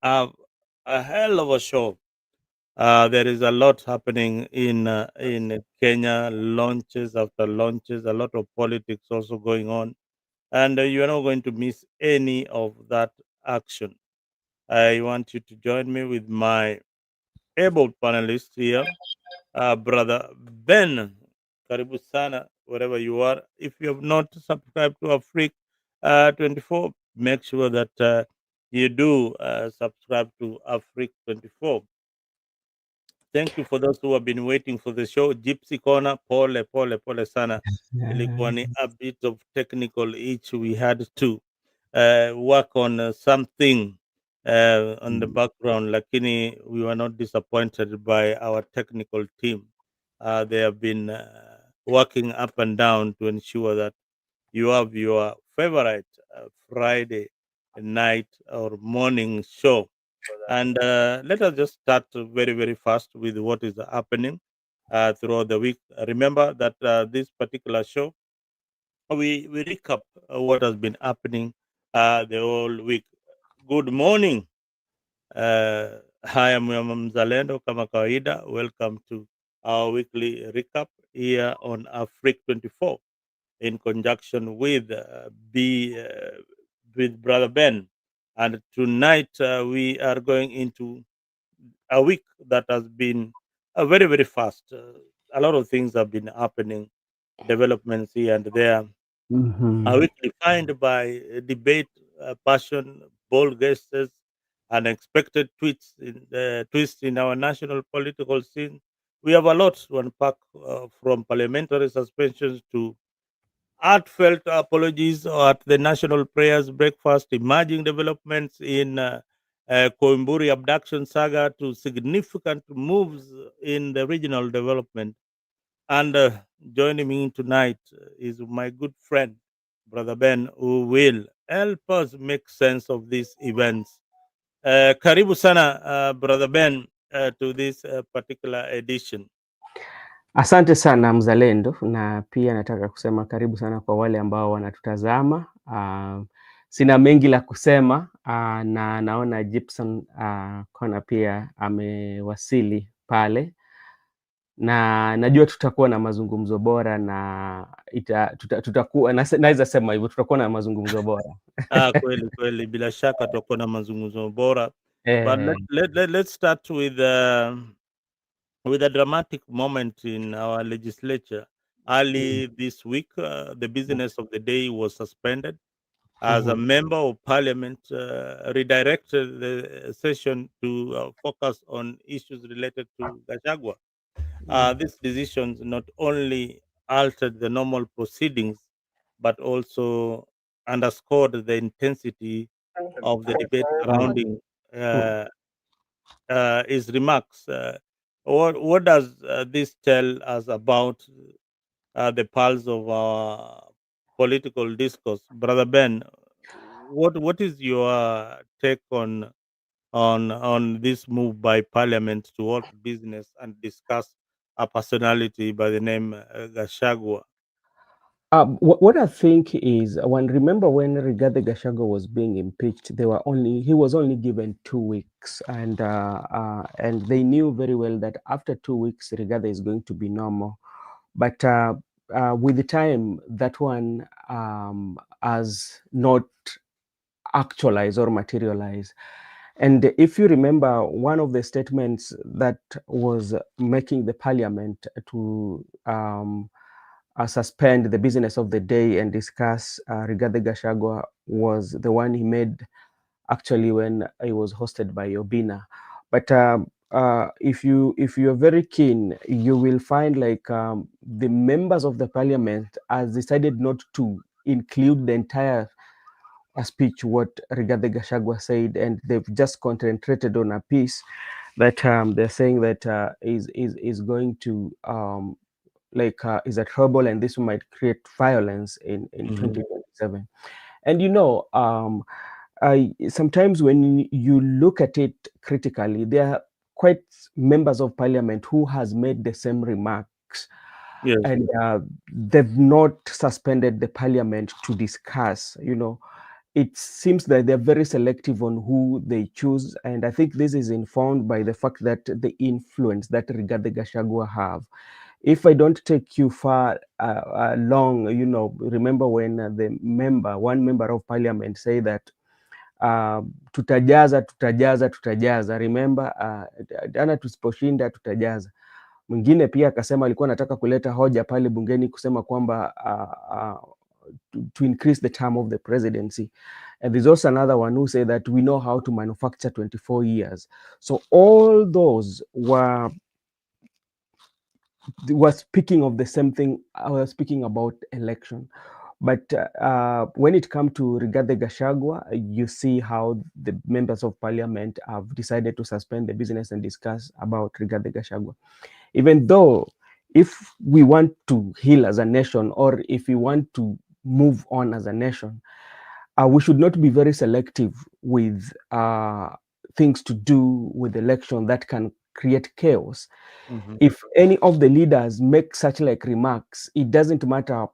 Uh, a hell of a show. There is a lot happening in Kenya. Launches after launches, a lot of politics also going on, and you are not going to miss any of that action. I want you to join me with my able panelists here. Brother Ben, karibu sana, wherever you are. If you have not subscribed to Afrique 24, make sure that you do subscribe to Afrique 24. Thank you for those who have been waiting for the show. Gypsy Corner, pole sana. Ilikuwa ni a bit of technical itch. We had to work on something on the background, lakini we were not disappointed by our technical team. They have been working up and down to ensure that you have your favorite Friday night or morning show. And let us just start very fast with what is happening throughout the week. Remember that this particular show, we recap what has been happening the whole week. Good morning. Hi, I'm Mzalendo kama kawaida. Welcome to our weekly recap here on Afrique 24 in conjunction with with Brother Ben. And tonight we are going into a week that has been very fast. A lot of things have been happening, developments here and there. A Mhm. week defined by debate, passion, bold guesses, unexpected twists in our national political scene. We have a lot to unpack, from parliamentary suspensions to heartfelt apologies at the national prayers breakfast, emerging developments in Koimburi abduction saga to significant moves in the regional development. And joining me tonight is my good friend, Brother Ben, who will help us make sense of these events. Karibu sana, Brother Ben, to this particular edition. Asante sana Mzalendo, na pia nataka kusema karibu sana kwa wale ambao wanatutazama. Sina mengi la kusema, na naona Gibson Kona pia amewasili pale, na najua tutakuwa na mazungumzo bora na tutakuwa naweza sema hivyo, tutakuwa na mazungumzo bora. Kweli, bila shaka tutakuwa na mazungumzo bora. But Eh, let's start with a dramatic moment in our legislature. Early this week, the business of the day was suspended as a mhm, member of parliament redirected the session to focus on issues related to Gachagua. These decisions not only altered the normal proceedings, but also underscored the intensity of the debate surrounding mhm. uh, his remarks. What does this tell us about the pulse of our political discourse, Brother Ben? What is your take on this move by Parliament to halt business and discuss a personality by the name Gashagwa? What I think is, remember when Rigathi Gachagua was being impeached, he was only given 2 weeks, and they knew very well that after 2 weeks, Rigathi is going to be normal. But with the time, that one has not actualized or materialized. And if you remember, one of the statements that was making the parliament to suspend the business of the day and discuss Rigathi Gachagua was the one he made actually when he was hosted by Obina. But if you're very keen, you will find like the members of the parliament has decided not to include the entire speech what Rigathi Gachagua said, and they've just concentrated on a piece that they're saying that is going to is a trouble, and this might create violence in Mhm. 2027. And sometimes when you look at it critically, there are quite members of parliament who has made the same remarks, Yes. and they've not suspended the parliament to discuss, it seems that they're very selective on who they choose, and I think this is informed by the fact that the influence that Rigathi Gachagua have. If I don't take you far along, remember when one member of parliament say that tutajaza tutajaza tutajaza, remember, jana tusiposhinda tutajaza. Mwingine pia akasema alikuwa anataka kuleta hoja pale bungeni kusema kwamba to increase the term of the presidency. And there's also another one who said that we know how to manufacture 24 years. So all those were speaking of the same thing. I was speaking about election. But when it comes to Rigathi Gachagua, you see how the members of parliament have decided to suspend the business and discuss about Rigathi Gachagua. Even though if we want to heal as a nation, or if we want to move on as a nation, we should not be very selective with things to do with election that can create chaos. Mm-hmm. If any of the leaders make such like remarks, it doesn't matter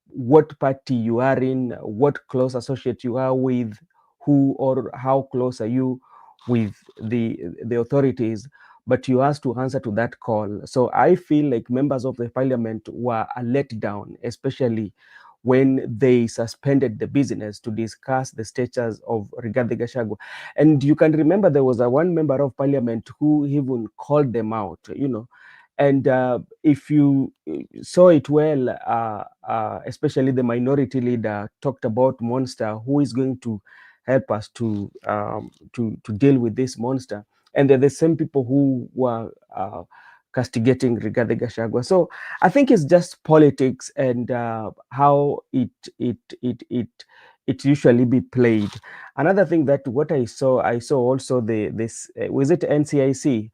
what party you are in, what close associate you are with, who or how close are you with the authorities, but you have to answer to that call. So I feel like members of the parliament were let down, especially when they suspended the business to discuss the status of Rigathi Gachagua. And you can remember there was one member of parliament who even called them out, and if you saw it well, especially the minority leader talked about monster who is going to help us to deal with this monster, and they're the same people who were castigating Rigathi Gachagua. So I think it's just politics and how it usually be played. Another thing that what I saw also this was it NCIC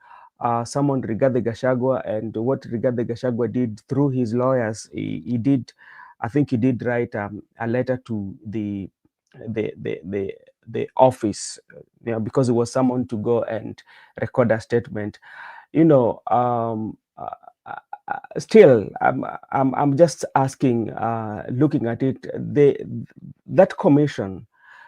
summoned Rigathi Gachagua, and what Rigathi Gachagua did through his lawyers, he did, I think he did write a letter to the the the the office, because it was someone to go and record a statement. Still, I'm just asking, looking at it, that commission,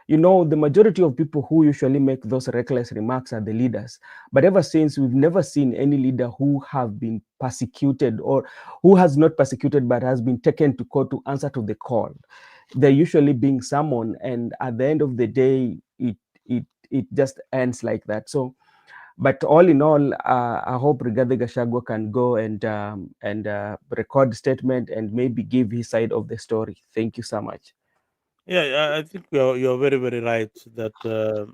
the majority of people who usually make those reckless remarks are the leaders. But ever since, we've never seen any leader who have been persecuted, or who has not persecuted but has been taken to court to answer to the call. They're usually being summoned, and at the end of the day, it just ends like that. So, but all in all, I hope Rigathi Gachagua can go and record statement and maybe give his side of the story. Thank you so much. Yeah, I think you're very, very right that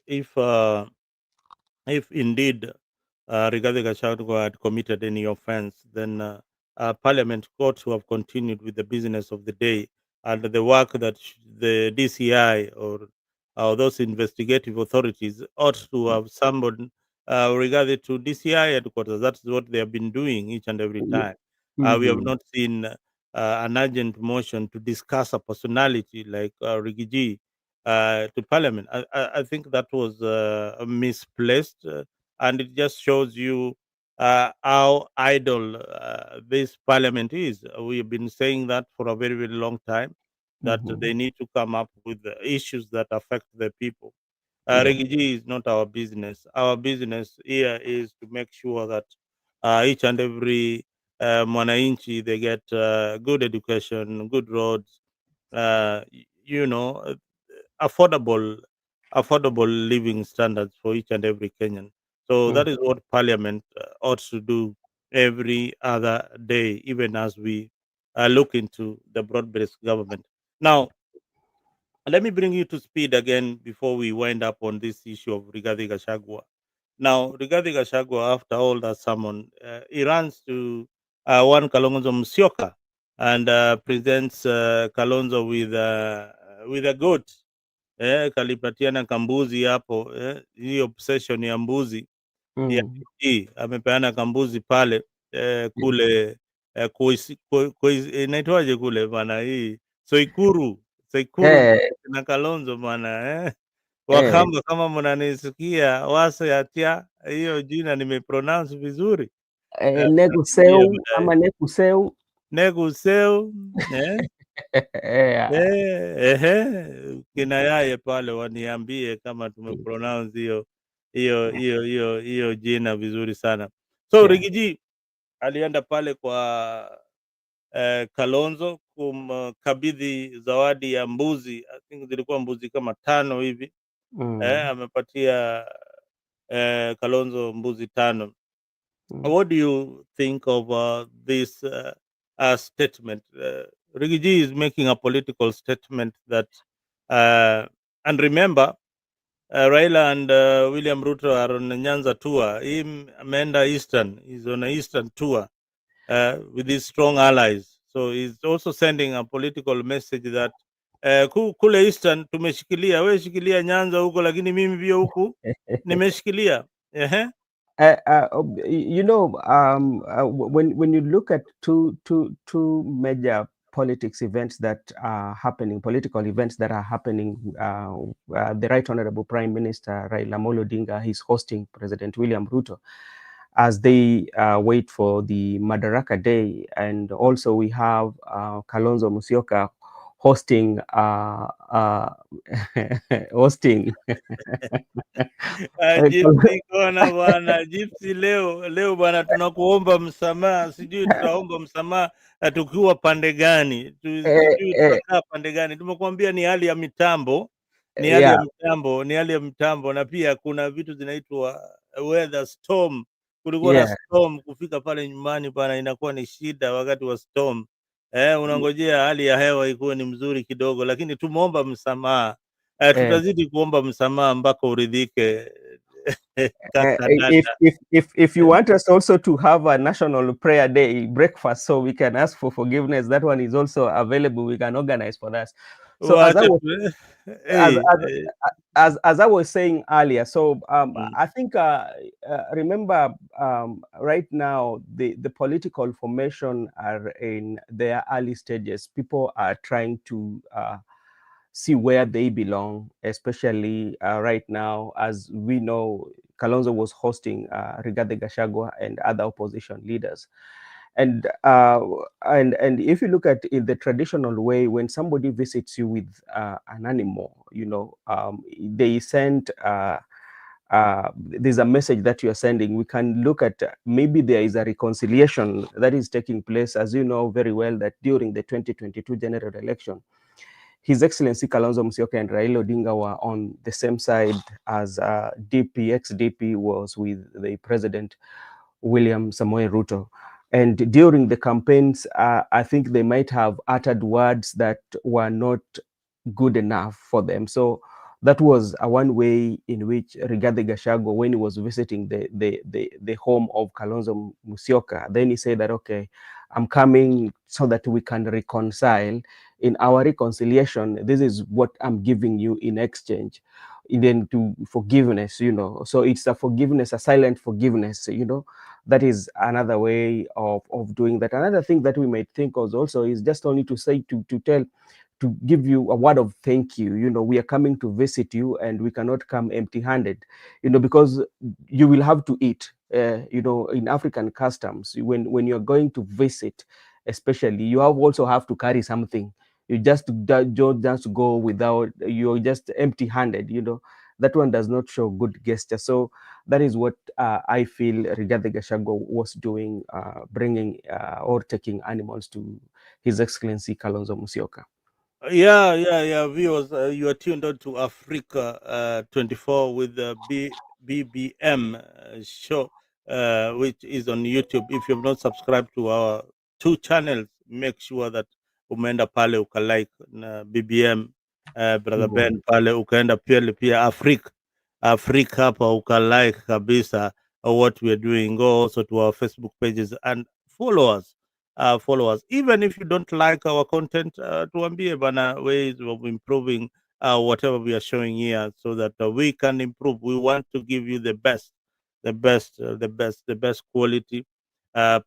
if uh, if indeed Rigathi Gachagua had committed any offense, then Parliament ought to have continued with the business of the day and the work that the DCI or those investigative authorities ought to have summoned Rigathi to DCI headquarters. That's what they have been doing each and every time. We have Mm-hmm. not seen an urgent motion to discuss a personality like Rigiji to Parliament. I think that was misplaced, and it just shows you how idle this Parliament is. We've been saying that for a very, very long time, that Mm-hmm. they need to come up with issues that affect the people. Yeah. Reggae is not our business. Our business here is to make sure that each and every Mwananchi, they get good education, good roads, you know, affordable affordable living standards for each and every Kenyan. So that is what Parliament ought to do every other day, even as we look into the broad-based government. Now, let me bring you to speed again before we wind up on this issue of Rigathi Gachagua. Now, Rigathi Gachagua, after all that sermon, he runs to one Kalonzo Musyoka and presents Kalonzo with a goat. Kalipatiana kambuzi hapo, hii obsession ya mbuzi ya Mm. hii amepeana kambuzi pale kule inaitwaje kule bana, hii Soikuru Eh, na Kalonzo bana eh, Wakamba, kama mnanisikia, wase yatia hiyo jina nimepronounce vizuri, Neguseu tutarudia baadaye. ama Nekuseu. Neguseu, Yeah. Kina yaye pale waniambie kama tumepronounce hiyo jina vizuri sana. So Yeah. Rigiji alienda pale kwa Kalonzo kumkabidhi zawadi ya mbuzi. I think zilikuwa mbuzi kama 5 hivi. Mm. Amepatia Kalonzo mbuzi 5. Mm. What do you think of this statement? Rigiji is making a political statement that, uh, and remember, Raila and William Ruto are on a Nyanza tour. Him ameenda Eastern. He's on a Eastern tour with his strong allies. So he's also sending a political message that kule Eastern tumeshikilia, we shikilia Nyanza huko, lakini mimi pia huku nimeshikilia. Ehe. When you look at two major politics events that are happening, political events that are happening, the Right Honorable Prime Minister Raila Odinga is hosting President William Ruto as they wait for the Madaraka Day, and also we have Kalonzo Musyoka hosting hosting Gypsy kona bwana, Gypsy leo bwana, tunakuomba msamaha. Sijui tutaomba msamaha tukiwa pande gani, sijui tutakaa pande gani. Tumekuambia ni hali ya mitambo, ni hali ya yeah, mitambo, ni hali ya mitambo, na pia kuna vitu zinaitwa weather storm. Kulikuwa na yeah. storm, kufika pale nyumbani bwana inakuwa ni shida wakati wa storm. Unangojea hali ya hewa ikuwe ni mzuri kidogo, lakini tumeomba msamaha. Uh, Tutazidi kuomba msamaha mpaka uridhike. Kaka if dada. if you want us also to have a national prayer day breakfast, so we can ask for forgiveness, that one is also available. We can organize for that. So Wacha tu as hey, as as I was saying earlier, so mm. I think remember right now the political formation are in their early stages. People are trying to see where they belong, especially right now, as we know, Kalonzo was hosting Rigathi-Gachagua and other opposition leaders. And and if you look at in the traditional way, when somebody visits you with an animal, they send. There's a message that you are sending. We can look at maybe there is a reconciliation that is taking place, as you know very well, that during the 2022 general election, His Excellency Kalonzo Musyoka and Raila Odinga were on the same side as DP, ex-DP was with the President William Samoei Ruto. And during the campaigns, I think they might have uttered words that were not good enough for them. So that was one way in which Rigathi-Gachagua, when he was visiting the home of Kalonzo Musyoka, then he said that, okay, I'm coming so that we can reconcile. In our reconciliation, this is what I'm giving you in exchange. And then to forgiveness, So it's a forgiveness, a silent forgiveness, That is another way of doing that. Another thing that we might think of also is just only to say, to tell, to give you a word of thank you. We are coming to visit you and we cannot come empty handed, because you will have to eat. In African customs, when you're going to visit, especially, you also have to carry something. You just go without, you're just empty handed, that one does not show good gesture. So that is what I feel Rigathi-Gachagua was doing, bringing or taking animals to His Excellency Kalonzo Musyoka. Yeah. Viewers, you are tuned on to Africa 24 with the BBM show, which is on YouTube. If you have not subscribed to our 2 channels, make sure that umeenda pale ukalike na BBM, Brother Ben pale ukaenda pia Africa hapa ukalike kabisa what we are doing. Go also to our Facebook pages and follow us. Followers. Even if you don't like our content, tuambie bana ways of improving whatever we are showing here, so that we can improve. We want to give you the best quality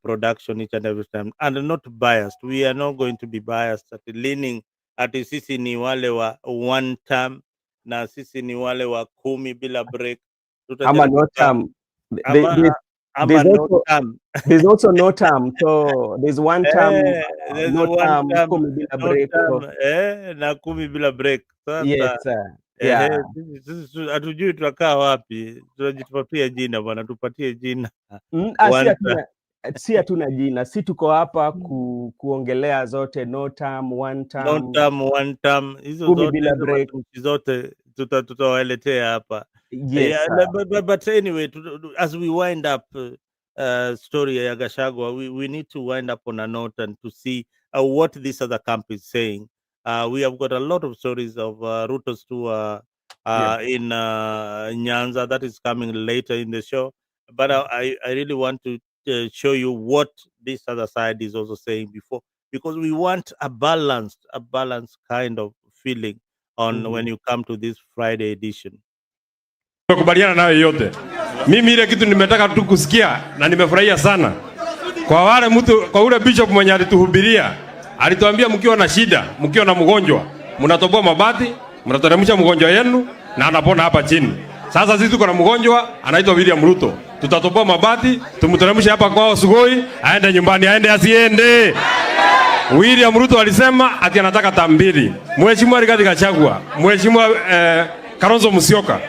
production each and every time, and not biased. We are not going to be biased at leaning at sisi ni wale wa one term na sisi ni wale wa 10 bila break. Ama Tutajaribu no ka term. ama ama no term. there's also no term. So there's one term, There's no one term, term, kumi bila no break. term, So na 10 bila break. yes, Sasa yeah. sisi hatujui tutakaa wapi, tunajitafutia jina bwana, tupatie jina Si one term. hatuna si hatuna jina, si tuko hapa kuongelea zote, no term, one No term, term, one term, hizo kumi zote, bila hizo break. matamshi zote tutawaletea hapa. Yes, Yeah, but anyway, as we wind up story ya Gachagua, we need to wind up on a note and to see what this other camp is saying. We have got a lot of stories of Ruto's tour yeah. in Nyanza that is coming later in the show. But I really want to show you what this other side is also saying before, because we want a balanced kind of feeling on when you come to this Friday edition. Tumekubaliana nayo yote. Mimi ile kitu nimetaka tu kusikia na nimefurahia sana. Kwa wale mtu, kwa ule bishop mwenye alituhubiria, alituambia mkiwa na shida, mkiwa na mgonjwa, mnatoboa mabati, mnateremsha mgonjwa yenu na anapona hapa chini. Sasa sisi tuko na mgonjwa anaitwa William Ruto. Tutatoboa mabati, tumteremshe hapa kwao Sugoi, aende nyumbani, aende asiende. William Ruto alisema ati anataka tambili. Mheshimiwa Rigathi-Kalonzo, Mheshimiwa Kalonzo Musyoka,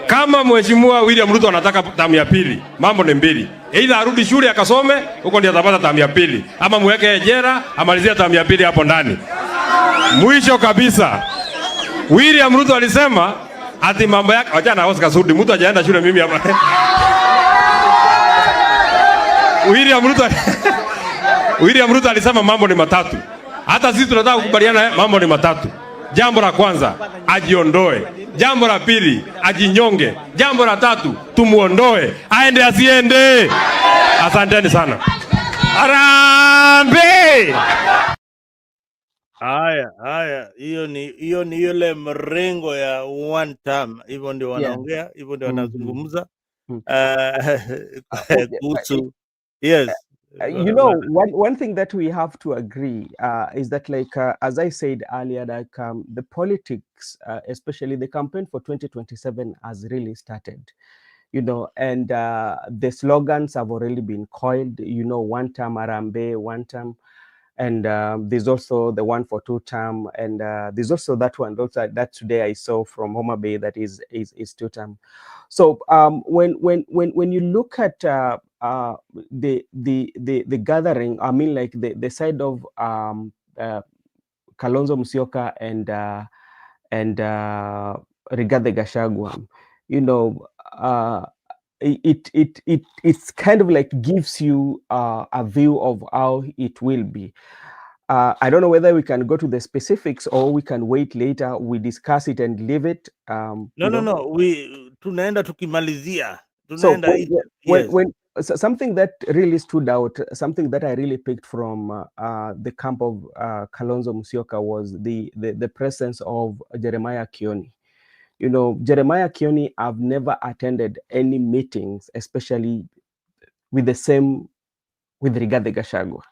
kama Mheshimiwa William Ruto anataka tamu ya pili, mambo ni mbili. Either arudi shule akasome, huko ndiye atapata tamu ya pili, ama muweke jela amalizie tamu ya pili hapo ndani. Mwisho kabisa, William Ruto alisema ati mambo yake, acha na Oscar Sudi, mtu hajaenda shule mimi hapa. William Ruto alisema mambo ni matatu. Hata sisi tunataka kukubaliana mambo ni matatu. Jambo la kwanza, ajiondoe. Jambo la pili, ajinyonge. Jambo la tatu, tumuondoe. Aende asiende. Asanteni sana. Arambe! Haya, hiyo ni yule mrengo ya one term. Hivyo ndio wanaongea, hivyo ndio wanazungumza kuhusu. Yes. You know, one thing that we have to agree is that, like, as I said earlier, like the politics, especially the campaign for 2027 has really started, you know, and the slogans have already been coiled, you know, one term Arambe, one term, and there's also the one for two term, and there's also that one also that today I saw from Homa Bay that is two term. So when you look at the gathering, I mean, like the side of Kalonzo Musyoka and Rigathi-Gachagua, you know, it's kind of like gives you a view of how it will be. I don't know whether we can go to the specifics or we can wait later. We discuss it and leave it. No. We tunaenda tukimalizia. So yes. So something that really stood out, something that I really picked from the camp of Kalonzo Musyoka was the presence of Jeremiah Kioni. You know, Jeremiah Kioni, I've never attended any meetings, especially with Rigathi-Gachagua.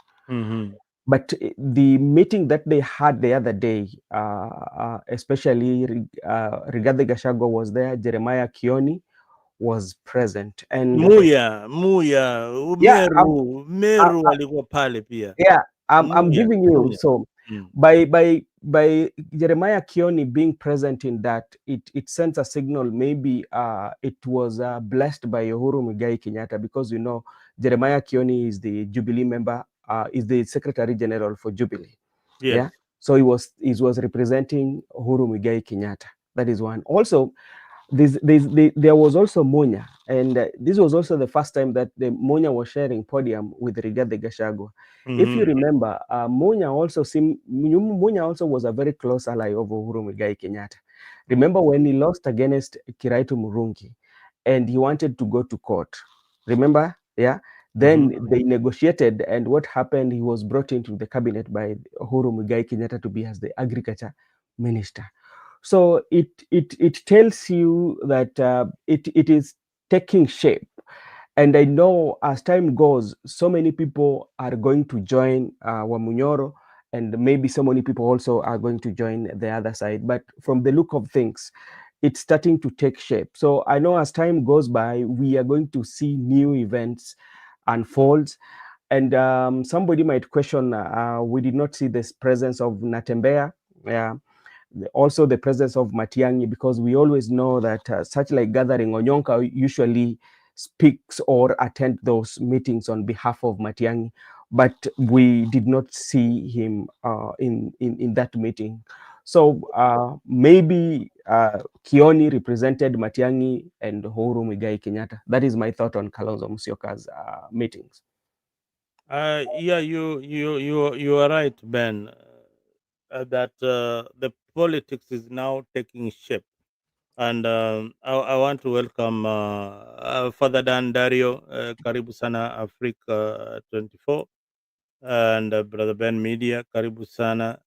But the meeting that they had the other day, especially Rigathi-Gachagua was there, Jeremiah Kioni was present, and Muya Meru alikuwa pale pia. Yeah, I'm giving you so by Jeremiah Kioni being present in that, it sends a signal. Maybe it was blessed by Uhuru Muigai Kenyatta, because, you know, Jeremiah Kioni is the Jubilee member, is the Secretary General for Jubilee. Yes. Yeah, so he was representing Uhuru Muigai Kenyatta. That is one. Also, there was also Munya, and this was also the first time that the Munya was sharing podium with Rigathi-Gachagua. If you remember, Munya also was a very close ally of Uhuru Muigai Kenyatta. Remember when he lost against Kiraitu Murungi and he wanted to go to court? Remember? Yeah. Then they negotiated, and what happened? He was brought into the cabinet by Uhuru Muigai Kenyatta to be as the agriculture minister. So it tells you that it is taking shape. And I know as time goes, so many people are going to join Wamunyoro, and maybe so many people also are going to join the other side. But from the look of things, it's starting to take shape. So I know as time goes by, we are going to see new events unfold. And somebody might question, we did not see this presence of Natembeya, also the presence of Matiang'i, because we always know that such like gathering, Onyonka usually speaks or attend those meetings on behalf of Matiang'i, but we did not see him in that meeting. So maybe Kioni represented Matiang'i and Uhuru Muigai Kenyatta. That is my thought on Kalonzo Musyoka's meetings. Yeah, you are right, Ben. That the politics is now taking shape, and I want to welcome Father Dan Dario, karibu sana Africa 24, and Brother Ben Media, karibu sana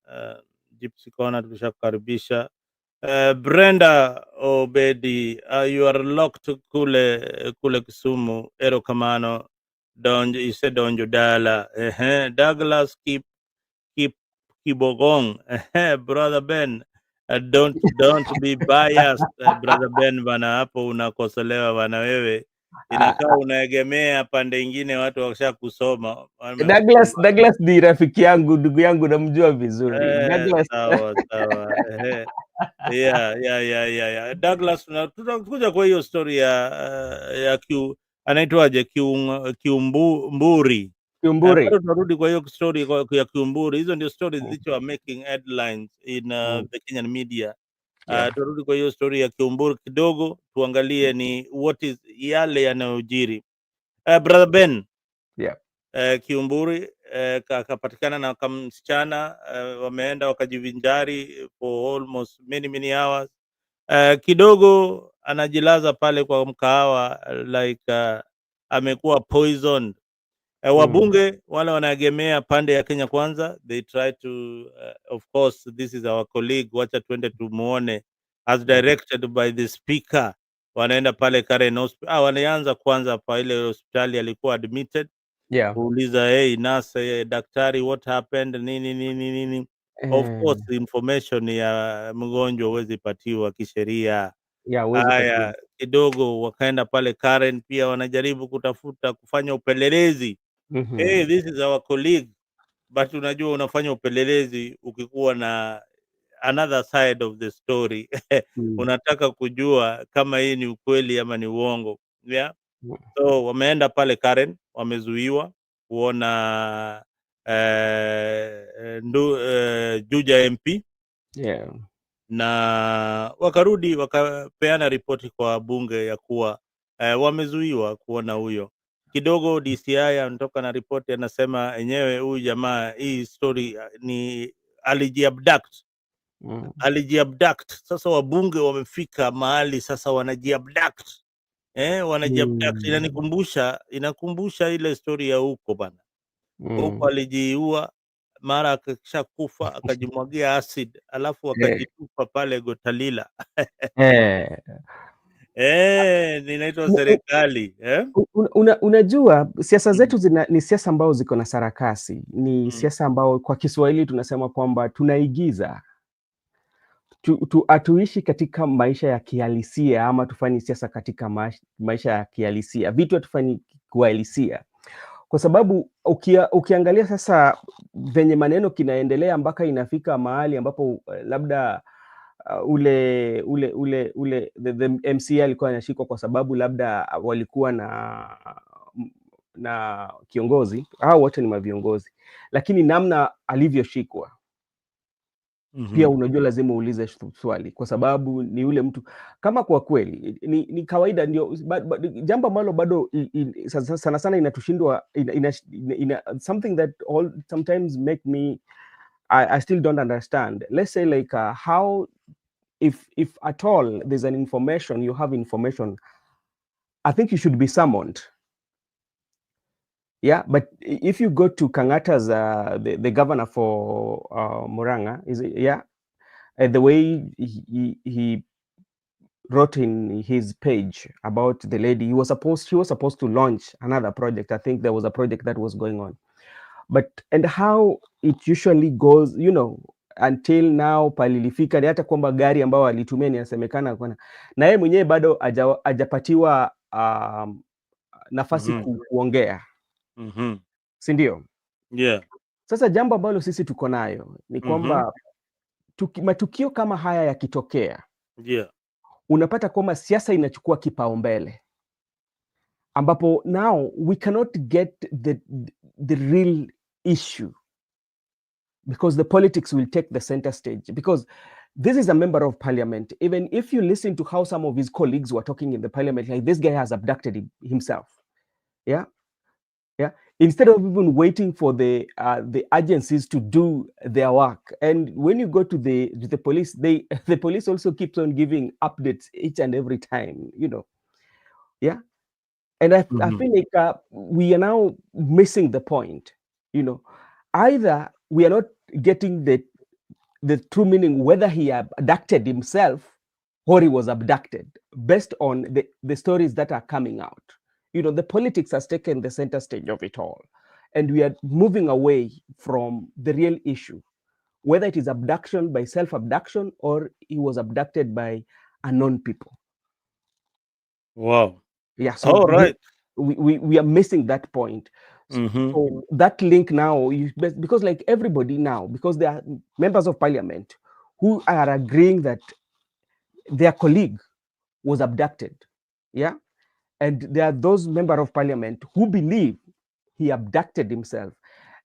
Gypsy Corner, tushakukaribisha. Brenda Obedi, you are locked kule Kisumu, ero kamano, donjo, ise donjo dala, Douglas keep Kibogong, Brother Ben, don't be biased, Brother Ben bana, hapo unakosolewa bana wewe. Inakaa unaegemea pande ingine, watu wakisha kusoma wamekusoma. Douglas ni rafiki yangu, ndugu yangu, namjua vizuri Douglas. Sawa sawa, yeah. Douglas, tutakuja kwa hiyo story ya anaitwaje Kiumburi. Kiumburi. Bado tunarudi kwa hiyo story ya Kiumburi. Hizo ndio stories which are making headlines in the Kenyan media. Yeah. Turudi kwa hiyo story ya Kiumburi kidogo, tuangalie ni what is yale yanayojiri. Brother Ben, Yeah. Kiumburi akapatikana na kamsichana, wameenda wakajivinjari for almost many hours. Kidogo anajilaza pale kwa mkahawa like amekuwa poisoned. Wabunge wale wanaegemea pande ya Kenya Kwanza, they try to of course this is our colleague, wacha tuende tumuone as directed by the speaker. Wanaenda pale Karen Hospital, wanaanza kwanza pa ile hospitali alikuwa admitted, Yeah. kuuliza hey nurse, daktari, what happened, nini. Of course information ya mgonjwa huwezi patiwa kisheria. Yeah, Haya, kidogo wakaenda pale Karen, pia wanajaribu kutafuta kufanya upelelezi. Hey, this is our colleague, but unajua unafanya upelelezi ukikuwa na another side of the story. Unataka kujua kama hii ni ukweli ama ni uongo, yeah? So wameenda pale Karen, wamezuiwa kuona Juja MP. Yeah. Na wakarudi wakapeana ripoti kwa bunge ya kuwa wamezuiwa kuona huyo. Kidogo DCI anatoka na ripoti, anasema enyewe huyu jamaa, hii story ni alijiabduct. Sasa wabunge wamefika mahali sasa wanajiabduct, wanajiabduct. Inakumbusha ile story ya huko bana. Huko alijiua, mara akisha kufa akajimwagia acid, alafu akajitupa pale Gotalila. Ninaitwa serikali. Unajua siasa zetu ni siasa ambao ziko na sarakasi, ni siasa ambao kwa Kiswahili tunasema kwamba tunaigiza, hatuishi katika maisha ya kihalisia, ama tufanyi siasa katika maisha ya kihalisia, vitu hatufanyi kuhalisia, kwa sababu ukiangalia sasa venye maneno kinaendelea mpaka inafika mahali ambapo labda the MCA alikuwa anashikwa kwa sababu labda walikuwa na kiongozi, hao wote ni maviongozi, lakini namna alivyoshikwa pia unajua lazima uulize swali, kwa sababu ni yule mtu, kama kwa kweli ni kawaida, ndio jambo ambalo bado sana sana inatushindwa, something that all sometimes make me I still don't understand. Let's say like how if at all there's an information, you have information, I think you should be summoned. Yeah, but if you go to Kangata's the governor for Murang'a, is it, yeah, the way he wrote in his page about the lady, he was supposed to launch another project. I think there was a project that was going on, and how it usually goes, you know, until now palilifika ni hata kwamba gari ambao alitumia inasemekana na yeye mwenyewe bado hajapatiwa nafasi kuongea, si ndio? Yeah. Sasa jambo ambalo sisi tuko nayo ni kwamba matukio kama haya yakitokea, Yeah. unapata kwamba siasa inachukua kipaumbele, ambapo now we cannot get the real issue because the politics will take the center stage, because this is a member of parliament. Even if you listen to how some of his colleagues were talking in the parliament, like this guy has abducted himself. Yeah. Instead of even waiting for the agencies to do their work. And when you go to the police, the police also keeps on giving updates each and every time, Yeah. And I feel like we are now missing the point, Either we are not getting the true meaning whether he abducted himself or he was abducted based on the stories that are coming out. The politics has taken the center stage of it all. And we are moving away from the real issue, whether it is abduction by self-abduction or he was abducted by unknown people. Wow. Yeah. So all right. We are missing that point. So that link now, because like everybody now, because there are members of parliament who are agreeing that their colleague was abducted. Yeah. And there are those members of parliament who believe he abducted himself.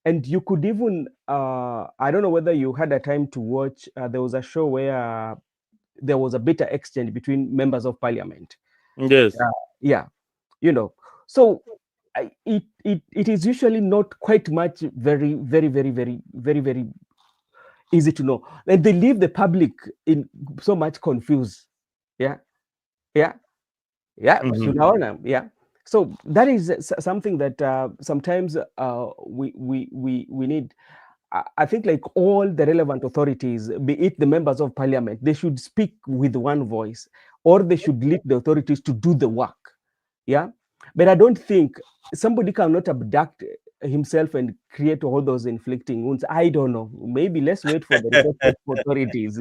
And you could even, I don't know whether you had a time to watch, there was a show where there was a bitter exchange between members of parliament. Yes. Yeah. So it is usually not quite much very, very, very, very, very, very easy to know. And they leave the public in so much confused. Yeah. Yeah. So that is something that sometimes we need. I think like all the relevant authorities, be it the members of parliament, they should speak with one voice, or they should lead the authorities to do the work. Yeah. But I don't think somebody cannot abduct himself and create all those inflicting wounds. I don't know. Maybe let's wait for the report of authorities,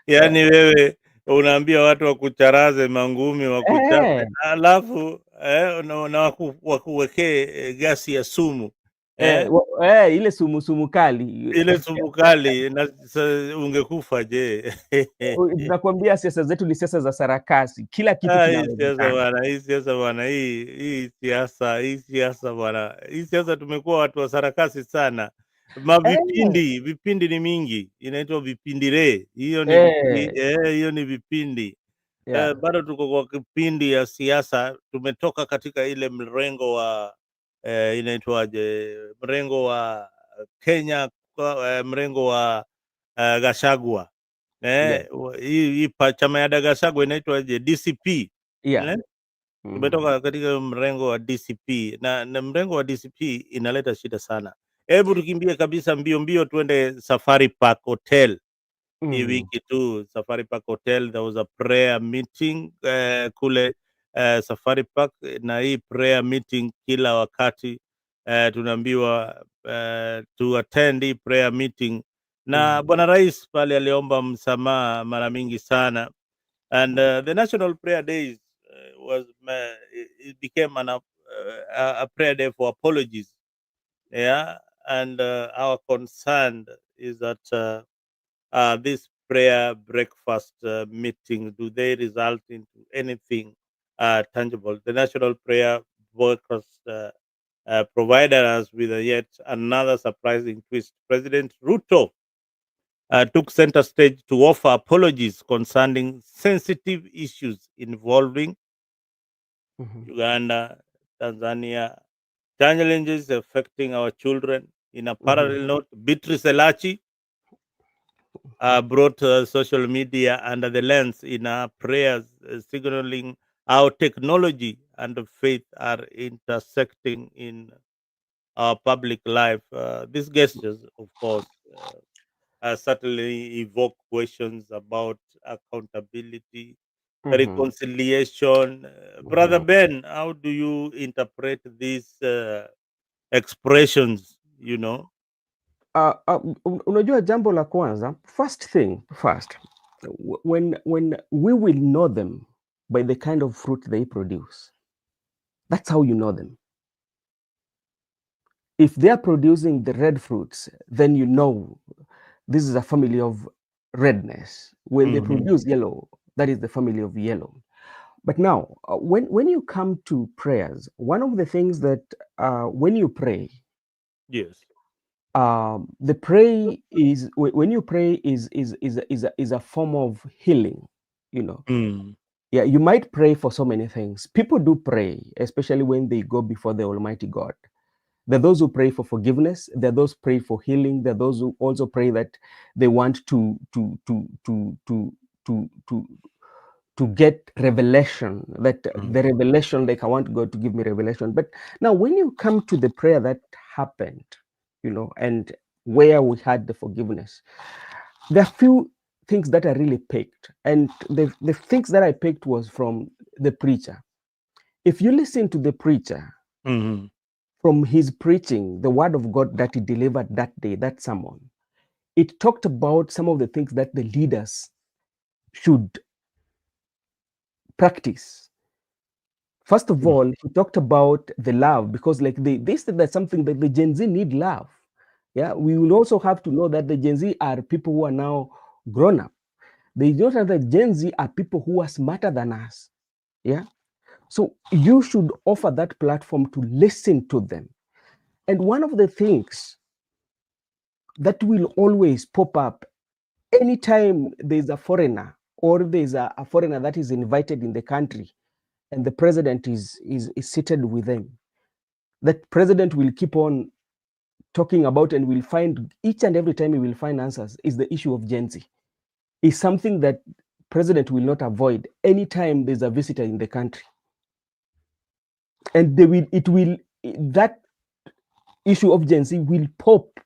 Yani wewe unaambia watu wakucharaze mangumi wakuchape, alafu na wakuwekee gasi ya sumu ile sumu kali, ile sumu kali, na ungekufa je? Nakwambia siasa zetu ni siasa za sarakasi, kila kitu kinawezekana. Hii siasa bwana, hii siasa bwana, hii siasa tumekuwa watu wa sarakasi sana. Vipindi ni mingi, inaitwa vipindire. Hiyo ni vipindi. Bado tuko kwa kipindi ya siasa. Tumetoka katika ile mrengo wa inaitwaje, mrengo wa Kenya, mrengo wa Gachagua. Hii chama ya Gachagua inaitwaje, DCP. Tumetoka katika mrengo wa DCP, na mrengo wa DCP inaleta shida sana. Hebu tukimbie kabisa mbio tuende Safari Park Hotel. Hii wiki tu Safari Park Hotel, there was a prayer meeting kule Safari Park, na hii prayer meeting kila wakati tunaambiwa to attend hii prayer meeting, na bwana rais pale aliomba msamaha mara mingi sana, and the National Prayer Days it became a prayer day for apologies. Yeah. And our concern is that this prayer breakfast meeting, do they result into anything tangible? The National Prayer Breakfast provided us with yet another surprising twist. President Ruto took center stage to offer apologies concerning sensitive issues involving Uganda, Tanzania, challenges affecting our children. In a parallel note, Beatrice Elachi brought social media under the lens in our prayers, signaling how technology and faith are intersecting in our public life. These gestures, of course, certainly evoke questions about accountability, reconciliation. Brother Ben, how do you interpret these expressions, Unajua jambo la kwanza, first, when we will know them by the kind of fruit they produce. That's how you know them. If they are producing the red fruits, then you know this is a family of redness. When they produce yellow, that is the family of yellow. But now, when you come to prayers, one of the things that when you pray, Yes. the pray is when you pray is a form of healing, you know. Yeah, you might pray for so many things. People do pray, especially when they go before the Almighty God. There are those who pray for forgiveness. There are those who pray for healing. There are those who also pray that they want to get revelation. That the revelation, like I want God to give me revelation. But now, when you come to the prayer that happened, you know, and where we had the forgiveness, there are few things that are really picked, and the things that I picked was from the preacher. If you listen to the preacher, from his preaching, the word of God that he delivered that day, that sermon, it talked about some of the things that the leaders should practice. First of all, he talked about the love, because like they said that something that the Gen Z need love. Yeah, we will also have to know that the Gen Z are people who are now grown up. They don't have that Gen Z are people who are smarter than us. Yeah. So you should offer that platform to listen to them. And one of the things that will always pop up anytime there's a foreigner, or there's a foreigner that is invited in the country and the president is seated with them, that president will keep on talking about, and will find each and every time he will find answers, is the issue of Gen Z. Is something that president will not avoid anytime there's a visitor in the country. And that issue of Gen Z will pop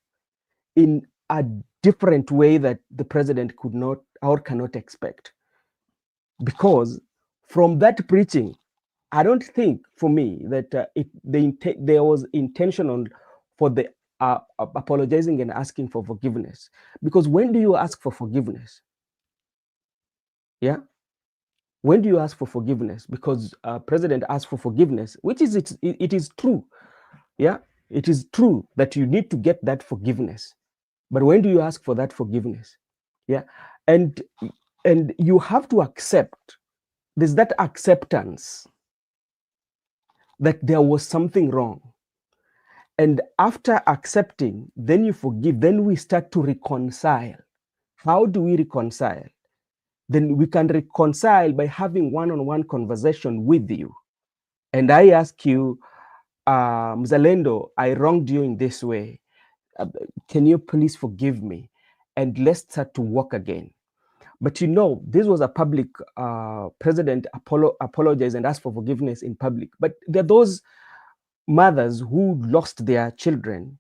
in a different way that the president could not or cannot expect. Because from that preaching, I don't think, for me, that there was intention for the apologizing and asking for forgiveness. Because when do you ask for forgiveness? Yeah. When do you ask for forgiveness? Because president asked for forgiveness, which is it is true. Yeah, it is true that you need to get that forgiveness. But when do you ask for that forgiveness? Yeah, and you have to accept. There's that acceptance that there was something wrong. And after accepting, then you forgive. Then we start to reconcile. How do we reconcile? Then we can reconcile by having one-on-one conversation with you. And I ask you, Mzalendo, I wronged you in this way. Can you please forgive me? And let's start to work again. But you know, this was a public president apologized and asked for forgiveness in public. But there are those mothers who lost their children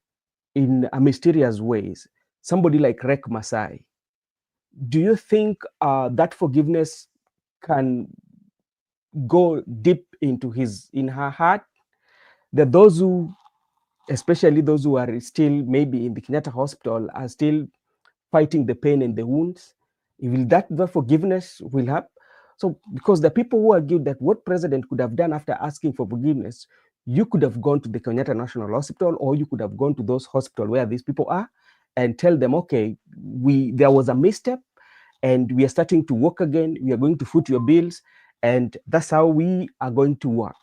in a mysterious ways. Somebody like Rek Masai. Do you think that forgiveness can go deep into in her heart? There are those who, especially those who are still maybe in the Kenyatta hospital, are still fighting the pain and the wounds. Will the forgiveness will help? So, because the people who argue that what president could have done after asking for forgiveness, you could have gone to the Kenyatta National Hospital, or you could have gone to those hospitals where these people are and tell them, okay, there was a misstep and we are starting to work again. We are going to foot your bills, and that's how we are going to work.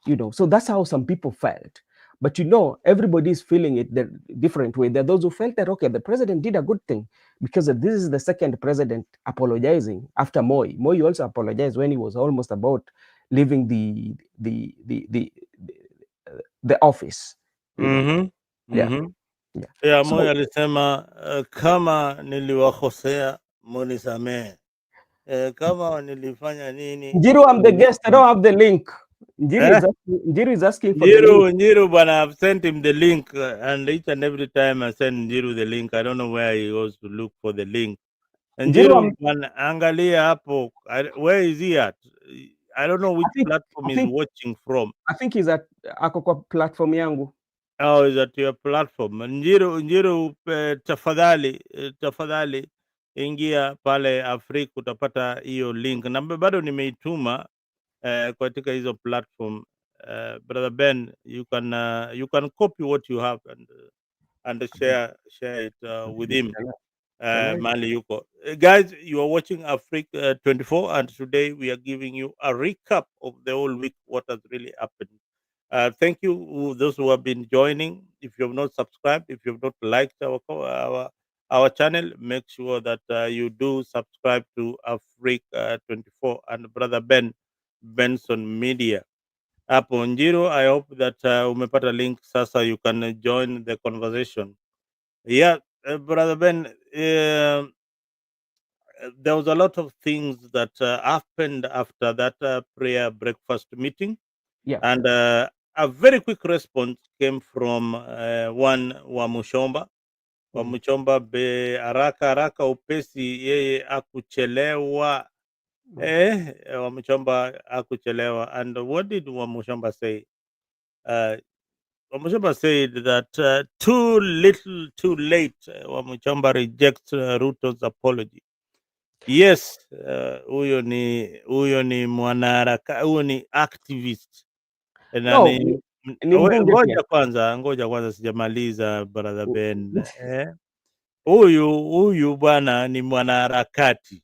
You know, so that's how some people felt. But you know, everybody is feeling it the different way. There are those who felt that, okay, the president did a good thing, because this is the second president apologizing after Moi. Moi also apologized when he was almost about leaving the office. You know? Yeah. Yeah, So, Moi alisema kama niliwakosea munisamee. Kama nilifanya nini. Njiru, I'm the guest. I don't have the link. Njiru is asking for the link. Njiru, but I've sent him the link, and each and every time I send Njiru the link, I don't know where he goes to look for the link. And Njiru, angalia hapo, where is he at? I don't know which platform he's watching from. I think he's at ako kwa platform yangu. Oh, is at your platform. Njiru, tafadhali ingia pale Afrika utapata hiyo link. Na bado nimeituma katika hizo platform. Brother Ben, you can copy what you have and share it with him. Can I? Mali yuko. Guys, you are watching Africa 24, and today we are giving you a recap of the whole week, what has really happened. Thank you, those who have been joining. If you have not subscribed, if you have not liked our channel, make sure that you do subscribe to Africa 24 and Brother Benson Media. Hapo Njiro, I hope that umepata link sasa, you can join the conversation. Yeah, Brother Ben, there was a lot of things that happened after that prayer breakfast meeting. Yeah. And a very quick response came from one wa Mushomba. Wa Mushomba be haraka upesi, yeye akuchelewa. Wa Mushomba akuchelewa. And what did wa Mushomba say? Wa Mushomba said that too little, too late. Wa Mushomba rejects Ruto's apology. Yes, huyo ni mwanaharaka, huyo ni activist. Na No, ni mbunge pia. ngoja kwanza sijamaliza Brother Ben. Huyu bwana ni mwanaharakati. Huyo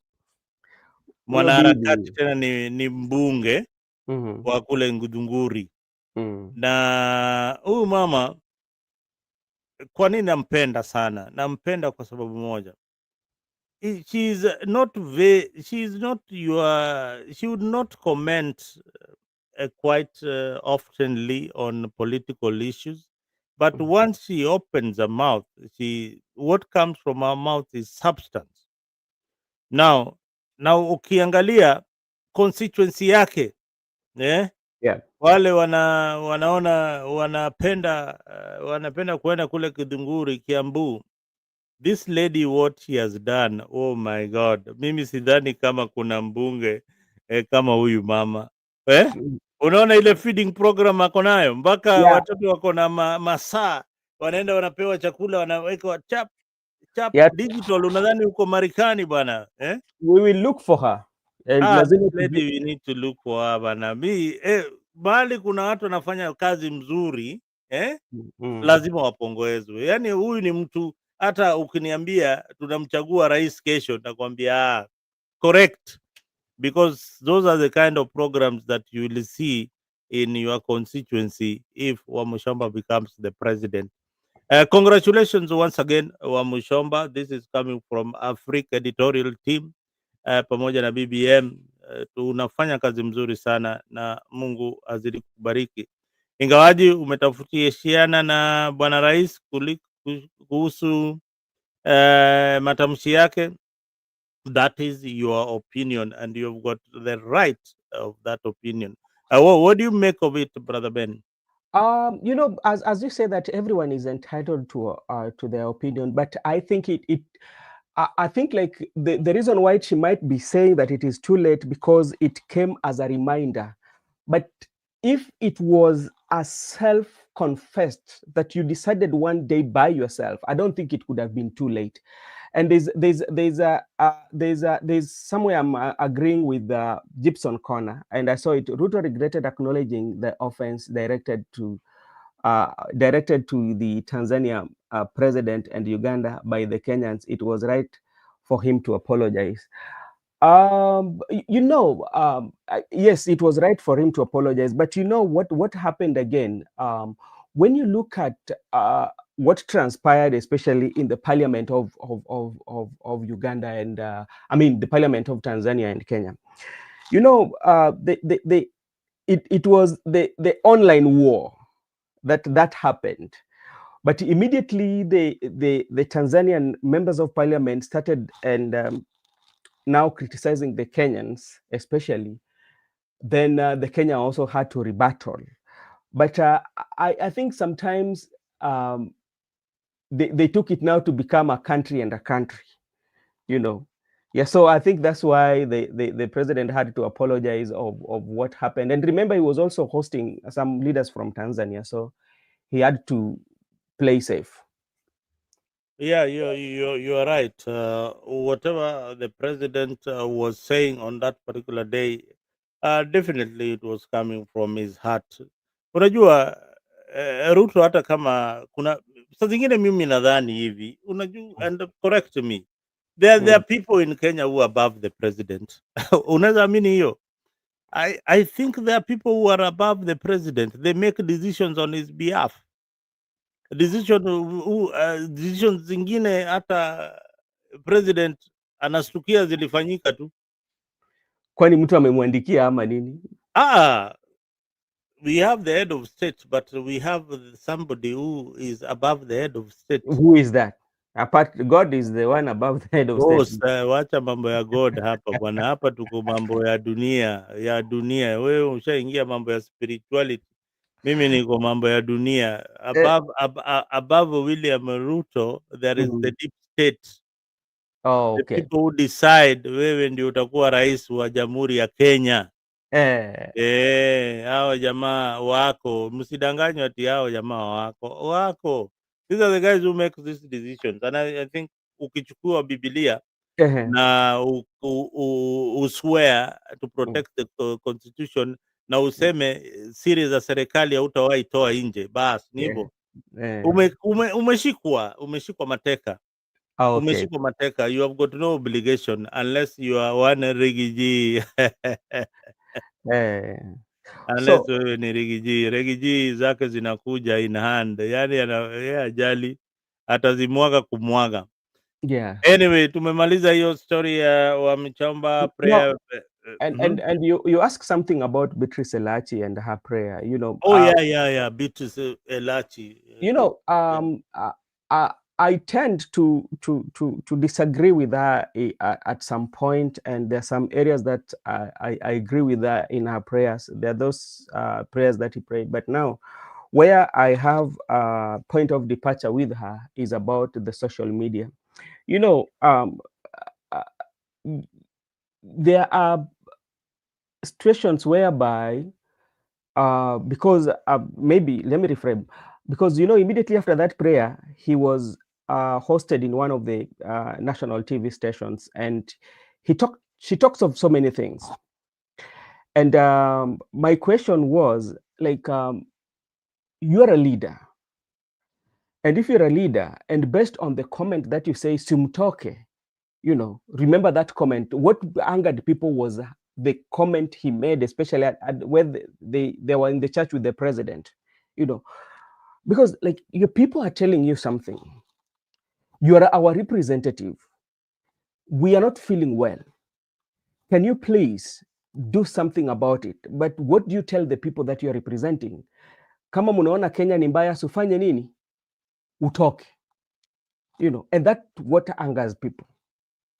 Mwanaharakati bibi. tena ni mbunge wa kule Ngudunguri. Na huyu mama, kwa nini nampenda sana? Nampenda kwa sababu moja. She would not comment quite oftenly on political issues, but once she opens her mouth, what comes from her mouth is substance. Now ukiangalia constituency yake, Yeah. wale wanaona wanapenda kuenda kule Kidunguri, Kiambu. This lady, what she has done, oh my God, mimi sidhani kama kuna mbunge kama huyu mama Unaona ile feeding program ako nayo, mpaka Yeah. watoto wako na masaa, wanaenda wanapewa chakula, wanawekwa chap Yeah. digital. Unadhani uko Marekani bwana We will look for her. And this lady, we need to look for her bana. Bali kuna watu wanafanya kazi mzuri lazima wapongezwe. Yani huyu ni mtu, hata ukiniambia tunamchagua rais kesho, nitakwambia correct, because those are the kind of programs that you will see in your constituency if Wamushamba becomes the president. Congratulations once again, Wamushamba. This is coming from Africa editorial team pamoja na BBM. Tunafanya kazi mzuri sana na Mungu azidi kubariki. Ingawaji umetafutishiana na bwana rais kuhusu matamshi yake, that is your opinion and you've got the right of that opinion. What do you make of it, Brother Ben? As you say that everyone is entitled to their opinion, but I think I think like the reason why she might be saying that it is too late because it came as a reminder. But if it was a self-confessed that you decided one day by yourself, I don't think it could have been too late. And there's somewhere I'm agreeing with Gibson Corner, and I saw it. Ruto regretted acknowledging the offense directed to the Tanzania president and Uganda by the Kenyans. It was right for him to apologize. Yes, it was right for him to apologize. But you know what happened again? When you look at what transpired, especially in the parliament of Uganda and the parliament of Tanzania and Kenya, it was the online war that happened. But immediately the Tanzanian members of parliament started and now criticizing the Kenyans, especially. Then the Kenya also had to rebuttal. But I think sometimes they took it now to become a country and a country, Yeah, so I think that's why the president had to apologize of what happened. And remember, he was also hosting some leaders from Tanzania. So he had to play safe. Yeah, you are right. Whatever the president was saying on that particular day, definitely it was coming from his heart. Unajua Ruto, hata kama kuna saa zingine mimi nadhani hivi, unajua, and correct me, there are people in Kenya who are above the president. Unaweza amini hiyo? I think there are people who are above the president. They make decisions on his behalf. Decisions zingine hata president anastukia zilifanyika tu. Kwani mtu amemwandikia ama nini? We have the head of state, but we have somebody who is above the head of state. Who is that? Apart, God is the one above the head of state. Wacha mambo ya God hapa bwana, hapa tuko mambo ya dunia. Wewe ushaingia mambo ya spirituality, mimi niko mambo ya dunia. Above William Ruto there is the deep state. Oh, The okay. people who decide wewe ndio utakuwa rais wa Jamhuri ya Kenya. Hao jamaa wako, msidanganywe ati hao jamaa wako. These are the guys who make these decisions. And I think ukichukua Biblia na uswear to protect the constitution na useme siri za serikali hautawahi toa nje, basi ni hivyo. Umeshikwa mateka. Okay. Umeshikwa mateka. You have got no obligation unless you are one Rigiji. Unless wewe ni Rigiji zake zinakuja in hand, yani ajali atazimwaga kumwaga. Yeah. Anyway, tumemaliza hiyo story ya Wamchomba prayer. No, and you ask something about Beatrice Elachi and her prayer, you know. Yeah, Beatrice Elachi. You know, I tend to disagree with her at some point, and there are some areas that I agree with her in her prayers. There are those prayers that he prayed, but now where I have a point of departure with her is about the social media. You know, there are situations whereby because maybe let me reframe, because you know, immediately after that prayer he was hosted in one of the national TV stations, and she talks of so many things, and my question was like, you're a leader, and if you're a leader and based on the comment that you say simtoke, you know, remember that comment, what angered people was the comment he made, especially when they were in the church with the president, you know, because like your people are telling you something, you are our representative, we are not feeling well, can you please do something about it? But what do you tell the people that you are representing? Kama munaona Kenya ni mbaya, sufanye nini? Utoke, you know, and that what angers people,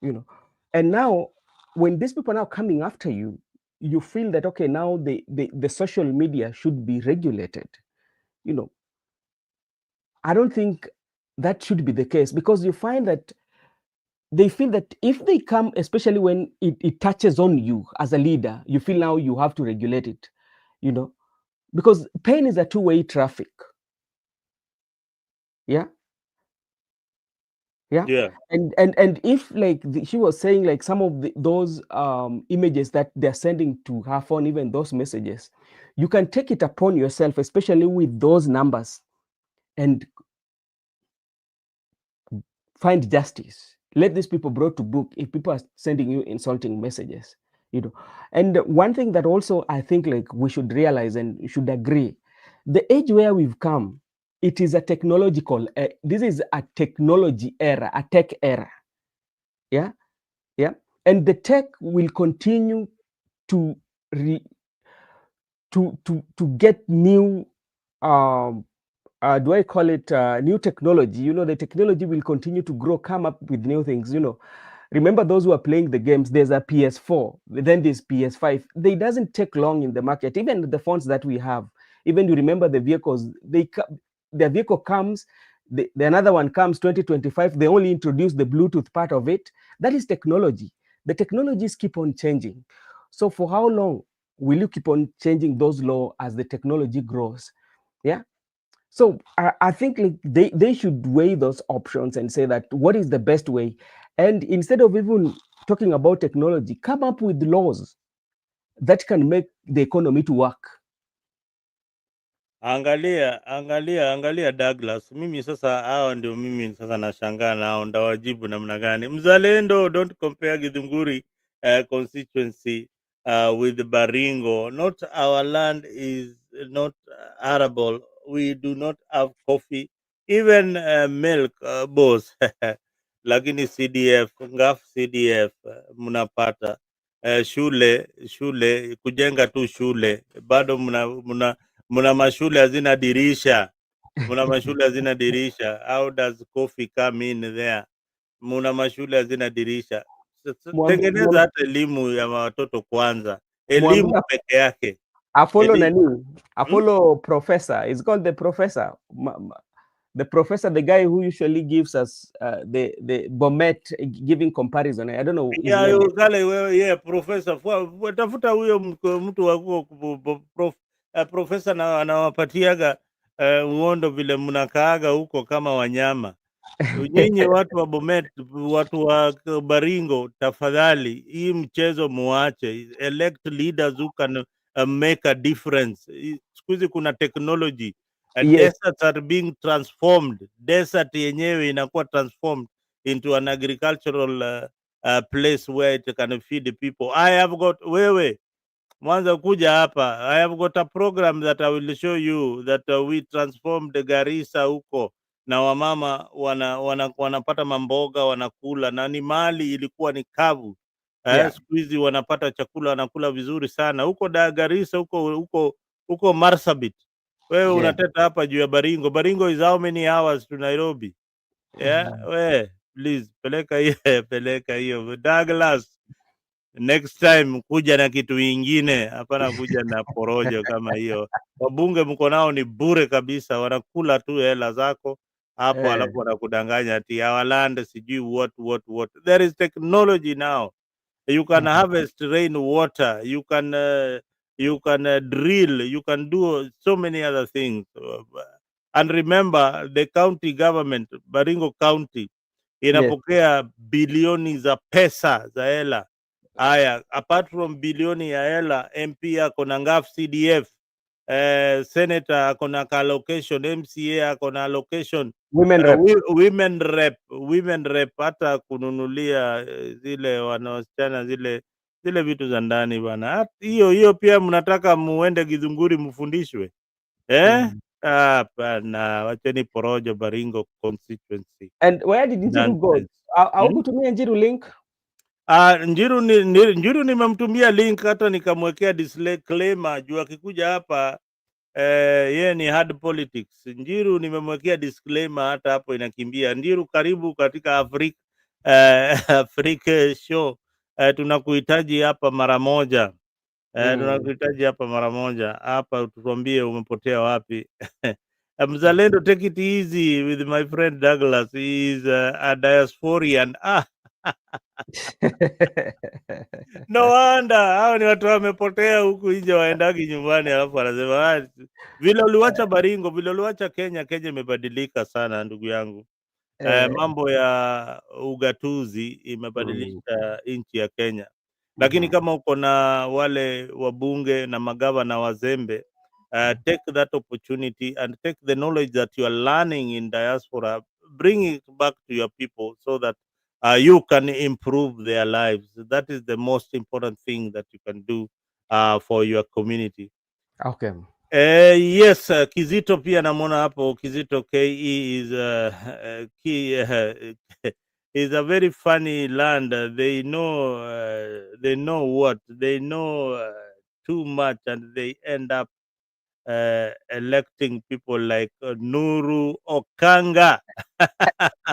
you know. And now when these people are now coming after you, you feel that okay, now the social media should be regulated, you know. I don't think that should be the case, because you find that they feel that if they come, especially when it touches on you as a leader, you feel now you have to regulate it, you know, because pain is a two-way traffic. Yeah. And if like she was saying, like some of those images that they're sending to her phone, even those messages, you can take it upon yourself, especially with those numbers, and find justice. Let these people brought to book if people are sending you insulting messages, you know. And one thing that also I think like we should realize and should agree, the age where we've come, it is a technological, this is a technology era, a tech era. Yeah. And the tech will continue to get new, do I call it new technology? You know, the technology will continue to grow, come up with new things, you know. Remember those who are playing the games, there's a PS4, then there's PS5. They doesn't take long in the market. Even the phones that we have, even you remember the vehicles, the vehicle comes, the another one comes 2025, they only introduce the Bluetooth part of it. That is technology. The technologies keep on changing. So for how long will you keep on changing those laws as the technology grows? Yeah. So I think like they should weigh those options and say that what is the best way, and instead of even talking about technology, come up with laws that can make the economy to work. Angalia Douglas, mimi sasa, hao ndio mimi sasa nashangaa nao, ndawajibu namna gani? Mzalendo, don't compare Githunguri constituency with Baringo. Not our land is not arable. We do not have coffee, even milk, boss. Lakini CDF, ngaf CDF mnapata shule kujenga tu shule bado mna mashule hazina dirisha, mna mashule hazina dirisha. How does coffee come in there? Muna mashule hazina dirisha. Tengeneza hata elimu ya watoto kwanza, elimu Mwambie peke yake. Apollo Elimu. nani? Apollo professor. It's called the professor. The professor, the guy who usually gives us the Bomet giving comparison. I don't know his Ya name. kale wewe, yeah, professor. Tafuta huyo mtu wa professor, na anawapatiaga uondo vile mnakaaga huko kama wanyama. Nyinyi watu wa Bomet, watu wa Baringo, tafadhali hii mchezo muache. Elect leaders who can make a difference. Siku hizi kuna technology. Yes. Deserts are being transformed. Desert yenyewe inakuwa transformed into an agricultural place where it can feed the people. I have got wewe Mwanza kuja hapa, I have got a program that I will show you that we transformed Garissa huko, na wamama wanapata mamboga wanakula, na ni mali ilikuwa ni kavu. Yeah. Siku hizi wanapata chakula, wanakula vizuri sana huko Garissa, huko Marsabit. Wewe unateta hapa juu ya Baringo. Baringo is how many hours to Nairobi? Yeah, please peleka hiyo Douglas. Next time kuja na kitu ingine, hapana kuja na porojo kama hiyo. Wabunge mko nao ni bure kabisa, wanakula tu hela zako hapo, alafu wanakudanganya ati our land sijui what. There is technology now. You can harvest rain water, you can drill, you can do so many other things. And remember, the county government, Baringo County, inapokea bilioni za pesa za hela. Haya, apart from bilioni ya hela, MP ako na ngaf CDF, senator ako na allocation, MCA ako na allocation, women rep hata kununulia zile wanaosichana zile vitu za ndani bana. Hiyo pia mnataka muende Githunguri mfundishwe Hapana, wacheni porojo Baringo constituency. And where did Njiru go? Au kutumia Njiru link? Njiru nimemtumia link, hata nikamwekea disclaimer juu akikuja hapa yeye ni hard politics. Njiru nimemwekea disclaimer, hata hapo inakimbia. Njiru, karibu katika Africa show. Tunakuhitaji hapa mara moja. Tunakuhitaji hapa mara moja hapa, tutuambie umepotea wapi. Mzalendo, take it easy with my friend Douglas. He is a diasporian. No wonder hao ni watu wamepotea huku nje, waendagi nyumbani, alafu anasema vile uliwacha Baringo, vile uliwacha Kenya. Kenya imebadilika sana ndugu yangu. Mambo ya ugatuzi imebadilisha nchi ya Kenya. Lakini kama uko na wale wabunge na magavana wazembe, take that opportunity and take the knowledge that you are learning in diaspora, bring it back to your people so that you can improve their lives. That is the most important thing that you can do for your community. Okay. Yes, Kizito pia namwona hapo. Kizito KE is a very funny land. They know too much, and they end up electing people like Nuru Okanga.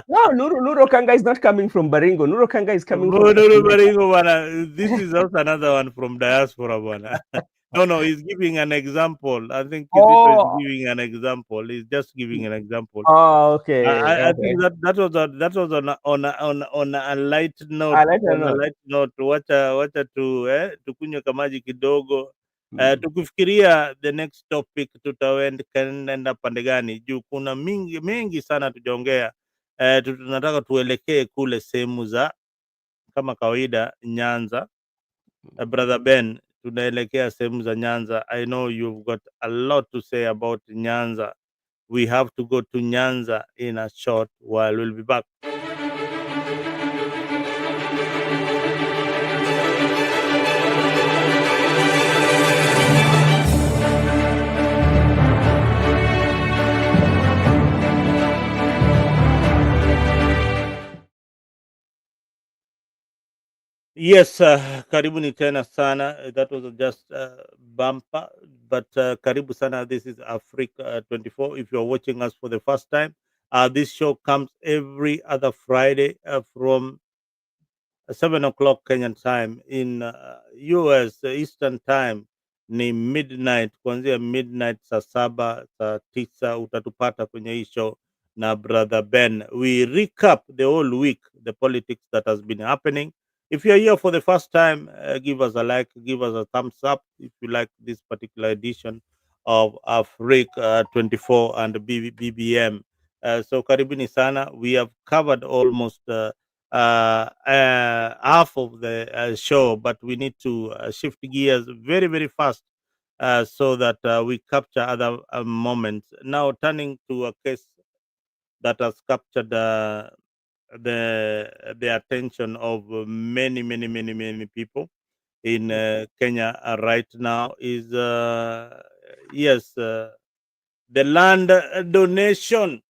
No, Nuru Okanga is not coming from Baringo. Nuru Okanga is coming from Baringo, bana. This is also another one from diaspora, bana. No, he's giving an example. I think Kizito is giving an example. He's just giving an example. Oh, okay. I think that was on a light note. On a light note, wacha tukunywe kamaji kidogo, Tukifikiria the next topic tutaenda pande gani, juu kuna mengi sana tujaongea. Tunataka tuelekee kule sehemu za kama kawaida Nyanza. Brother Ben, tunaelekea sehemu za Nyanza. I know you've got a lot to say about Nyanza. We have to go to Nyanza in a short while. We'll be back. Yes, karibuni tena sana. That was just bumper, but karibu sana. This is Africa 24. If you're watching us for the first time, this show comes every other Friday from 7 o'clock Kenyan time. In US Eastern time ni midnight, kuanzia midnight saa saba saa tisa utatupata kwenye hii show na brother Ben. We recap the whole week, the politics that has been happening. If you're here for the first time, give us a like, give us a thumbs up if you like this particular edition of Africa 24 and BBM. So karibuni sana. We have covered almost half of the show, but we need to shift gears very, very fast so that we capture other moments. Now, turning to a case that has captured the attention of many people in Kenya right now is yes, the land donation.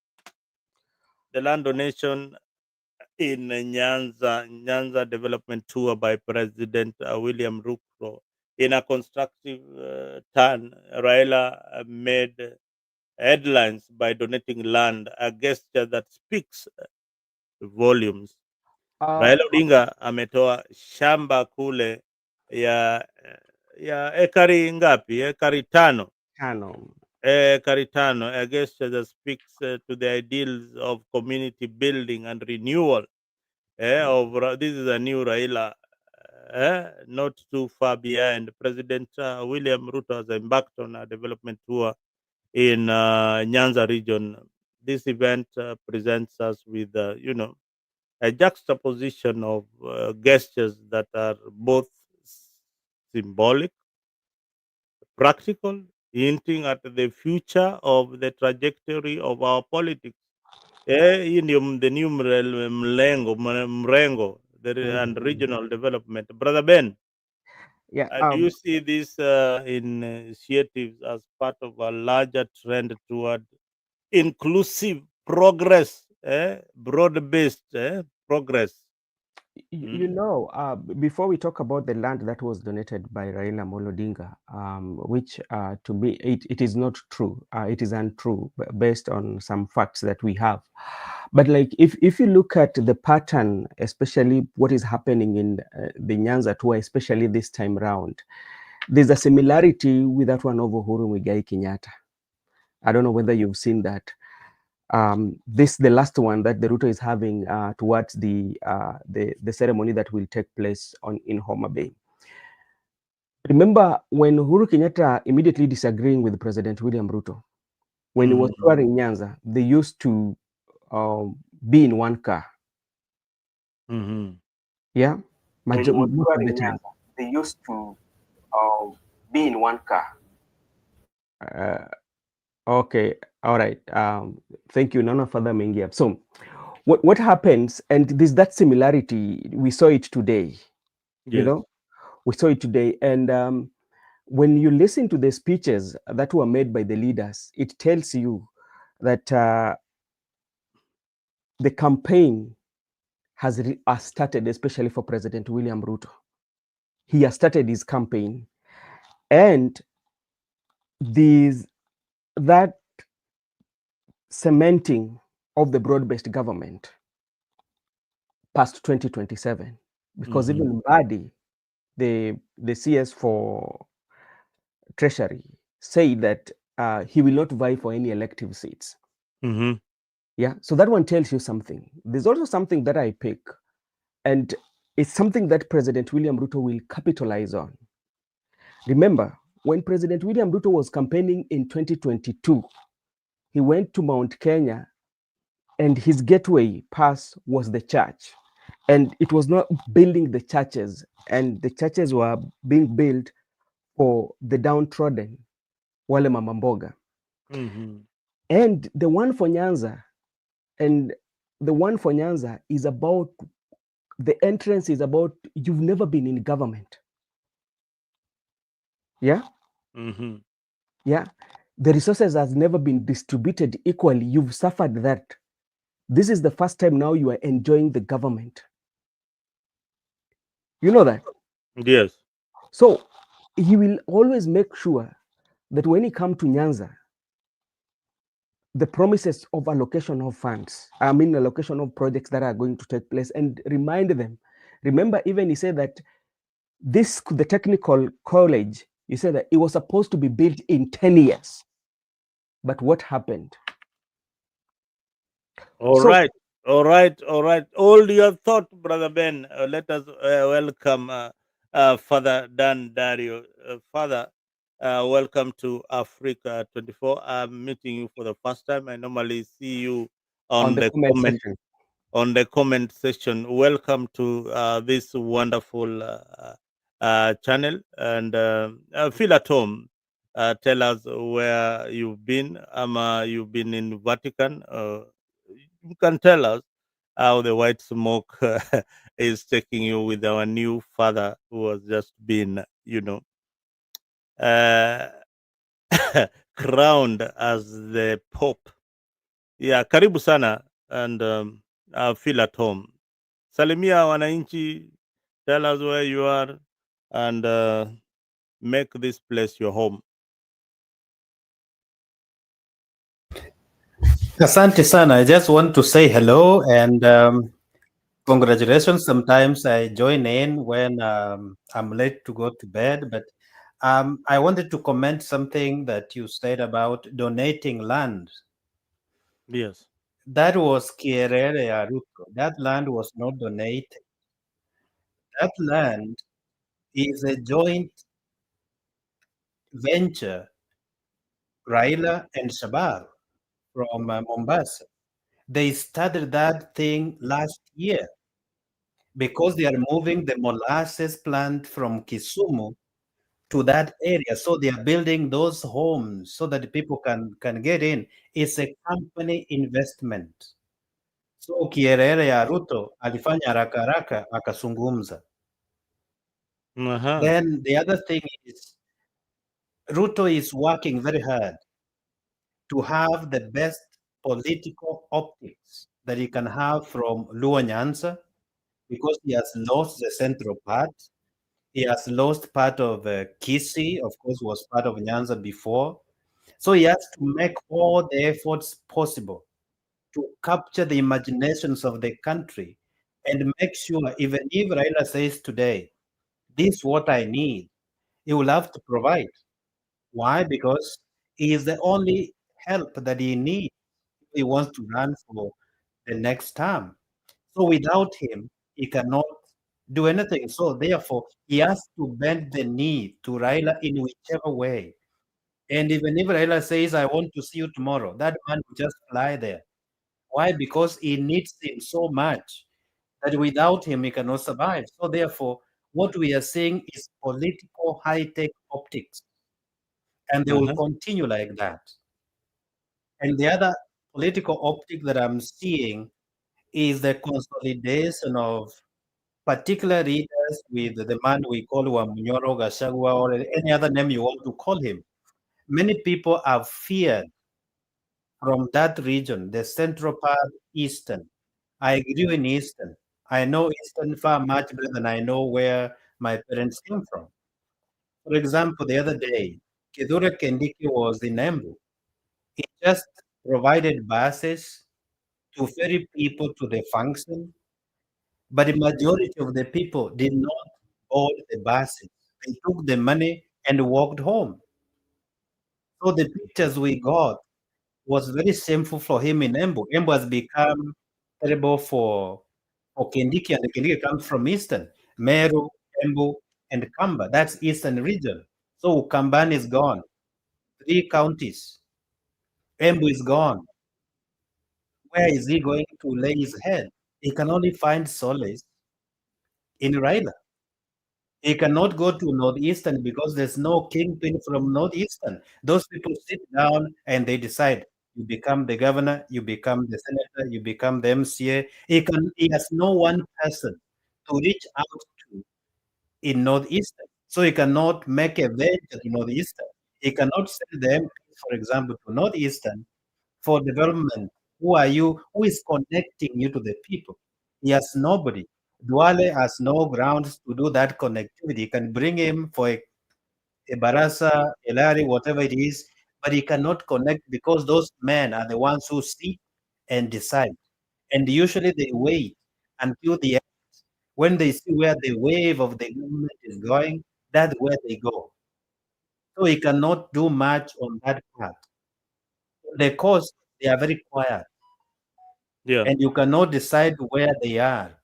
The land donation in Nyanza development tour by President William Ruto. In a constructive turn, Raila made headlines by donating land, a gesture that speaks volumes. Raila Odinga ametoa shamba kule ya ekari ngapi? Ekari tano. Ekari tano, a gesture that speaks to the ideals of community building and renewal. This is a new Raila, not too far behind. President William Ruto has embarked on a development tour in Nyanza region. This event presents us with, a juxtaposition of gestures that are both symbolic, practical, hinting at the future of the trajectory of our politics. Hii ndio the new mrengo and regional development. Brother Ben, do you see these initiatives as part of a larger trend toward inclusive progress, broad-based progress? You know, before we talk about the land that was donated by Raila Odinga, which to be, it is not true. It is untrue based on some facts that we have. But like, if you look at the pattern, especially what is happening in the Nyanza tour, especially this time round, there's a similarity with that one of Uhuru Muigai Kenyatta. I don't know whether you've seen that. This the last one that the Ruto is having towards the ceremony that will take place in Homa Bay. Remember when Uhuru Kenyatta immediately disagreeing with President William Ruto, when he was touring Nyanza, they used to be in one car. Yeah, most of the time they used to be in one car. Okay, all right. Thank you. None further mengia. So, what happens? And there's that similarity. We saw it today. Yes. You know, we saw it today. And when you listen to the speeches that were made by the leaders, it tells you that the campaign has started, especially for President William Ruto. He has started his campaign, and that cementing of the broad-based government past 2027, because even Mbadi, the CS for Treasury, say that he will not vie for any elective seats. Yeah, so that one tells you something. There's also something that I pick, and it's something that President William Ruto will capitalize on. Remember, when President William Ruto was campaigning in 2022, he went to Mount Kenya, and his gateway pass was the church. And it was not building the churches, and the churches were being built for the downtrodden, wale mama mboga. And the one for Nyanza, is about, the entrance is about, you've never been in government. Yeah? Yeah. The resources has never been distributed equally. You've suffered that. This is the first time now you are enjoying the government. You know that? Yes. So he will always make sure that when he come to Nyanza, the promises of allocation of funds, allocation of projects that are going to take place, and remind them. Remember, even he said that the technical college, he said that it was supposed to be built in 10 years. But what happened? All right. Hold your thought, Brother Ben. Let us welcome Father Dan Dario. Father, welcome to Africa 24. I'm meeting you for the first time. I normally see you on the comment section. Welcome to this wonderful channel, and feel at home. Tell us where you've been. You've been in Vatican. You can tell us how the white smoke is taking you with our new father who has just been, uh, crowned as the Pope. Yeah, karibu sana, and feel at home. Salimia wananchi, tell us where you are, and make this place your home. Asante sana. I just want to say hello and congratulations. Sometimes I join in when I'm late to go to bed, but I wanted to comment something that you said about donating land. Yes. That was Raila-Ruto. That land was not donated. That land is a joint venture, Raila and Shabab from Mombasa. They started that thing last year because they are moving the molasses plant from Kisumu to that area. So they are building those homes so that people can get in. It's a company investment. So Kierere ya Ruto alifanya haraka haraka akazungumza. Then the other thing is Ruto is working very hard to have the best political optics that he can have from Luo Nyanza, because he has lost the central part. He has lost part of Kisii, of course, was part of Nyanza before. So he has to make all the efforts possible to capture the imaginations of the country and make sure, even if Raila says today, this is what I need, he will have to provide. Why? Because he is the only help that he needs if he wants to run for the next term. So without him, he cannot do anything. So therefore, he has to bend the knee to Raila in whichever way. And even if Raila says, I want to see you tomorrow, that man will just fly there. Why? Because he needs him so much that without him, he cannot survive. So therefore, what we are seeing is political high-tech optics. And they will continue like that. And the other political optic that I'm seeing is the consolidation of particular leaders with the man we call Wamunyoro, Gachagua, or any other name you want to call him. Many people have feared from that region, the central part, Eastern. I grew in Eastern. I know Eastern far much better than I know where my parents came from. For example, the other day, Kidura Kendiki was in Embu. He just provided buses to ferry people to the function, but the majority of the people did not board the buses. They took the money and walked home. So the pictures we got was very shameful for him in Embu. Embu has become terrible for Kindiki, and Kindiki comes from Eastern. Meru, Embu, and Kamba, that's Eastern region. So Ukambani is gone. 3 counties. Embu is gone. Where is he going to lay his head? He can only find solace in Raila. He cannot go to Northeastern because there's no kingpin from Northeastern. Those people sit down and they decide. You become the governor, you become the senator, you become the MCA. He has no one person to reach out to in Northeastern. So he cannot make a venture to Northeastern. He cannot send the MP, for example, to Northeastern for development. Who are you? Who is connecting you to the people? He has nobody. Duale has no grounds to do that connectivity. You can bring him for a Barasa, a Larry, whatever it is, but he cannot connect because those men are the ones who sit and decide. And usually they wait until the end. When they see where the wave of the government is going, that's where they go. So he cannot do much on that part. The cause, they are very quiet. Yeah. And you cannot decide where they are.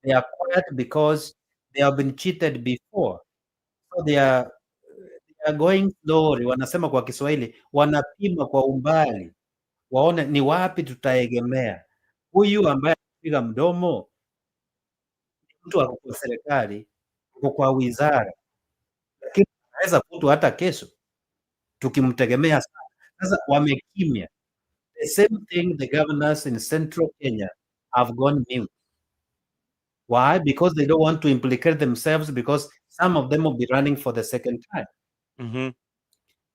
They are quiet because they have been cheated before. So they are going slowly. Wanasema kwa Kiswahili, wanapima kwa umbali, waone ni wapi tutaegemea. Huyu ambaye anapiga mdomo mtu ako kwa serikali, ako kwa wizara, lakini anaweza kutwa hata kesho tukimtegemea sana. Sasa wamekimya. The same thing the governors in central Kenya have gone mute. Why? Because they don't want to implicate themselves because some of them will be running for the second time. Mm-hmm.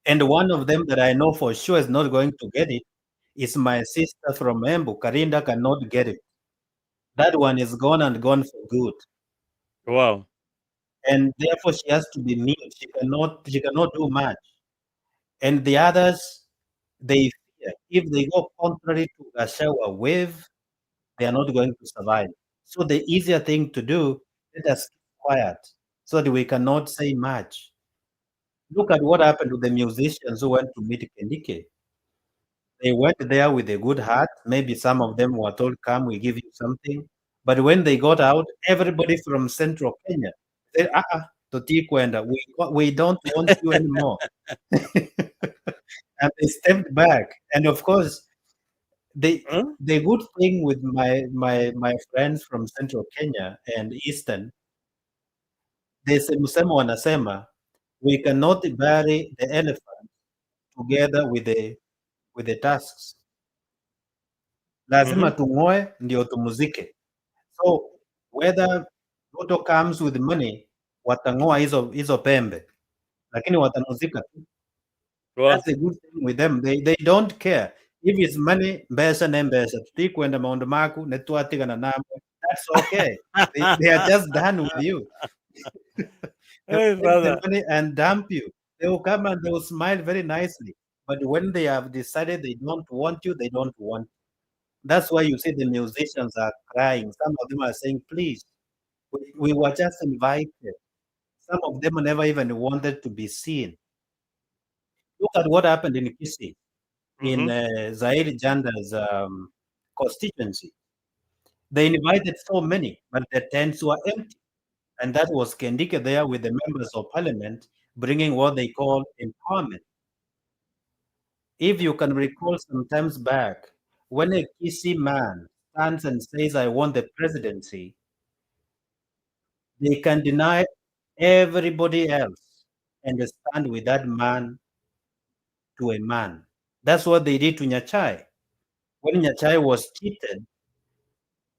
And one of them that I know for sure is not going to get it is my sister from Embu. Karinda cannot get it. That one is gone and gone for good. Wow. And therefore she has to be mute. She cannot do much. And the others, they fear. If they go contrary to Gachagua wave, they are not going to survive. So the easier thing to do, let us keep quiet so that we cannot say much. Look at what happened to the musicians who went to meet Kendike. They went there with a good heart. Maybe some of them were told, come, we give you something. But when they got out, everybody from central Kenya said, Toti Kwenda, we don't want you anymore. And they stepped back. And of course, the good thing with my friends from central Kenya and eastern, there's a msemo wanasema, we cannot bury the elephant together with the tusks. Lazima tung'oe ndio tumuzike. So whether Ruto comes with money, watang'oa hizo pembe, lakini watamuzika tu. Wow. That's a good thing with them. They don't care. If it's money, mbesa ne mbesa. Tutikwenda Mount Maku, netwatigana namo. That's okay. They are just done with you. They Hey, will take brother. the money and dump you. They will come and they will smile very nicely. But when they have decided they don't want you, they don't want you. That's why you see the musicians are crying. Some of them are saying, please, we were just invited. Some of them never even wanted to be seen. Look at what happened in Kisii, in Zaire Janda's constituency. They invited so many, but the tents were empty. And that was Kendike there with the members of parliament bringing what they call empowerment. If you can recall some times back, when a Kisii man stands and says, I want the presidency, they can deny everybody else and stand with that man to a man. That's what they did to Nyachai. When Nyachai was cheated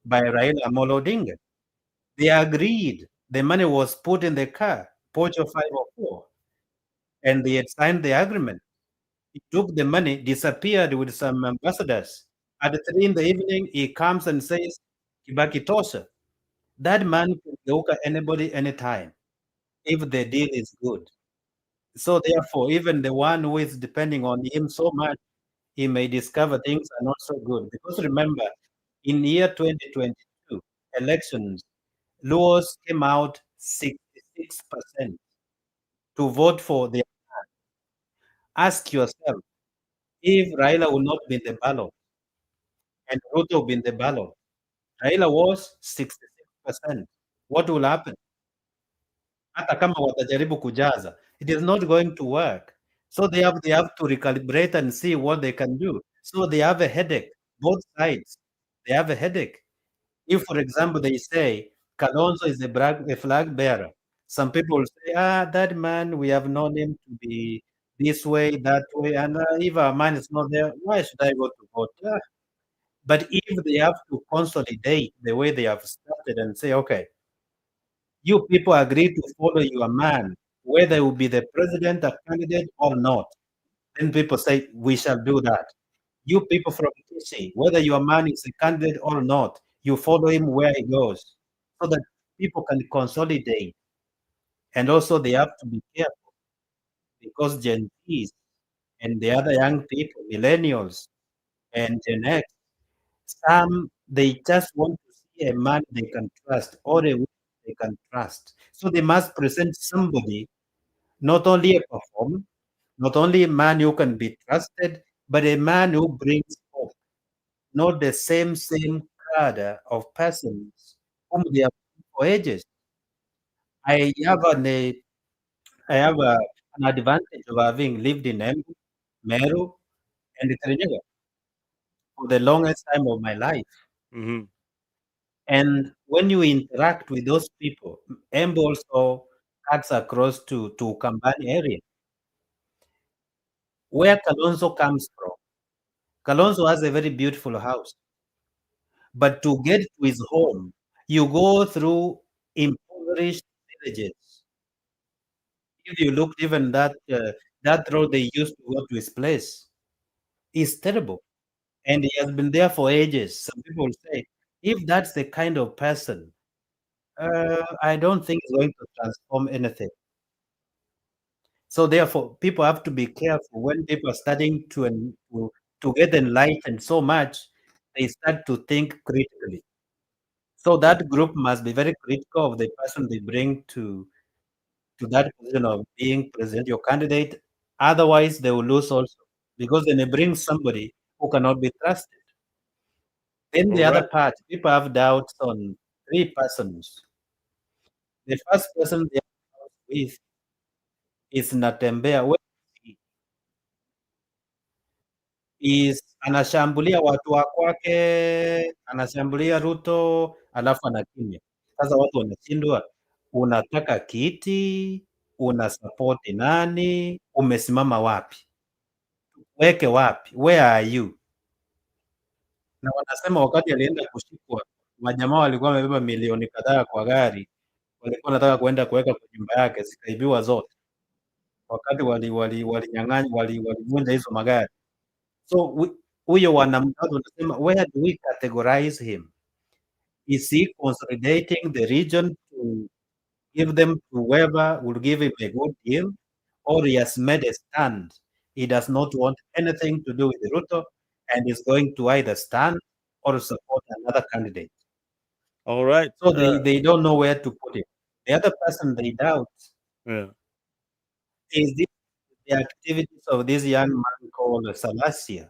by Raila Amolo Odinga, they agreed. The money was put in the car, Pocho 504, and they had signed the agreement. He took the money, disappeared with some ambassadors. At 3 in the evening, he comes and says, Kibaki Tosha. That man can geuka anybody anytime if the deal is good. So therefore, even the one who is depending on him so much, he may discover things are not so good. Because remember, in year 2022 elections, Luos came out 66% to vote for the. Ask yourself, if Raila will not be in the ballot and Ruto will be in the ballot, Raila was 66%. What will happen? Hata kama watajaribu kujaza, It is not going to work. So they have to recalibrate and see what they can do. So they have a headache. Both sides, they have a headache. If, for example, they say Kalonzo is a flag bearer, some people will say, that man, we have known him to be this way, that way, and if our man is not there, why should I go to vote? But if they have to consolidate the way they have started and say, okay, you people agree to follow your man, whether he will be the president, a candidate, or not, then people say, we shall do that. You people from TC, whether your man is a candidate or not, you follow him where he goes, so that people can consolidate. And also, they have to be careful because Gen Zs and the other young people, millennials and Gen X, some they just want to see a man they can trust or a woman they can trust. So they must present somebody, not only a performer, not only a man who can be trusted, but a man who brings hope, not the same cadre of persons whom they have known for ages. I have an advantage of having lived in Embu, Meru, and Kirinyaga for the longest time of my life. Mhm. And when you interact with those people, Embu also cuts across to Ukambani area, where Kalonzo comes from. Kalonzo has a very beautiful house, but to get to his home, you go through impoverished villages. If you look, even that road they used to go to his place is terrible, and he has been there for ages. Some people say, if that's the kind of person, I don't think it's going to transform anything. So therefore, people have to be careful when people are starting to get enlightened so much, they start to think critically. So that group must be very critical of the person they bring to that position of being president, your candidate. Otherwise, they will lose also because then they bring somebody who cannot be trusted. Then All the other right. part, people have doubts on three persons. The first person they have doubts with is Natembea. Is anashambulia watu wa kwake, anashambulia Ruto, alafu anakimya. Sasa watu wanashindwa, unataka kiti, unasapoti nani, umesimama wapi, weke wapi, where are you? Na wanasema wakati alienda kushikwa, majamaa walikuwa wamebeba milioni kadhaa kwa gari, walikuwa wanataka kuenda kuweka kwa nyumba yake, zikaibiwa zote, wakati walinyang'anya, walivunja hizo magari. So huyo wanamtatu wanasema, where do we categorize him? Is he consolidating the region to give them to whoever will give him a good deal, or he has made a stand? He does not want anything to do with Ruto and is going to either stand or support another candidate. All right. So they don't know where to put him. The other person they doubt Yeah. is the activities of this young man called Salasia.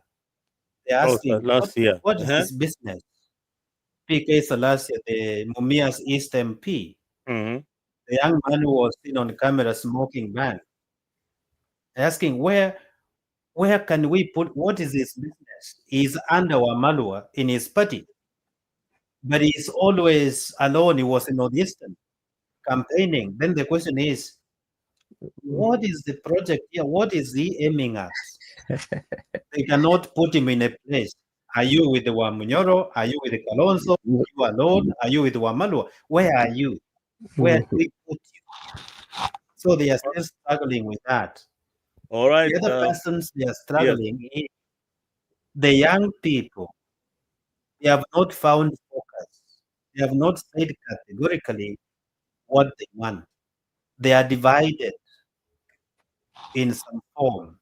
They're Oh, so asking, last year. what is his business? PK Salasia, the Mumias East MP, Mhm. the young man who was seen on camera smoking bang, asking where can we put, what is his business? He's under Wamalwa in his party, but he's always alone. He was in Northeastern campaigning. Then the question is, what is the project here? What is he aiming at? They cannot put him in a place. Are you with the Wamunyoro? Are you with the Kalonzo? Are you alone? Are you with Wamalwa? Where are you? Where do we put you? So they are still struggling with that. All right. The other persons they are Yes. struggling is the young people. They have not found focus. They have not said categorically what they want. They are divided in some form.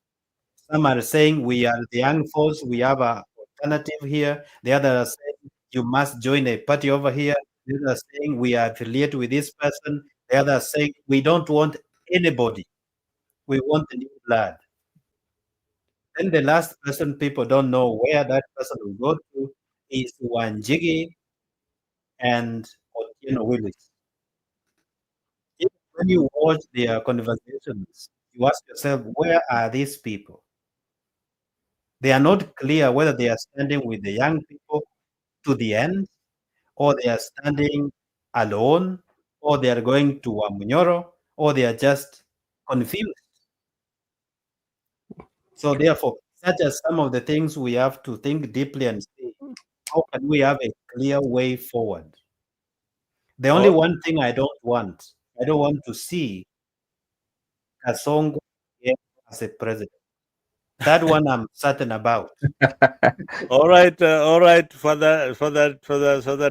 Some are saying we are the young force, we have an alternative here. The other are saying you must join a party over here. The other are saying we are affiliated with this person. The other are saying we don't want anybody. We want a new blood. Then the last person people don't know where that person will go to is Wanjigi and Otieno Willis. When you watch their conversations, you ask yourself, where are these people? They are not clear whether they are standing with the young people to the end, or they are standing alone, or they are going to Wamunyoro, or they are just confused. So therefore, such as some of the things we have to think deeply and say, how can we have a clear way forward? The only Oh, one thing I don't want to see Kasongo as a president. That one I'm certain about. all right, Father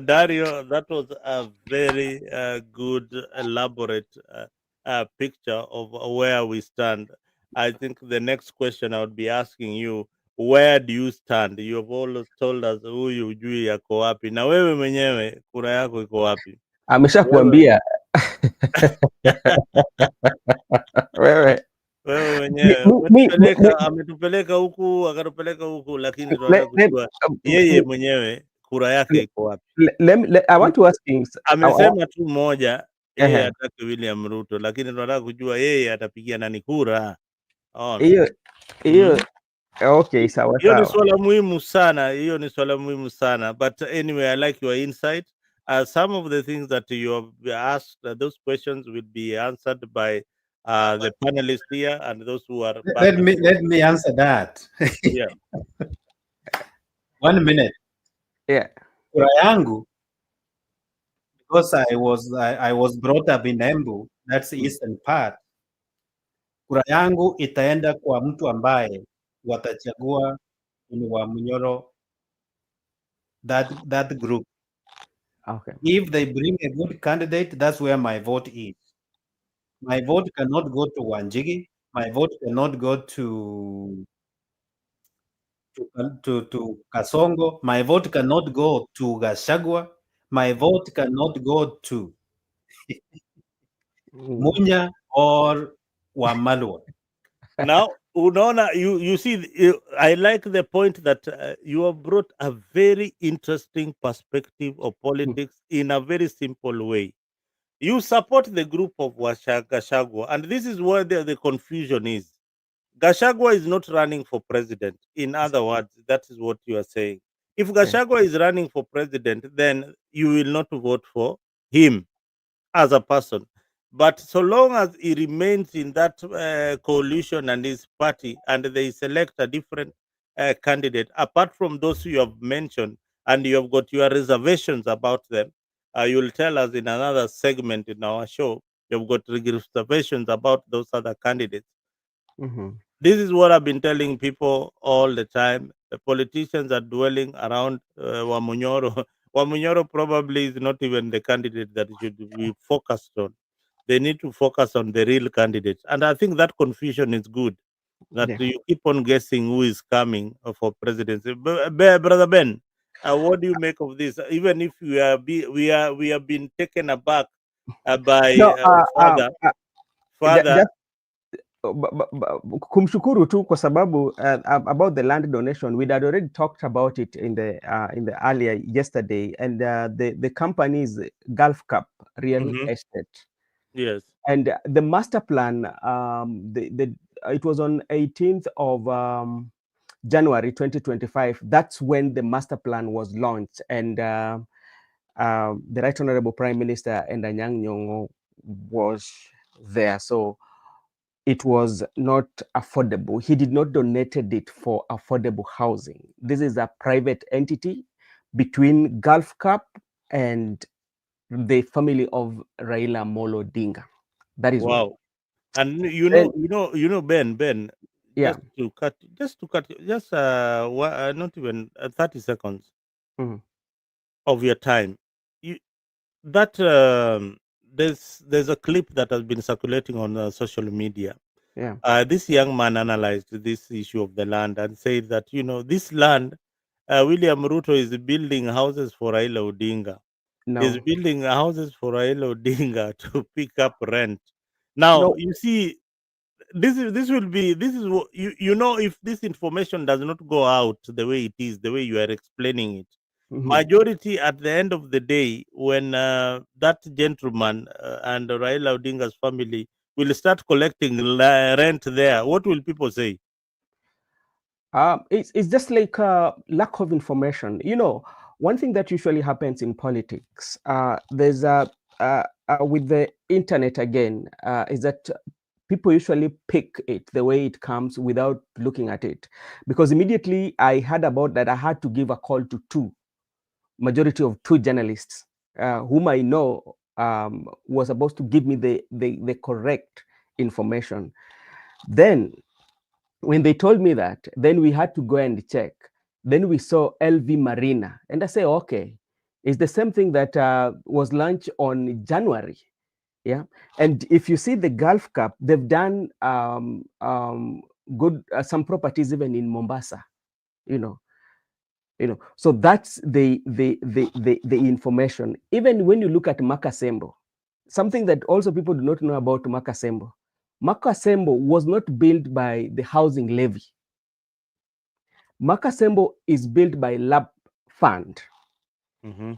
Dario. That was a very good, elaborate picture of where we stand. I think the next question I would be asking you, where do you stand? You have always told us huyu hujui yako wapi, na wewe mwenyewe kura yako iko wapi? Wewe Ameshakuambia wewe. wewe Mi, mwenyewe mi, mi, mi, ametupeleka huku akatupeleka huku, lakini tunataka let, let, kujua um, yeye mwenyewe kura yake iko wapi. I want to ask things. Amesema tu moja, yeye Uh, hataki William Ruto, lakini tunataka kujua yeye atapigia nani kura. Ona. hiyo Mm. hiyo okay, sawa Hiyo ni sawa. swala muhimu sana, hiyo ni swala muhimu sana. But anyway, I like your insight. Some of the things that you have asked, those questions will be answered by the panelists here and those who are part of. Let me answer that. Yeah. 1 minute. Yeah. Kura yangu, because I was brought up in Embu, that's the eastern part. Kura yangu itaenda kwa mtu ambaye watachagua ni wa Munyoro, that group. Okay. If they bring a good candidate, that's where my vote is. My vote cannot go to Wanjigi. My vote cannot go to Kasongo. My vote cannot go to Gashagwa. My vote cannot go to Munya or Wamalwa. Now, unaona, you see, I like the point that you have brought a very interesting perspective of politics in a very simple way. You support the group of Gashagwa, and this is where the confusion is. Gashagwa is not running for president. In other words, that is what you are saying. If Gashagwa is running for president, then you will not vote for him as a person. But so long as he remains in that coalition and his party, and they select a different candidate, apart from those you have mentioned, and you have got your reservations about them, you'll tell us in another segment in our show, you've got reservations about those other candidates. Mm-hmm. This is what I've been telling people all the time. The politicians are dwelling around Wamunyoro. Wamunyoro probably is not even the candidate that should be focused on. They need to focus on the real candidates. And I think that confusion is good. That Yeah. you keep on guessing who is coming for presidency. Brother Ben, what do you make of this? Even if we have been taken aback by No, father. kumshukuru tu kwa sababu about the land donation, we had already talked about it in the earlier yesterday, and the company is Gulf Cup Real Estate. Yes. And the master plan, it was on 18th of January 2025. That's when the master plan was launched, and the Right Honorable Prime Minister Anyang' Nyong'o was there. So it was not affordable. He did not donated it for affordable housing. This is a private entity between Gulf Cup and the family of Raila Molo Odinga. That is one. Wow. And Ben, Yeah. just not even 30 seconds Mhm. of your time. You that there's a clip that has been circulating on social media. Yeah. This young man analyzed this issue of the land and said that this land, William Ruto is building houses for Raila Odinga. Is No. building houses for Raila Odinga to pick up rent. Now No. you see, this will be this is what if this information does not go out the way it is, the way you are explaining it, Mhm. majority at the end of the day, when that gentleman and Raila Odinga's family will start collecting rent there, what will people say? It's just like lack of information. You know, one thing that usually happens in politics, there's with the internet again, is that people usually pick it the way it comes without looking at it. Because immediately I heard about that, I had to give a call to majority of two journalists whom I know was supposed to give me the correct information. Then when they told me that, then we had to go and check. Then we saw LV Marina, and I say, okay, it's the same thing that was launched on January. Yeah, and if you see the Gulf Cup, they've done good some properties even in Mombasa. You know, so that's the information. Even when you look at Makasembo, something that also people do not know about Makasembo. Makasembo was not built by the housing levy. Makasembo is built by Lab Fund. Mm-hmm.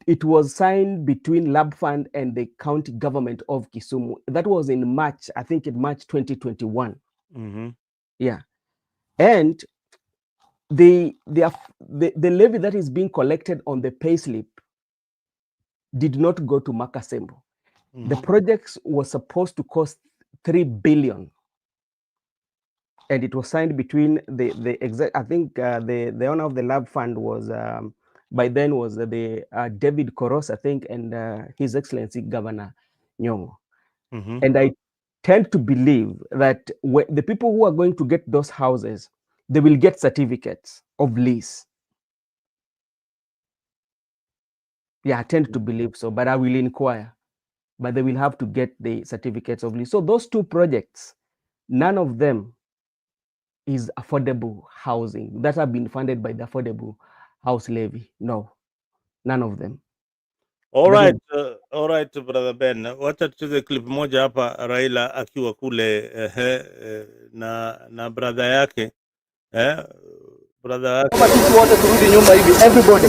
It was signed between Lab Fund and the county government of Kisumu. That was in March, I think in March 2021. Mm-hmm. Yeah. And the levy that is being collected on the payslip did not go to Makasembo. Mm-hmm. The projects was supposed to cost 3 billion. And it was signed between the exact, I think the owner of the Lab Fund was by then was the David Koros, I think, and His Excellency Governor Nyong'o. Mm-hmm. And I tend to believe that the people who are going to get those houses, they will get certificates of lease. Yeah, I tend to believe so, but I will inquire. But they will have to get the certificates of lease. So those two projects, none of them is affordable housing that have been funded by the affordable house levy. No, none of them. All right, brother Ben, wacha tucheze clip moja hapa, Raila akiwa kule na brother yake brother yake. Kama sisi wote turudi nyumba hivi, everybody.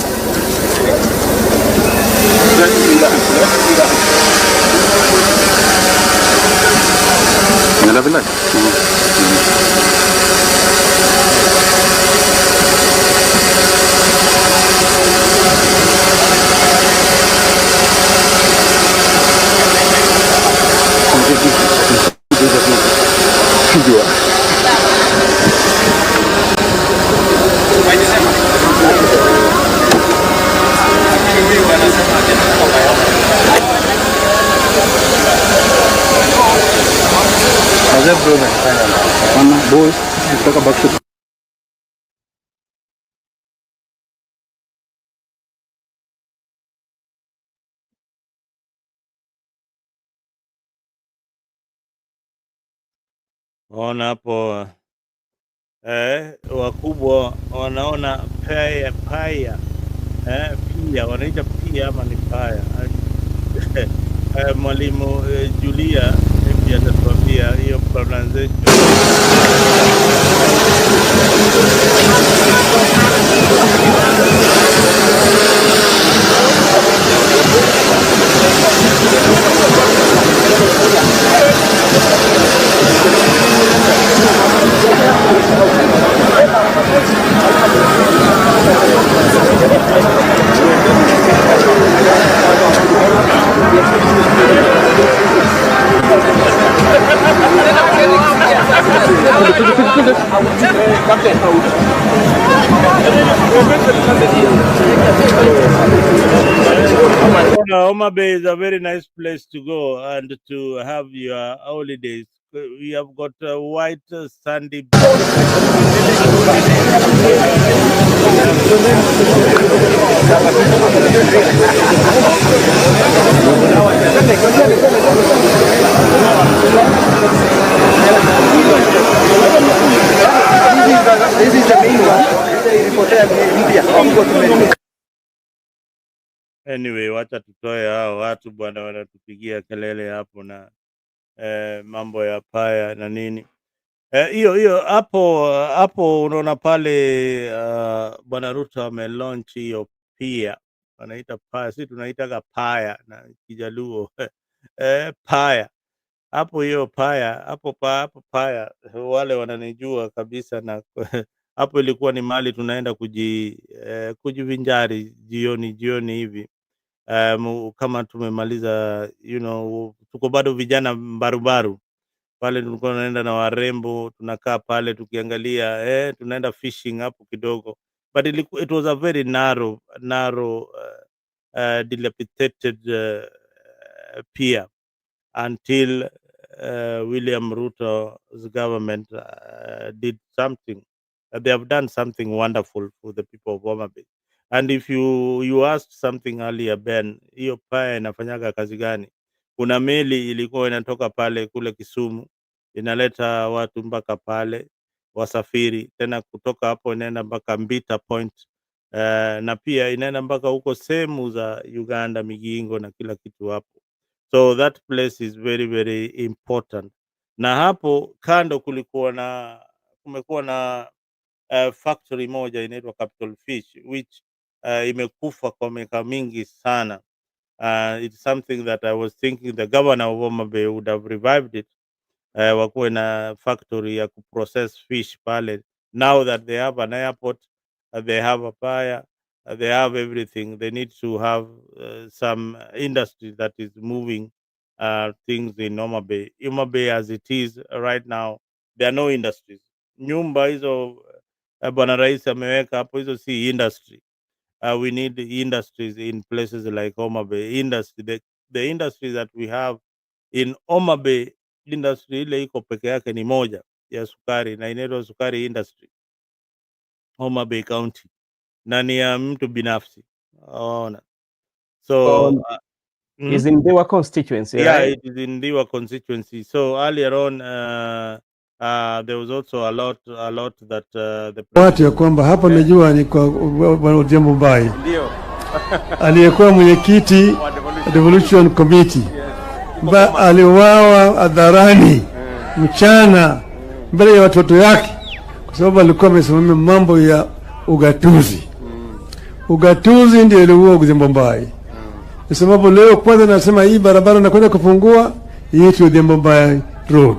Nela vile. Boys, kutoka back to Ona hapo wakubwa wanaona paya pia wanaita pia ama ni paya mwalimu Julia pia atatuambia hiyo pronunciation. Homa Bay is a very nice place to go and to have your holidays. We have got a white sandy this is the main one. Anyway, wacha tutoe hao watu bwana, wanatupigia kelele hapo na mambo ya paya na nini. Hiyo hapo unaona pale bwana Ruto amelaunch hiyo pia wanaita paya, si tunaitaga paya na Kijaluo paya. hapo hiyo hapo paya wale wananijua kabisa, na hapo ilikuwa ni mahali tunaenda kujivinjari jioni hivi. Kama tumemaliza tuko bado vijana mbarubaru pale, tulikuwa tunaenda na warembo, tunakaa pale tukiangalia, tunaenda fishing hapo kidogo, but it was a very narrow dilapidated pier until William Ruto's government did something. They have done something wonderful for the people of Homa Bay. And if you asked something earlier, Ben, hiyo paya inafanyaga kazi gani? Kuna meli ilikuwa inatoka pale kule Kisumu, inaleta watu mpaka pale wasafiri, tena kutoka hapo inaenda mpaka Mbita Point, na pia inaenda mpaka huko sehemu za Uganda, Migingo na kila kitu hapo. So that place is very very important. Na hapo kando kumekuwa na factory moja inaitwa Capital Fish, which imekufa kwa miaka mingi sana. It's something that I was thinking the governor of Homa Bay would have revived it. Wakuwe na factory ya kuprocess fish pale. Now that they have an airport, they have a pier, they have everything. They need to have some industry that is moving things in Homa Bay. Homa Bay as it is right now, there are no industries. Nyumba hizo Bwana Rais ameweka hapo, hizo si industry. We need industries in places like Homa Bay. The industry that we have in Homa Bay, industry ile iko peke yake ni moja ya sukari, na inaitwa sukari industry Homa Bay County, na ni ya mtu binafsi. So is in Dewa constituency, yeah, right? it is in Dewa constituency. So earlier on there was also a lot that the watu ya kwamba hapa najua ni kwa Bwana Odhiambo Mbai ndio aliyekuwa mwenyekiti wa Devolution Committee, aliuawa hadharani mchana mbele ya watoto yake kwa sababu alikuwa amesimamia mambo ya ugatuzi. Ugatuzi ndio iliua Odhiambo Mbai. Kwa sababu leo kwanza nasema hii barabara nakwenda kufungua hii Odhiambo Mbai Road.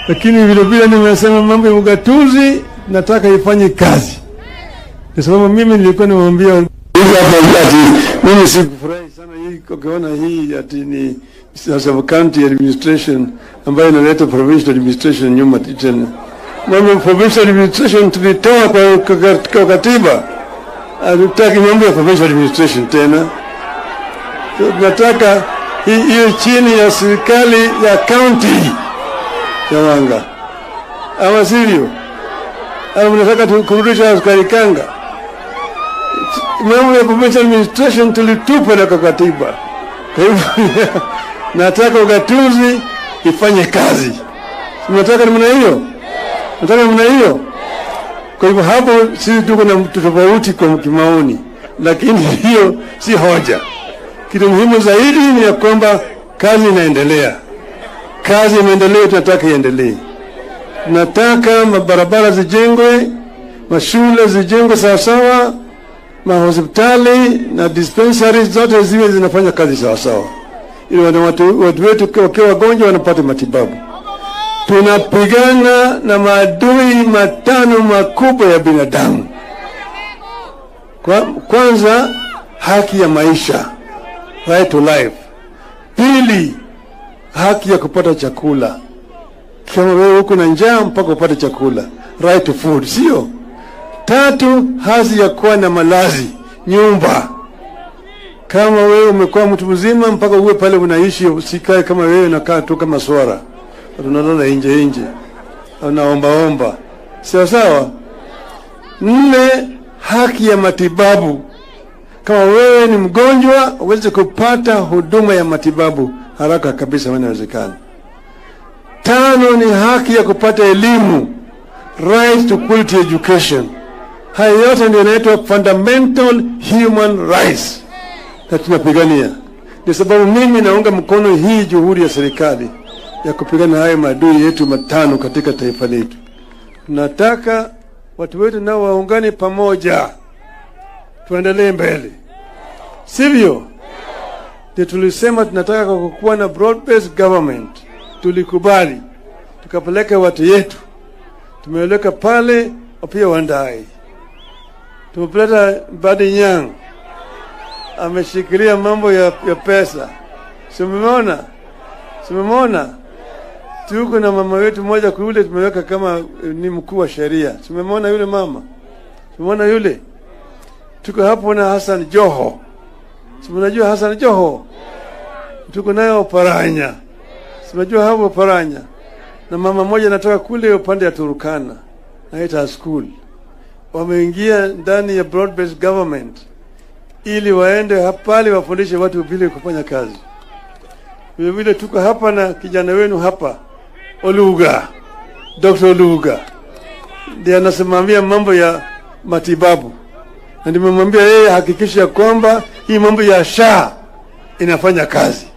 Lakini vile vile nimesema mambo ya ugatuzi nataka ifanye kazi. Kwa sababu mimi nilikuwa nimwambia mimi sikufurahi sana hii ukiona hii ati ni sub-county administration ambayo inaleta provincial administration nyuma tena. Mambo provincial administration tulitoa kwa katiba. Hatutaki mambo ya provincial administration tena. Tunataka hiyo chini ya serikali ya county ya Wanga. Ama sivyo? Ama mnataka kurudisha askari Kanga? Mambo ya provincial administration tulitupa na katiba. Kwa hivyo nataka ugatuzi ifanye kazi. Mnataka namna hiyo? Nataka namna hiyo. Kwa hivyo hapo sisi tuko na tofauti kwa kimaoni, lakini hiyo si hoja. Kitu muhimu zaidi ni ya kwamba kazi inaendelea. Kazi inaendelea, tunataka iendelee. Tunataka mabarabara zijengwe, mashule zijengwe sawa sawa, mahospitali na dispensaries zote ziwe zinafanya kazi sawa sawa, ili watu wetu wakiwa wagonjwa wanapata matibabu. Tunapigana na maadui matano makubwa ya binadamu. Kwanza, haki ya maisha, right to life. Pili, haki ya kupata chakula. Kama wewe uko na njaa mpaka upate chakula, right to food, sio? Tatu, haki ya kuwa na malazi, nyumba. Kama wewe umekuwa mtu mzima mpaka uwe pale unaishi, usikae kama wewe unakaa tu kama swara. Tunalala nje, unaomba. Sawa sawa. Nne, haki ya matibabu. Kama wewe ni mgonjwa, uweze kupata huduma ya matibabu haraka kabisa inawezekana. Tano, ni haki ya kupata elimu, right to quality education. Hayo yote ndio yanaitwa fundamental human rights na tunapigania. Ni sababu mimi naunga mkono hii juhudi ya serikali ya kupigana hayo maadui yetu matano katika taifa letu. Nataka watu wetu nao waungane pamoja, tuendelee mbele. sivyo? Ndio tulisema tunataka kukuwa na broad based government, tulikubali, tukapeleka watu yetu, tumeweka pale Opiyo Wandayi, tumepeleta Mbadi Nyang', ameshikilia mambo ya pesa. Simemona, tuko na mama wetu mmoja kule tumeweka kama ni mkuu wa sheria. Simemona yule mama, simemona yule. Tuko hapo na Hassan Joho, simnajua Hassan Joho. Tuko nayo Paranya, simnajua hapo Paranya. Na mama mmoja anatoka kule upande ya Turkana, naita school. Wameingia ndani ya broad based government ili waende pale wafundishe watu vile kufanya kazi. Vile vile tuko hapa na kijana wenu hapa Oluga, Dr. Oluga, ndiye anasimamia mambo ya matibabu, na nimemwambia yeye hakikisha kwamba hii mambo ya SHA inafanya kazi.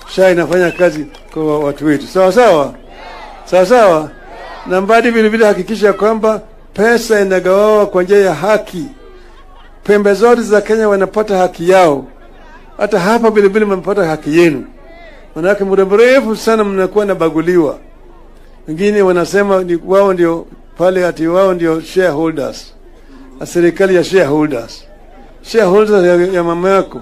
SHA inafanya kazi kwa watu wetu, sawa. Na Mbadi vile vile hakikisha kwamba pesa inagawawa kwa njia ya haki. Pembe zote za Kenya wanapata haki yao. Hata hapa vile vile mnapata haki yenu. Manake muda mrefu sana mnakuwa na baguliwa. Wengine wanasema ni wao ndio pale, ati wao ndio shareholders. Na serikali ya shareholders. Shareholders ya mama yako.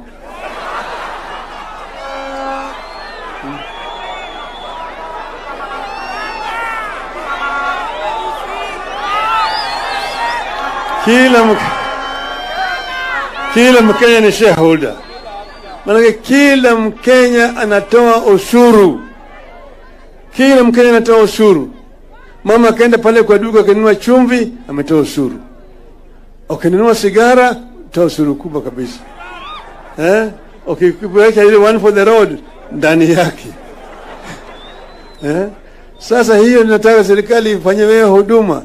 Kila Mkenya ni shareholder. Maana kila Mkenya anatoa ushuru. Mama akaenda pale kwa duka akinunua chumvi, ametoa ushuru. Ukinunua sigara, toa ushuru kubwa kabisa. Ukiweka ile one for the road ndani yake. Sasa hiyo ninataka serikali ifanye wewe huduma.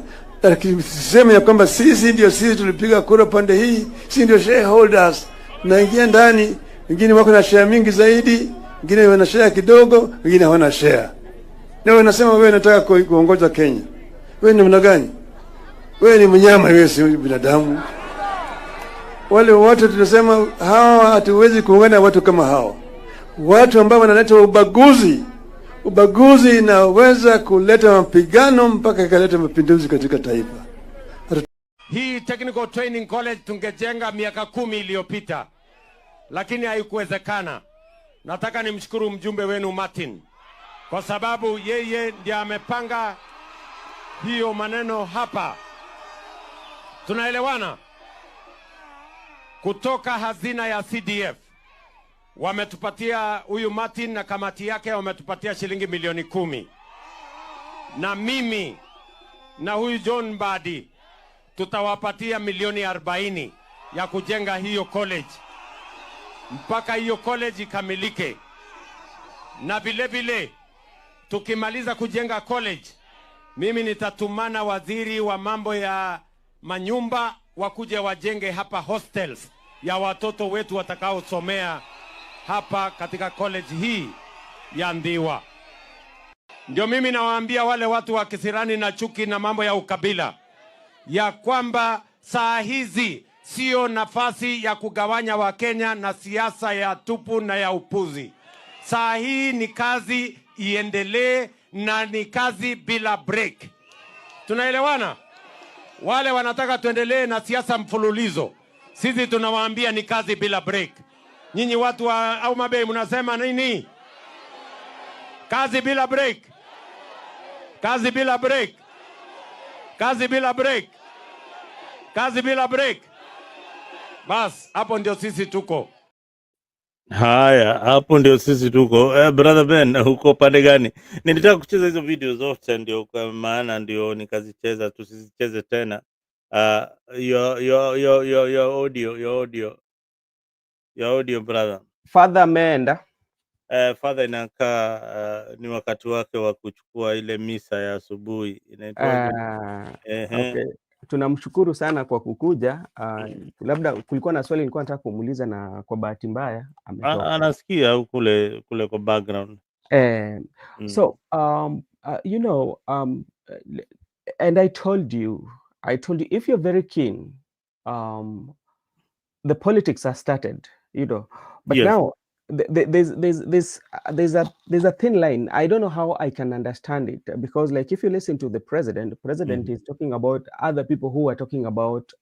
Siseme ya kwamba sisi tulipiga kura pande hii, sisi ndio shareholders. Naingia ndani, wengine wako na share mingi zaidi, wengine wana share kidogo, wengine hawana share. Na wewe unasema wewe unataka kuongoza Kenya. Wewe ni mna gani? Wewe ni mnyama, wewe si binadamu. Wale watu tunasema hawa hatuwezi kuungana na watu kama hawa. Watu ambao wanaleta ubaguzi inaweza kuleta mapigano mpaka ikaleta mapinduzi katika taifa. Hii Technical Training College tungejenga miaka 10 iliyopita, lakini haikuwezekana. Nataka nimshukuru mjumbe wenu Martin, kwa sababu yeye ndiye amepanga hiyo maneno hapa. Tunaelewana? Kutoka hazina ya CDF wametupatia, huyu Martin na kamati yake wametupatia shilingi milioni 10. Na mimi na huyu John Mbadi tutawapatia milioni 40 ya kujenga hiyo college mpaka hiyo college ikamilike. Na vile vile tukimaliza kujenga college, mimi nitatumana waziri wa mambo ya manyumba wakuje wajenge hapa hostels ya watoto wetu watakaosomea hapa katika college hii ya Ndhiwa. Ndio mimi nawaambia wale watu wa kisirani na chuki na mambo ya ukabila ya kwamba saa hizi sio nafasi ya kugawanya Wakenya na siasa ya tupu na ya upuzi. Saa hii ni kazi iendelee na ni kazi bila break. Tunaelewana? Wale wanataka tuendelee na siasa mfululizo, sisi tunawaambia ni kazi bila break. Nyinyi watu wa au Mabei mnasema nini? Kazi bila break. Kazi bila break. Kazi bila break. Kazi bila break. Bas, hapo ndio sisi tuko. Haya, hapo ndio sisi tuko. Brother Ben, uko pande gani? Nilitaka kucheza hizo video zote, ndio kwa maana ndio nikazicheza, tusizicheze tena. Your audio brother. Father ameenda. Father inakaa ni wakati wake wa kuchukua ile misa ya asubuhi inaitwa. Okay. Tunamshukuru sana kwa kukuja. Labda kulikuwa na swali nilikuwa nataka kumuuliza na kwa bahati mbaya ametoka. Anasikia kule kwa background. So you know, and I told you if you're very keen, the politics are started, but Yes. now there's a thin line. I don't know how I can understand it, because like if you listen to the president is talking about other people who are talking about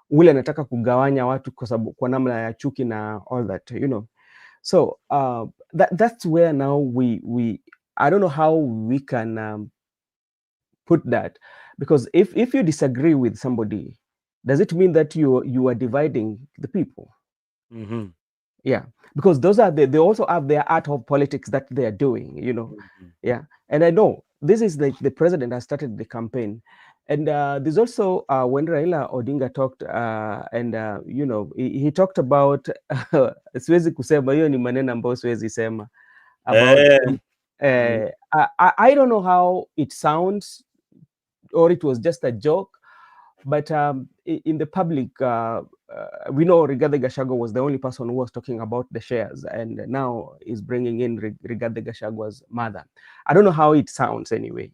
ule anataka kugawanya watu kwa namna ya chuki na all that, so that's where now we I don't know how we can put that, because if you disagree with somebody, does it mean that you are dividing the people? Mm-hmm. Yeah, because those are they also have their art of politics that they are doing, yeah. And I know this is like the president has started the campaign, and there's also when Raila Odinga talked, and he talked about siwezi kusema, hiyo ni maneno ambayo siwezi sema about I don't know how it sounds, or it was just a joke, but in the public, we know Rigathi-Gachagua was the only person who was talking about the shares, and now is bringing in Rigathi-Gachagua's mother. I don't know how it sounds anyway,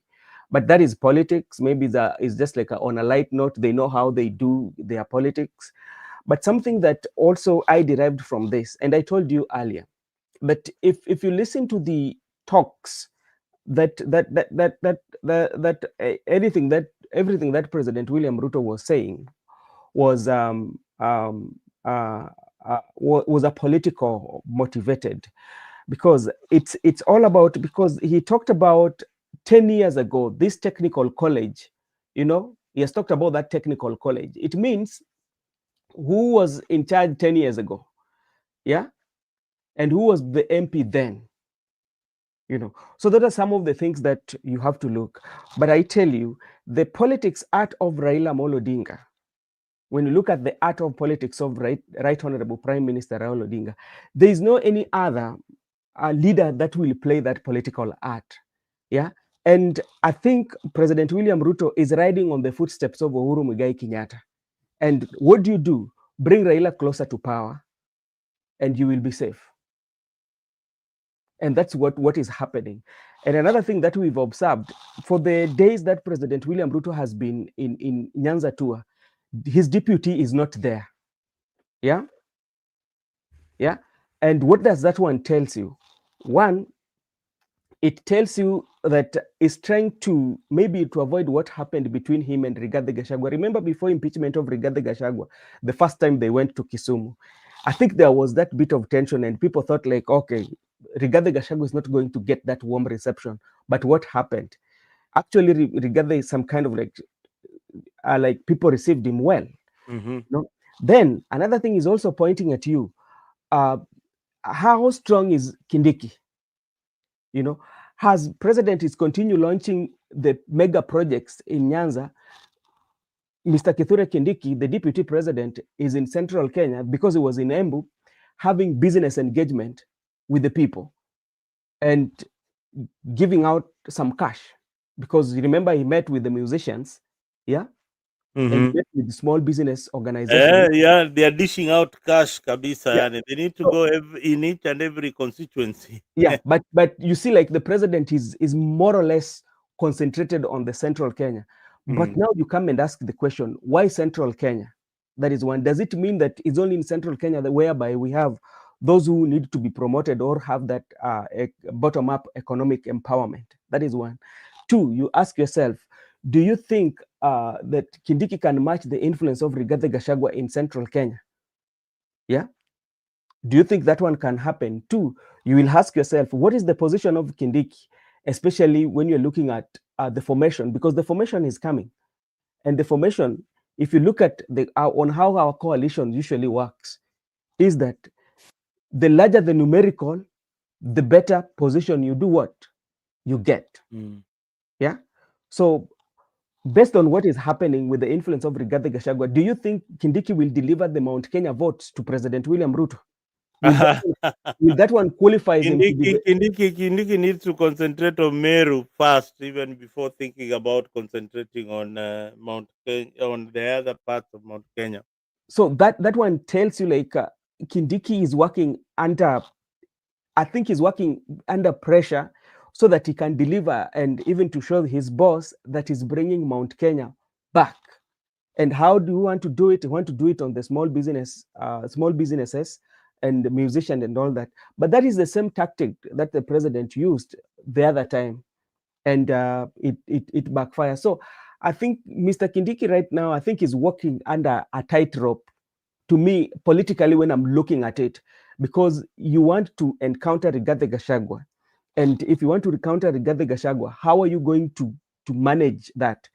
but that is politics. Maybe it's just like on a light note, they know how they do their politics. But something that also I derived from this, and I told you earlier, that if you listen to the talks everything that President William Ruto was saying was was a political motivated, because it's all about, because he talked about 10 years ago this technical college, he has talked about that technical college. It means who was in charge 10 years ago, yeah, and who was the MP then. So those are some of the things that you have to look. But I tell you, the politics art of Raila Amolo Odinga, when you look at the art of politics of Right Honorable Prime Minister Raila Odinga, there is no any other leader that will play that political art. Yeah. And I think President William Ruto is riding on the footsteps of Uhuru Muigai Kenyatta. And what do? Bring Raila closer to power, and you will be safe. And that's what is happening. And another thing that we've observed, for the days that President William Ruto has been in Nyanza tour, his deputy is not there. Yeah. Yeah. And what does that one tells you? One, it tells you that he's trying to maybe to avoid what happened between him and Rigathi-Gachagua. Remember, before impeachment of Rigathi-Gachagua, the first time they went to Kisumu, I think there was that bit of tension, and people thought like, okay, Rigathi-Gachagua is not going to get that warm reception. But what happened? Actually, Rigathi is some kind of like people received him well. Then another thing is also pointing at you, how strong is Kindiki? Has president is continue launching the mega projects in Nyanza, Mr. Kithure Kindiki, the deputy president, is in central Kenya because he was in Embu having business engagement with the people and giving out some cash, because remember he met with the musicians, yeah, and met with the small business organizations. Yeah, they are dishing out cash kabisa, Yeah. and they need to go in each and every constituency. Yeah, but you see, like the president is more or less concentrated on the central Kenya. But now you come and ask the question, why central Kenya? That is one. Does it mean that it's only in central Kenya that whereby we have those who need to be promoted or have that bottom-up economic empowerment? That is one. Two, you ask yourself, do you think that Kindiki can match the influence of Rigathi-Gachagua in central Kenya? Yeah. Do you think that one can happen? Two, you will ask yourself, what is the position of Kindiki, especially when you're looking at the formation, because the formation is coming. And the formation, if you look at on how our coalition usually works, is that the larger the numerical, the better position you do what? You get. Yeah. So based on what is happening with the influence of Rigathi-Gachagua, do you think Kindiki will deliver the Mount Kenya votes to President William Ruto? Will that one qualify him to be Kindiki needs to concentrate on Meru first, even before thinking about concentrating on Mount Kenya, on the other parts of Mount Kenya. So that one tells you like Kindiki is working under, I think he's working under pressure so that he can deliver, and even to show his boss that he's bringing Mount Kenya back. And how do you want to do it? You want to do it on the small businesses and musicians and all that. But that is the same tactic that the president used the other time, and it backfires. So I think Mr. Kindiki right now, I think, is walking under a tightrope, to me, politically, when I'm looking at it, because you want to encounter Rigathi Gachagua. And if you want to encounter Rigathi Gachagua, how are you going to manage that?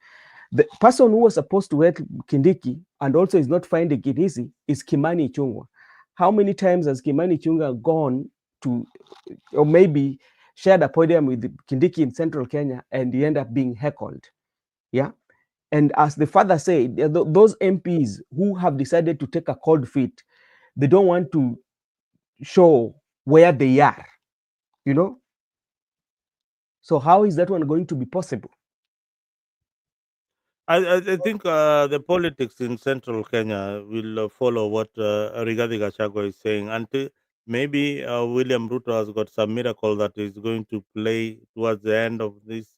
The person who was supposed to help Kindiki and also is not finding it easy is Kimani Ichung'wah. How many times has Kimani Ichung'wah gone to, or maybe shared a podium with Kindiki in Central Kenya, and he ended up being heckled? Yeah. And as the father said, those MPs who have decided to take a cold feet, they don't want to show where they are, you know? So how is that one going to be possible? I think the politics in central Kenya will follow what Rigathi Gachagua is saying. Until maybe William Ruto has got some miracle that is going to play towards the end of this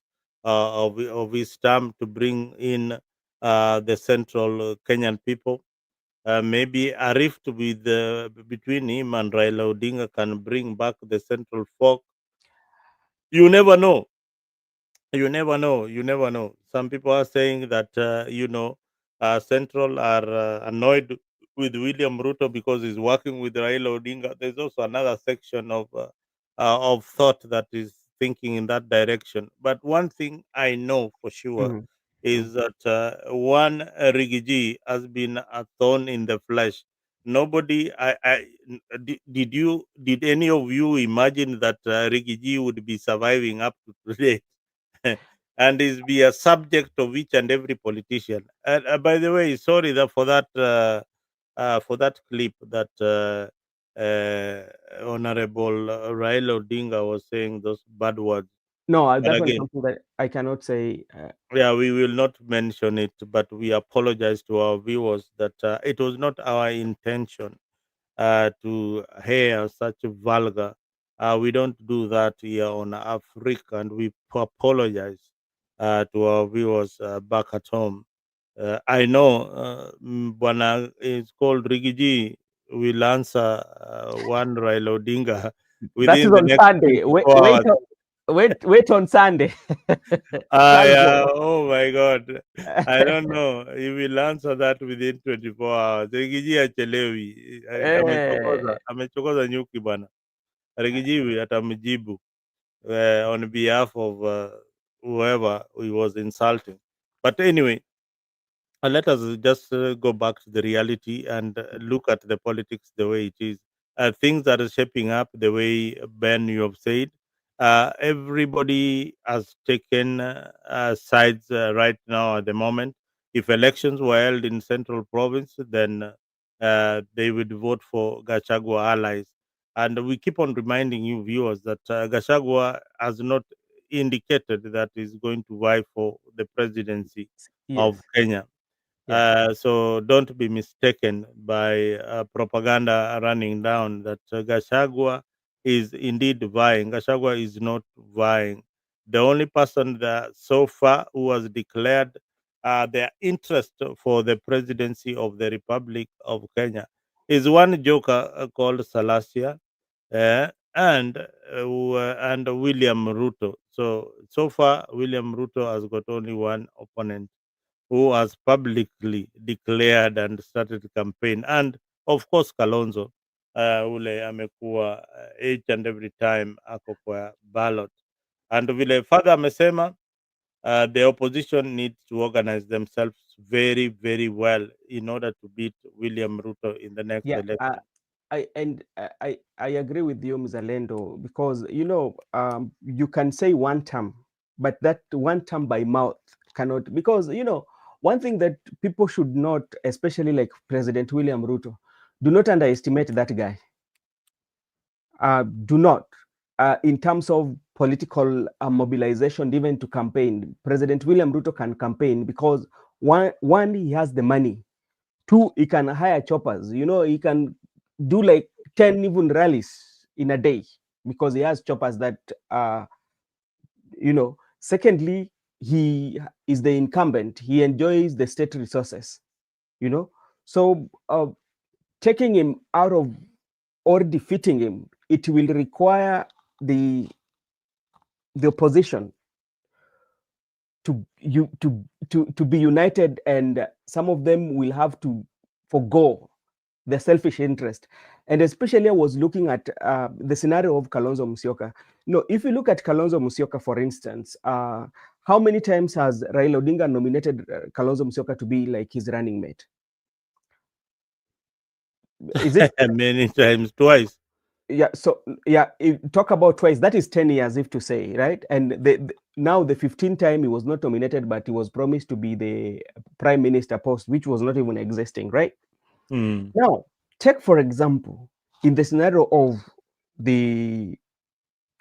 of his term to bring in the central Kenyan people. Maybe a rift with between him and Raila Odinga can bring back the central folk. You never know. You never know. You never know. Some people are saying that Central are annoyed with William Ruto because he's working with Raila Odinga. There's also another section of thought that is thinking in that direction. But one thing I know for sure Mhm. is that one Rigiji has been a thorn in the flesh. Nobody, did any of you imagine that Rigiji would be surviving up to today? And is be a subject of each and every politician. And by the way, sorry that for that clip that Honorable Raila Odinga was saying those bad words. No, But that one is again, something that I cannot say. yeah, we will not mention it, but we apologize to our viewers that it was not our intention to hear such vulgar. We don't do that here on Africa, and we apologize to our viewers back at home. I know Bwana is called Rigiji will answer one Raila Odinga That within is the on next Sunday. 24 hours. Wait on Sunday. I Thank God. oh my God. I don't know. He will answer that within 24 hours. Rigiji achelewi. Eh, Amechokoza nyuki bwana. Rigiji atamjibu on behalf of whoever he was insulting. But anyway, let us just go back to the reality and look at the politics the way it is. Things that are shaping up the way Ben you have said. Everybody has taken sides right now at the moment. If elections were held in Central Province, then they would vote for Gachagua allies. And we keep on reminding you viewers that Gachagua has not indicated that he's going to vie for the presidency of yes. Kenya. Yeah. So don't be mistaken by propaganda running down that Gashagwa is indeed vying. Gashagwa is not vying. The only person that so far who has declared their interest for the presidency of the Republic of Kenya is one joker called Salasia and William Ruto. So far, William Ruto has got only one opponent who has publicly declared and started campaign, and of course Kalonzo ule amekuwa each and every time ako kwa ballot, and vile father amesema the opposition needs to organize themselves very very well in order to beat William Ruto in the next Yeah. election. I agree with you, Mzalendo, because you can say one term, but that one term by mouth cannot, because one thing that people should not, especially like President William Ruto, do not underestimate that guy. Do not. In terms of political mobilization, even to campaign, President William Ruto can campaign because one, he has the money. Two, he can hire choppers. He can do like 10 even rallies in a day because he has choppers that, secondly, he is the incumbent. He enjoys the state resources. you know. So taking him out of or defeating him, it will require the opposition to be united, and some of them will have to forgo their selfish interest. And especially I was looking at the scenario of Kalonzo Musyoka. If you look at Kalonzo Musyoka, for instance, how many times has Raila Odinga nominated Kalonzo Musyoka to be like his running mate? Is it? Many times, twice. Yeah, so yeah, talk about twice, that is 10 years, if to say, right? And now the 15th time he was not nominated, but he was promised to be the prime minister post, which was not even existing, right? Mm. Now, take for example, in the scenario of the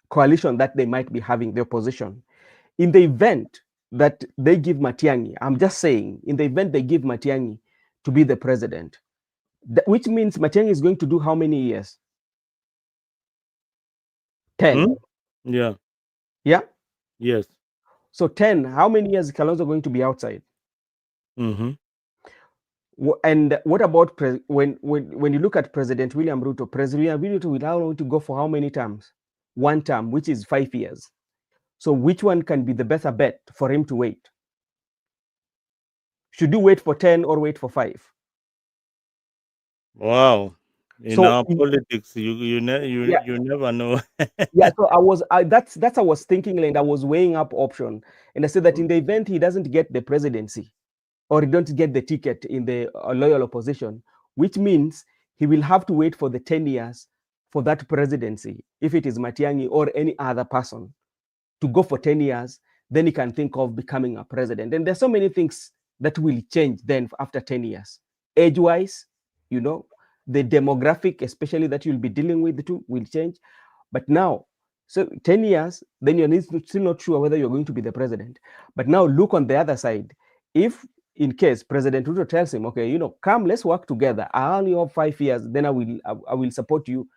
coalition that they might be having, the opposition, in the event that they give Matiang'i, I'm just saying, in the event they give Matiang'i to be the president, which means Matiang'i is going to do how many years? 10. Mm? Yeah. Yeah. Yes. So 10, how many years is Kalonzo going to be outside? Mm-hmm. And what about when you look at President William Ruto? President William Ruto will allow to go for how many terms? One term, which is 5 years. So which one can be the better bet for him to wait? Should you wait for 10 or wait for 5? Wow. In So our politics, you never know. yeah, so that's I was thinking, and I was weighing up option, and I said that in the event he doesn't get the presidency, or he don't get the ticket in the loyal opposition, which means he will have to wait for the 10 years for that presidency. If it is Matiang'i or any other person to go for 10 years, then he can think of becoming a president. And there's so many things that will change then after 10 years. Age-wise, the demographic, especially that you'll be dealing with, the two will change. But now, so 10 years, then you're still not sure whether you're going to be the president. But now look on the other side. If in case President Ruto tells him, okay, come, let's work together. I only have 5 years, then I will support you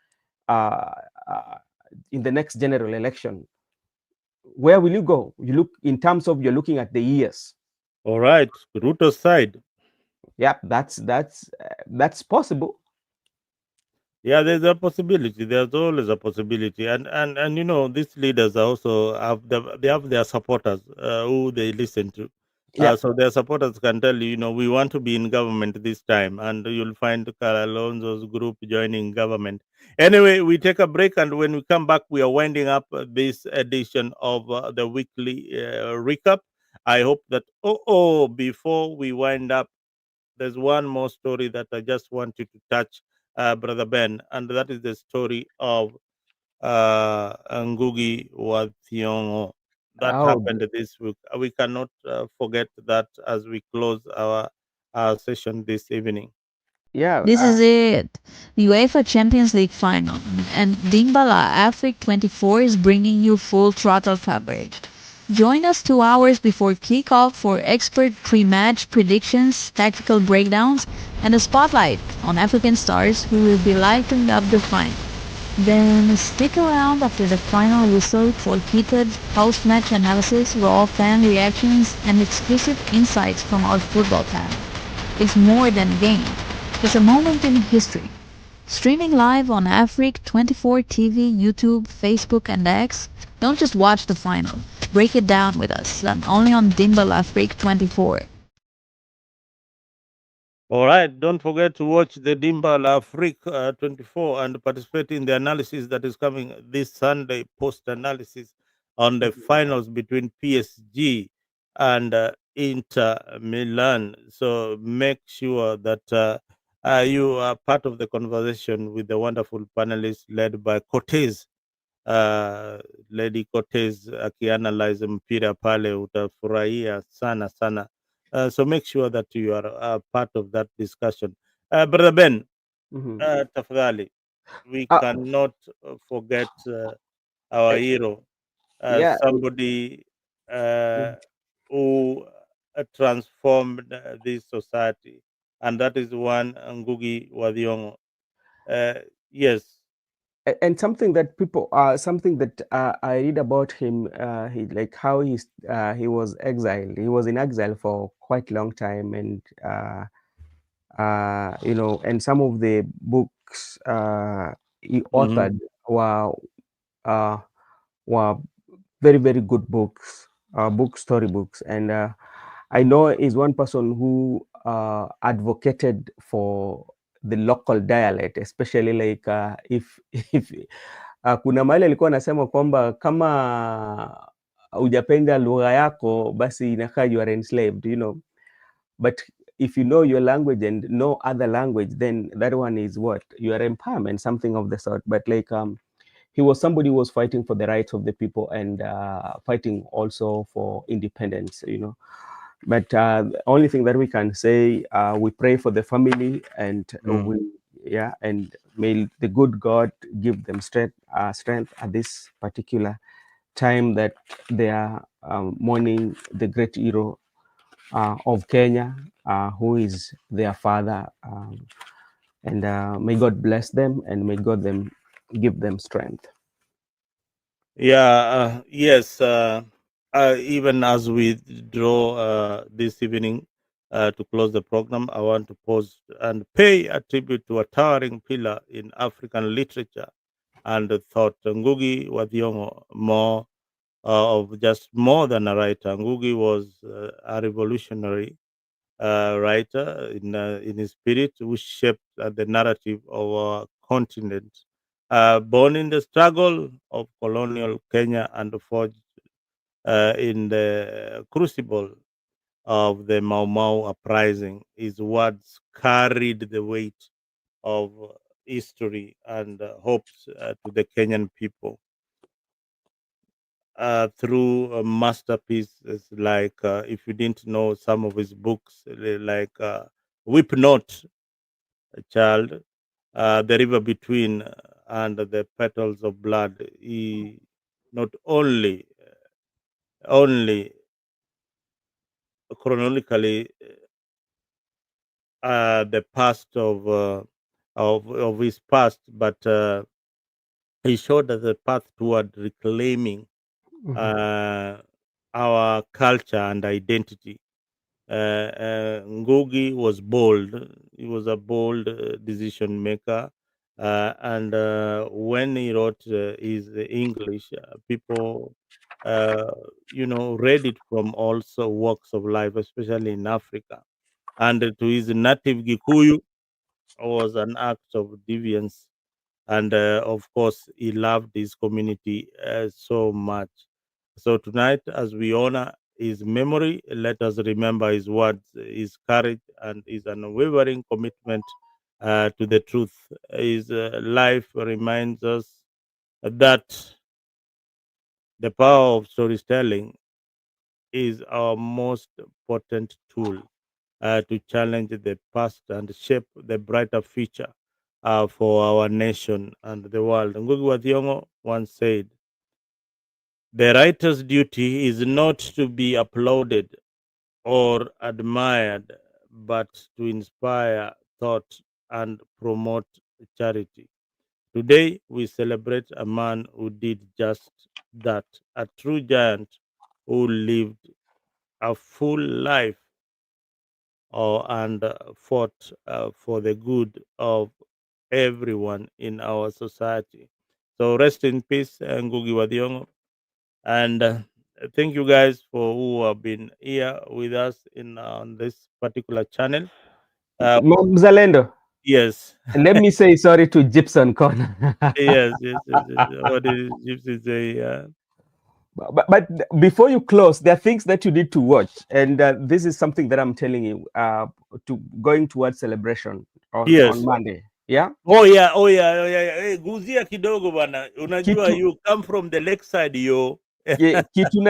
in the next general election. Where will you go? You look in terms of you're looking at the years. All right, Ruto's side. Yeah, that's possible. Yeah, there's a possibility. There's always a possibility, and these leaders are also they have their supporters who they listen to. Yeah. So their supporters can tell you, we want to be in government this time, and you'll find Kalonzo's group joining government. Anyway, we take a break, and when we come back, we are winding up this edition of the weekly recap. I hope that before we wind up, there's one more story that I just want you to touch, Brother Ben, and that is the story of Ngugi wa Thiong'o that Oh, happened this week. We cannot forget that as we close our session this evening. yeah. This is it. The UEFA Champions League final. And Dingbala Afric 24 is bringing you full throttle coverage. Join us 2 hours before kickoff for expert pre-match predictions, tactical breakdowns, and a spotlight on African stars who will be lighting up the final. Then stick around after the final whistle for heated post-match analysis, raw fan reactions, and exclusive insights from our football panel. It's more than a game. It's a moment in history. Streaming live on Afric 24 TV, YouTube, Facebook, and X. Don't just watch the final. Break it down with us. Only on Dimbal Afric 24. All right, don't forget to watch the Dimbal Afrique 24 and participate in the analysis that is coming this Sunday, post analysis on the finals between PSG and Inter Milan. So make sure that you are part of the conversation with the wonderful panelists led by Cortez. Lady Cortez akianalyze mpira pale, utafurahia sana sana. So make sure that you are part of that discussion. Brother Ben, Mhm. tafadhali, we Uh, cannot forget our eh, hero, yeah. somebody uh, who transformed this society, and that is one Ngugi wa Thiong'o. Yes. And something that something that I read about him, he like how he was exiled. He was in exile for quite a long time, and you know, and some of the books he authored uh, were very, very good books, storybooks. And I know is one person who advocated for the local dialect, especially like if kuna mahali alikuwa anasema kwamba kama hujapenda lugha yako basi inakaa you are enslaved, you know, but if you know your language and no other language, then that one is what you are empowerment, something of the sort. But like he was somebody who was fighting for the rights of the people and fighting also for independence, you know. But the only thing that we can say, we pray for the family, and and may the good God give them strength at this particular time that they are mourning the great hero of Kenya, who is their father, and may God bless them, and may God give them strength. Yeah, yes. Even as we draw this evening to close the program, I want to pause and pay a tribute to a towering pillar in African literature and thought, Ngugi wa Thiong'o, more than a writer. Ngugi was a revolutionary writer in his spirit, who shaped the narrative of our continent. Born in the struggle of colonial Kenya and forged in the crucible of the Mau Mau uprising, his words carried the weight of history and hopes to the Kenyan people. Through masterpieces like, if you didn't know some of his books, like Whip Not a Child, The River Between, and The Petals of Blood, he not only chronologically the past of his past, but he showed us the path toward reclaiming our culture and identity. Ngugi was bold. He was a bold decision maker. And when he wrote his English, people, read it from also walks of life, especially in Africa. And to his native Gikuyu was an act of deviance. And of course, he loved his community so much. So tonight, as we honor his memory, let us remember his words, his courage, and his unwavering commitment to the truth. His life reminds us that the power of storytelling is our most potent tool to challenge the past and shape the brighter future for our nation and the world. Ngugi wa Thiong'o once said, "The writer's duty is not to be applauded or admired, but to inspire thought and promote charity." Today, we celebrate a man who did just that, a true giant who lived a full life and fought for the good of everyone in our society. So rest in peace, Ngugi wa Thiong'o. And thank you guys for who have been here with us in on this particular channel. Mzalendo, Yes, let me say sorry to Gibson Corner. yes. What did Gypsy say? But before you close, there are things that you need to watch, and this is something that I'm telling you. To going towards celebration on Yes. Monday. Yeah. Oh yeah. Hey, guzia kidogo bana. Unajua, you come from the lakeside yo. Kitu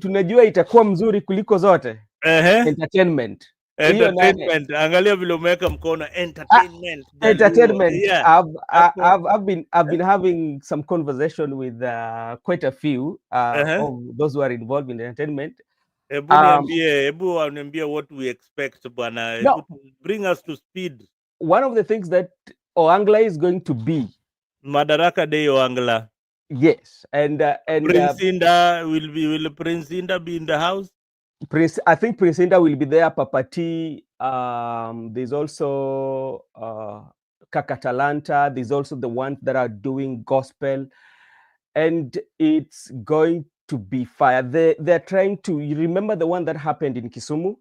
najua itakuwa mzuri kuliko zote. Entertainment. Entertainment. Angalia vile umeweka mkono entertainment. Entertainment. Yeah. I've been having some conversation with quite a few of those who are involved in entertainment. Ebu niambie what we expect bwana. No. Bring us to speed. One of the things that Oangla is going to be Madaraka Day Oangla. Yes, and Prince Inda will Prince Inda be in the house? I think Prince Inda will be there. Papati, There's also Kakatalanta. There's also the ones that are doing gospel, and it's going to be fire. They're trying to, you remember the one that happened in Kisumu?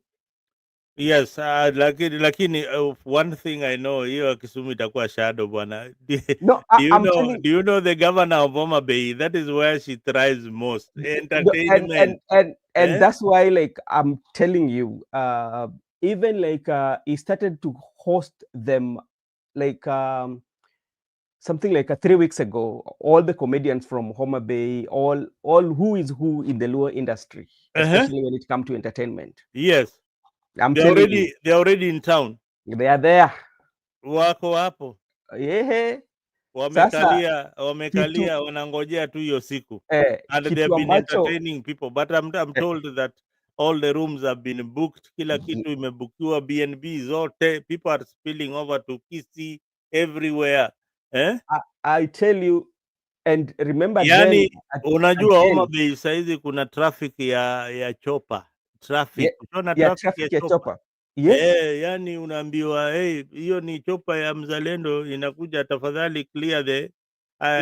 Yes, lakini one thing I know, hiyo Kisumu itakuwa shadow bwana. No, I'm telling. Do you know the governor of Homa Bay? That is where she thrives most. No, Entertainment. and Eh? that's why, like, I'm telling you, even like he started to host them, like something like 3 weeks ago. All the comedians from Homa Bay, all who is who in the Luo industry, Uh-huh. especially when it comes to entertainment. Yes. I'm telling you, They're already in town. they are there. Wako hapo. Yeah. Sasa Wamekalia wanangojea tu hiyo siku. And they kitu have been ambacho entertaining people, but I'm told that all the rooms have been booked, kila kitu imebukiwa, BNB zote, people are spilling over to Kisii everywhere. I tell you, and remember then Yani unajua Homa again, Bay saizi kuna traffic ya chopa. Traffic. Unaona ya traffic ya traffic ya chopa. chopa. Yes. Yani unaambiwa hey, hiyo ni chopa ya mzalendo inakuja, tafadhali clear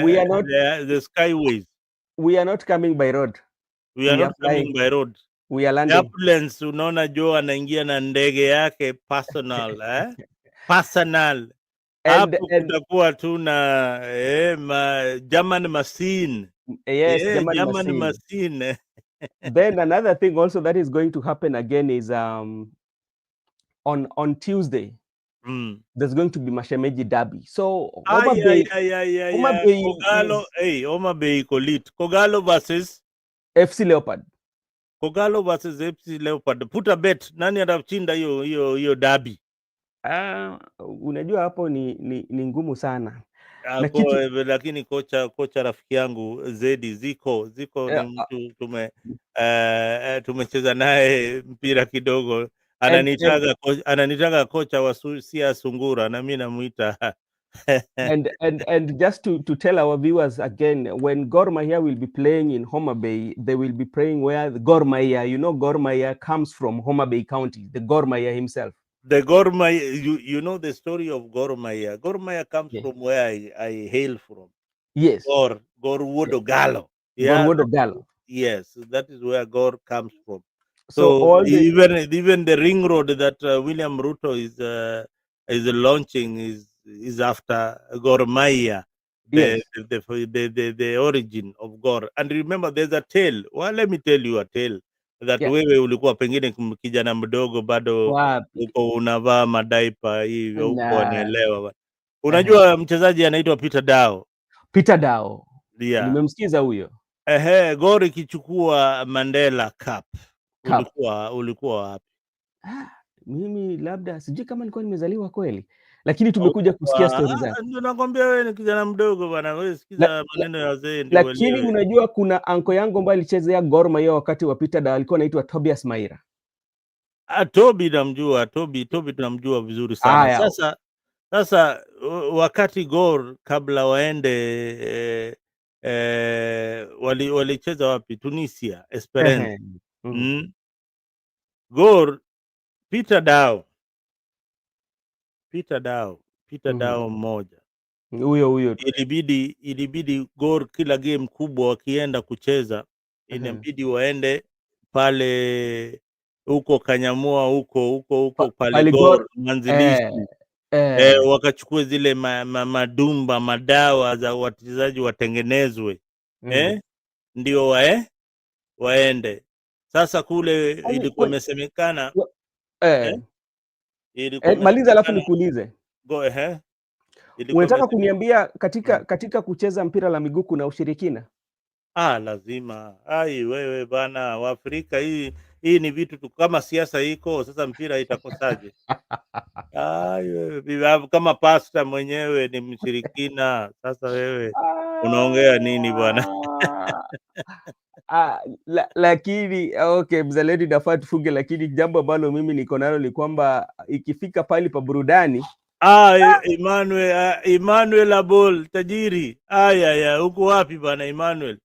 We are not the skyways. we are not coming by road. We are not coming by road. We are landing. Airplanes, unaona Joe anaingia na ndege yake personal, personal. Hapo kutakuwa tu na German machine. Yes, German German machine. Then another thing also that is going to happen again is on Tuesday. There's going to be Mashemeji Derby. So Homa Bay, Kogalo, Homa Bay iko lit. Kogalo versus FC Leopard. Kogalo versus FC Leopard. Put a bet, nani atashinda hiyo derby? Unajua hapo ni ngumu sana. Lakini kocha rafiki yangu Zedi Ziko ni mtu tumecheza naye mpira kidogo. Ananitaga kocha wa Sia Sungura na mimi namuita and just to tell our viewers again, when Gor Mahia will be playing in Homa Bay, they will be playing where Gor Mahia, Gor Mahia comes from Homa Bay County, the Gor Mahia himself. The Gor Mahia, you know the story of Gor Mahia. Gor Mahia comes from where I hail from. Yes. Gor Wodo Gallo. Yeah. Gor Wodo Gallo. Yes, that is where Gor comes from. So even the ring road that William Ruto is launching is after Gor Mahia, the origin of Gor. And remember, there's a tale. Well, let me tell you a tale that wewe ulikuwa pengine kijana mdogo bado uko unavaa madaipa hivi uko unaelewa. Unajua mchezaji anaitwa Peter Dao. Peter Dao. Yeah. Nimemsikiza huyo. Gor ikichukua Mandela Cup. Ulikuwa wapi? Mimi labda sijui kama nilikuwa nimezaliwa kweli, lakini tumekuja kusikia stories zake. Ndio nakwambia wewe ni kijana mdogo bana, wewe sikiza maneno ya wazee ndio. Lakini unajua kuna anko yangu ambaye alichezea Gor Mahia wakati wa Peter Dao, alikuwa anaitwa Tobias Maira. Tobi namjua, Tobi tunamjua vizuri sana. Sasa wakati Gor kabla waende walicheza wapi? Tunisia, Esperance. Gor Peter Dao mmoja. Huyo. Ilibidi Gor kila game kubwa wakienda kucheza inabidi waende pale huko Kanyamua huko pale Gor Manzilishi. Wakachukua zile madumba madawa za wachezaji watengenezwe. Ndio waende. Sasa kule ilikuwa imesemekana maliza alafu nikuulize. Go ahead. Unataka kuniambia katika kucheza mpira la miguu kuna ushirikina? Lazima. Wewe bana, Waafrika hii ni vitu tu, kama siasa iko sasa mpira itakosaje? Kama pasta mwenyewe ni mshirikina, sasa wewe unaongea nini bwana? Lakini okay, mzalendo nafaa tufunge, lakini jambo ambalo mimi niko nalo ni kwamba ikifika pale pa burudani Emmanuel Abol tajiri. Uko wapi bana Emmanuel?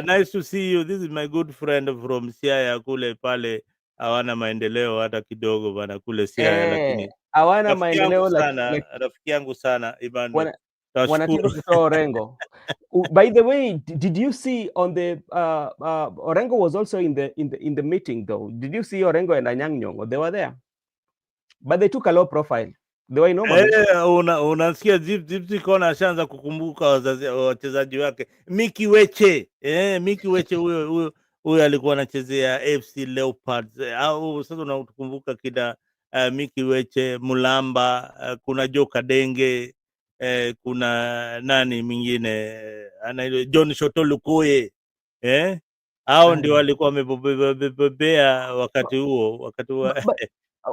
Nice to see you. This is my good friend from Siaya kule pale hawana maendeleo hata kidogo bana kule Siaya, lakini hawana maendeleo like, rafiki yangu sana Emmanuel, wana, wanataka tashukuru. kutoa Orengo. By the way, did you see on the Orengo was also in the meeting though? Did you see Orengo and Anyang' Nyong'o? They were there, but they took a low profile. They were normally. Unasikia Gypsy Kona ashaanza kukumbuka wachezaji wake. Miki Weche, Miki Weche huyo alikuwa anachezea FC Leopards. Au sasa unakumbuka kida Miki Weche, Mulamba, kuna Joka Denge, kuna nani mwingine anaitwa John Shoto Lukoye. Hao ndio walikuwa wamebebea wakati huo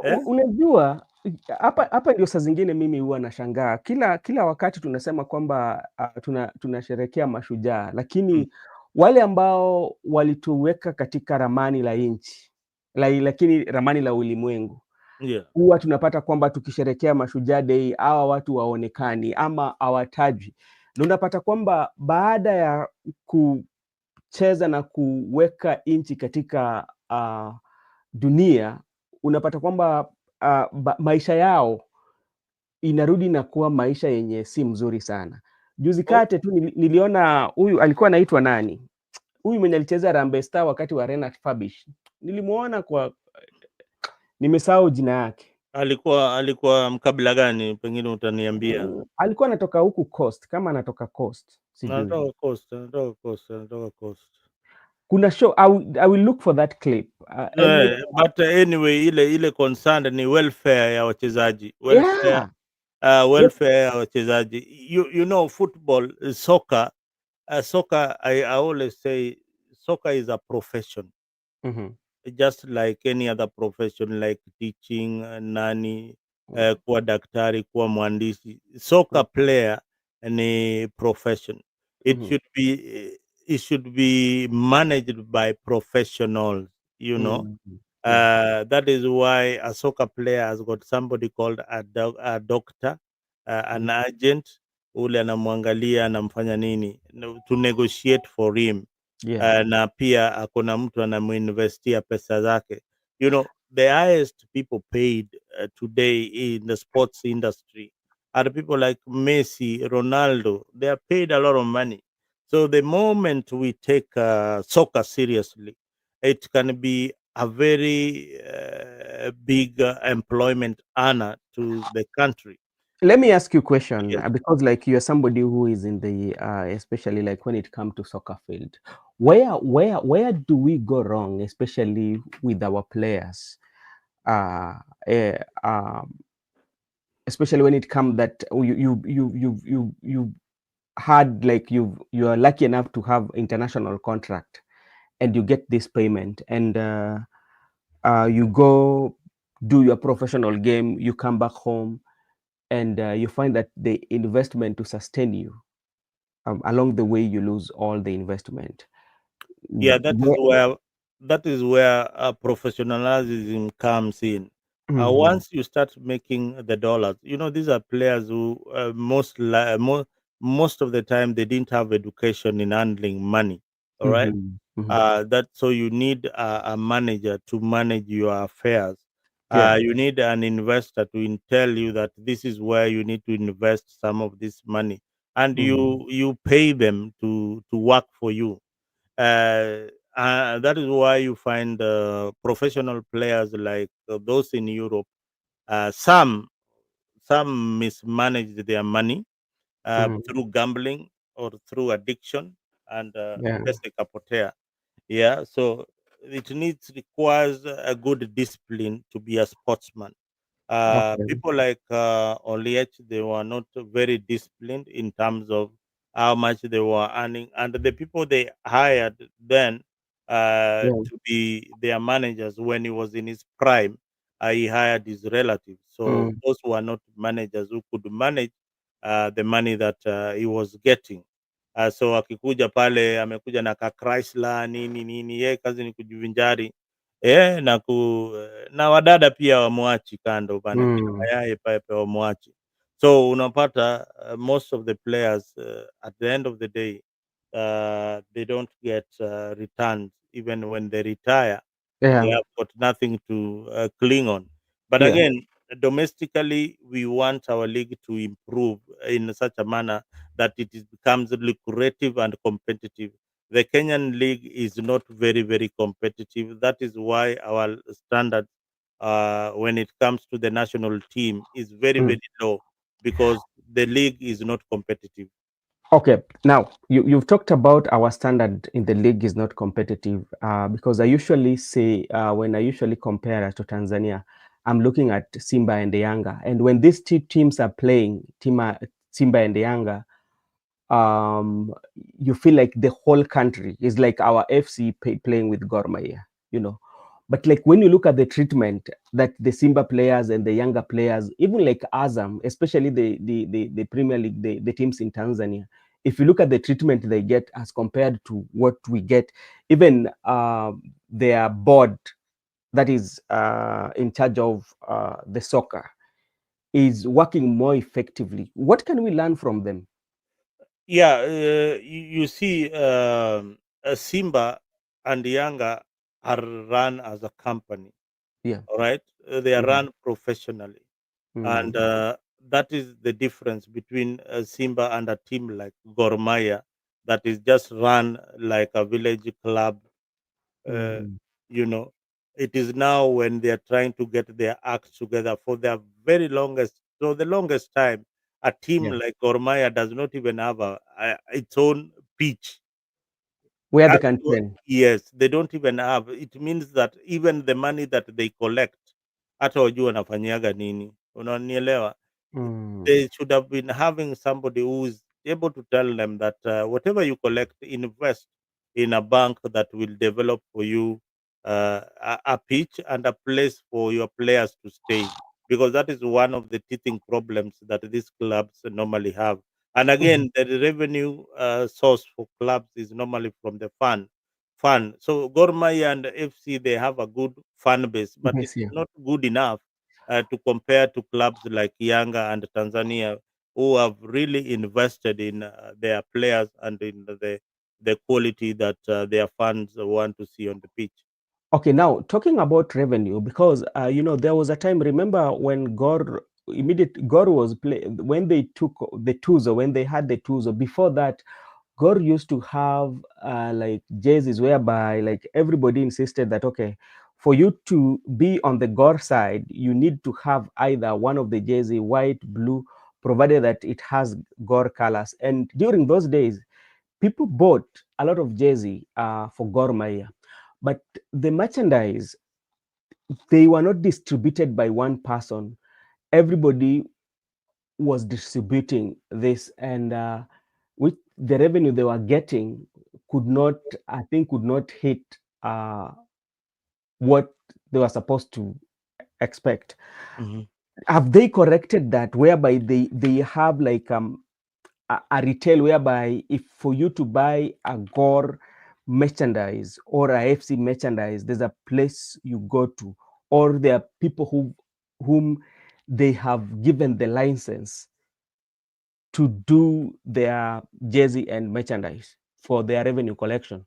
eh? Unajua hapa ndio saa zingine mimi huwa nashangaa kila wakati tunasema kwamba tunasherekea mashujaa, lakini wale ambao walituweka katika ramani la nchi lakini ramani la ulimwengu, huwa tunapata kwamba tukisherekea Mashujaa Day hawa watu waonekani ama hawatajwi, na unapata kwamba baada ya kucheza na kuweka nchi katika dunia, unapata kwamba maisha yao inarudi na kuwa maisha yenye si mzuri sana. Juzi kate tu niliona huyu alikuwa anaitwa nani, huyu mwenye alicheza Harambee Star wakati wa Renat Fabish, nilimuona nimesahau jina yake. Alikuwa mkabila gani? Pengine utaniambia. Alikuwa anatoka huku Coast, kama anatoka Coast, sijui. Anatoka Coast. Kuna show, I will look for that clip. But anyway, ile concerned ni welfare ya wachezaji. Welfare ya wachezaji. You know football, soccer, I always say soccer is a profession. Just like any other profession, like teaching, nani, kuwa daktari, kuwa mwandishi. Soccer player ni profession. It should be managed by professionals, you know. That is why a soccer player has got somebody called a doctor, an agent, ule anamwangalia anamfanya nini to negotiate for him. Na pia akona mtu anamuinvestia pesa zake. You know, the highest people paid today in the sports industry are people like Messi, Ronaldo. They are paid a lot of money. So the moment we take soccer seriously, it can be a very big employment honor to the country. Let me ask you a question, because like you are somebody who is in the especially like when it comes to soccer field, where do we go wrong, especially with our players, especially when it comes that you had like you are lucky enough to have international contract and you get this payment and you go do your professional game, you come back home and you find that the investment to sustain you along the way, you lose all the investment. That is where professionalism comes in. Once you start making the dollars, you know, these are players who most of the time they didn't have education in handling money. All right. So you need a manager to manage your affairs. You need an investor to tell you that this is where you need to invest some of this money, and you pay them to work for you. That is why you find professional players like those in Europe. Some mismanage their money through gambling or through addiction and pesa ikapotea. Yeah, so it requires a good discipline to be a sportsman. People like Oliech, they were not very disciplined in terms of how much they were earning, and the people they hired then to be their managers when he was in his prime, he hired his relatives. So those were not managers who could manage the money that he was getting. So akikuja pale amekuja na ka Chrysler nini nini, yeye kazi ni kujivinjari na wadada pia wamwachi kando bana, mayai pepe wamwachi. So unapata most of the players at the end of the day they don't get returns even when they retire. They Yeah, have got nothing to cling on. But yeah. again, domestically, we want our league to improve in such a manner that becomes lucrative and competitive. The Kenyan league is not very, very competitive. That is why our standard, when it comes to the national team, is very, Mm. very low because the league is not competitive. Okay, now you've talked about our standard in the league is not competitive because I usually say when I usually compare us to Tanzania, I'm looking at Simba and the Yanga, and when these two teams are playing, Simba and the Yanga, um, you feel like the whole country is like our FC playing with Gor Mahia, you know. But like when you look at the treatment that the Simba players and the younger players, even like Azam, especially the Premier League, the teams in Tanzania, if you look at the treatment they get as compared to what we get, even their board that is in charge of the soccer is working more effectively. What can we learn from them? Yeah, you see, Simba and Yanga are run as a company. Yeah. All right, they are Mm-hmm. run professionally, and Mm. that is the difference between Simba and a team like Gor Mahia that is just run like a village club. Uh, Mm. you know, it is now when they are trying to get their acts together for their very longest. So the longest time, a team Yeah. like Gor Mahia does not even have its own pitch. Where they can Actual train. Yes, they don't even have. It means that even the money that they collect, hata wajua wanafanyiaga nini, unanielewa? Mm. They should have been having somebody who is able to tell them that whatever you collect, invest in a bank that will develop for you a pitch and a place for your players to stay, because that is one of the teething problems that these clubs normally have. And Mhm. again, the revenue source for clubs is normally from the fund. So Gor Mahia and FC, they have a good fan base, but it Yes, is yeah. not good enough to compare to clubs like Yanga and Tanzania, who have really invested in their players and in the quality that their fans want to see on the pitch. Okay, now talking about revenue, because there was a time. Remember when Gore was play when they took the Tuzo, when they had the Tuzo. Before that, Gore used to have like jerseys whereby like everybody insisted that okay, for you to be on the Gore side, you need to have either one of the jersey, white, blue, provided that it has Gore colors. And during those days, people bought a lot of jersey for Gor Mahia, but the merchandise, they were not distributed by one person. Everybody was distributing this, and with the revenue they were getting could not, I think, could not hit uh, what they were supposed to expect. Mhm. Have they corrected that, whereby they have like a retail whereby if for you to buy a Gore merchandise or a FC merchandise, there's a place you go to, or there are people whom they have given the license to do their jersey and merchandise for their revenue collection.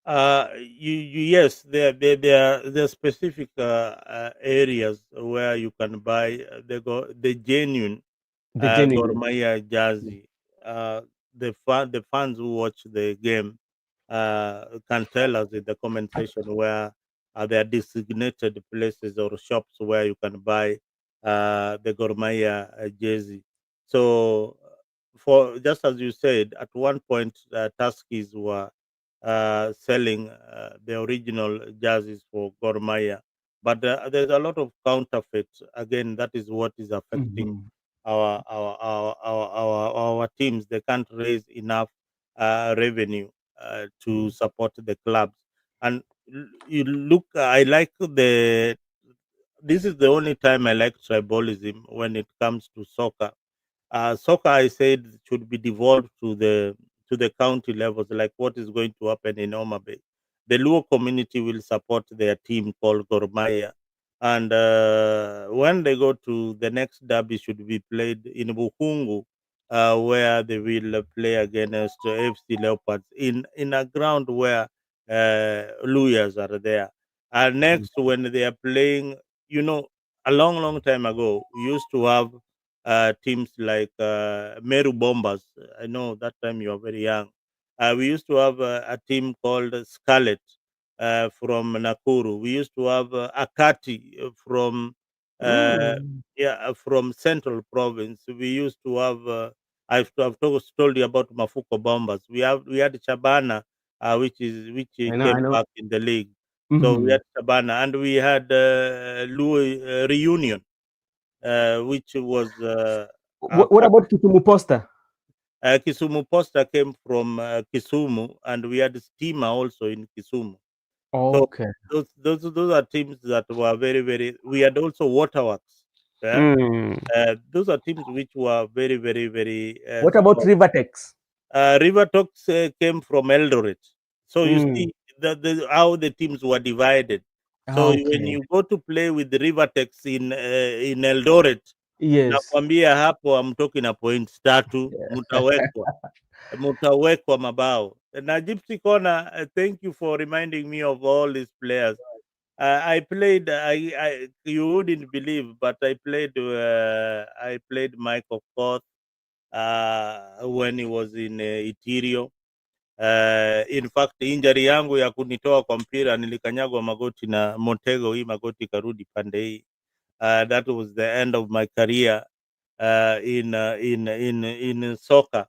Yes, there are specific areas where you can buy the genuine The genuine Gor one. Mahia Yeah. jersey. Uh, the fans who watch the game can tell us in the comment section where there are designated places or shops where you can buy the Gor Mahia jersey. So, for just as you said, at one point, Tuskies were selling the original jerseys for Gor Mahia, but there's a lot of counterfeits. Again, that is what is affecting Mhm. our teams. They can't raise enough revenue to support the clubs. And you look, I like this is the only time I like tribalism when it comes to soccer. Soccer, I said, should be devolved to the county levels, like what is going to happen in Homa Bay. The Luo community will support their team called Gor Mahia, and when they go to the next derby, should be played in Bukungu, where they will play against FC Leopards in a ground where Luyas are there. Next, when they are playing, a long time ago, we used to have teams like Meru Bombers. I know that time you are very young. We used to have a team called Scarlet from Nakuru. We used to have Akati uh, Mm. from Central Province. We used to have. I've told you about Mafuko Bombers. We had Chabana, which I came know. back in the league. So we Hmm. had Chabana, and we had Louis Reunion, which was What about Kisumu Poster? Kisumu Posta came from Kisumu, and we had Steamer also in Kisumu. So Okay. those are teams that were very, very. We had also Waterworks. Yeah? Mm. Those are teams which were very, very, very What about strong. Rivertex? River Talks came from Eldoret. So you Mm. see how the teams were divided. So when Okay. you go to play with the Rivertex in Eldoret, Yes. nakwambia hapo hamtoki na points tatu, mtawekwa mabao. Na Gypsy Corner, thank you for reminding me of all these players. I played. You wouldn't believe, but I played Michael Koth when he was in Itirio. In fact, injury yangu ya kunitoa kwa mpira, nilikanyagwa magoti na Montego, hii magoti karudi pande hii. That was the end of my career in soccer.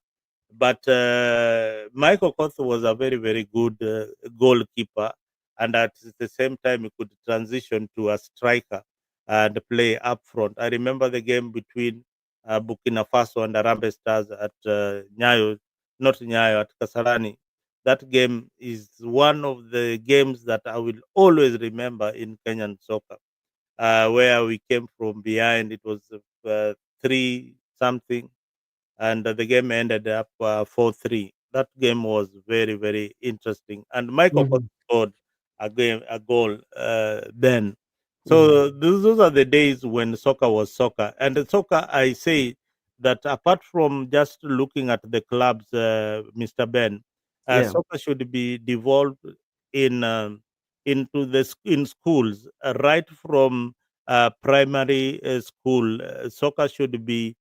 But Michael Koth was a very, very good goalkeeper, and at the same time, he could transition to a striker and play up front. I remember the game between Burkina Faso and Harambee Stars at Nyayo, not Nyayo, at Kasarani. That game is one of the games that I will always remember in Kenyan soccer, where we came from behind. It was 3 something, and the game ended up 4-3. That game was very, very interesting, and Michael Kott Hmm. scored a goal then. Hmm. So those are the days when soccer was soccer, and the soccer, I say that apart from just looking at the clubs, Mr. Ben, Yeah. soccer should be devolved in into in schools, right from primary school. Soccer should be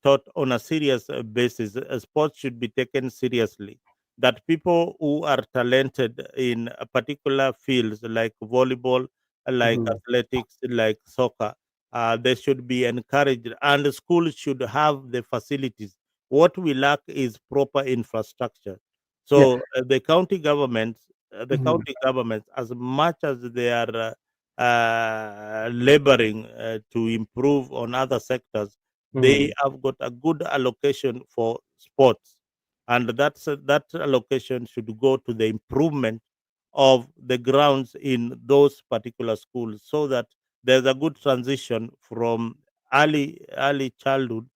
taught on a serious basis. Sports should be taken seriously. That people who are talented in a particular fields like volleyball, like Hmm. athletics, like soccer, they should be encouraged, and the schools should have the facilities. What we lack is proper infrastructure. Yeah. So Hmm. the county governments, as much as they are laboring to improve on other sectors, they Hmm. have got a good allocation for sports, and that allocation should go to the improvement of the grounds in those particular schools, so that there's a good transition from early childhood,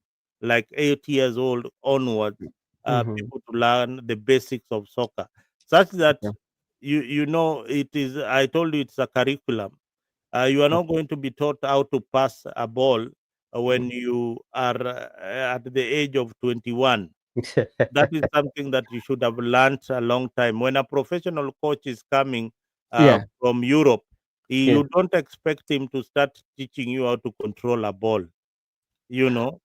like 8 years old onwards, Hmm. people to learn the basics of soccer, such that Okay. it is. I told you it's a curriculum. You are not going to be taught how to pass a ball when you are at the age of 21. That is something that you should have learned a long time. When a professional coach is coming Yeah. from Europe, Yeah. you don't expect him to start teaching you how to control a ball. You know,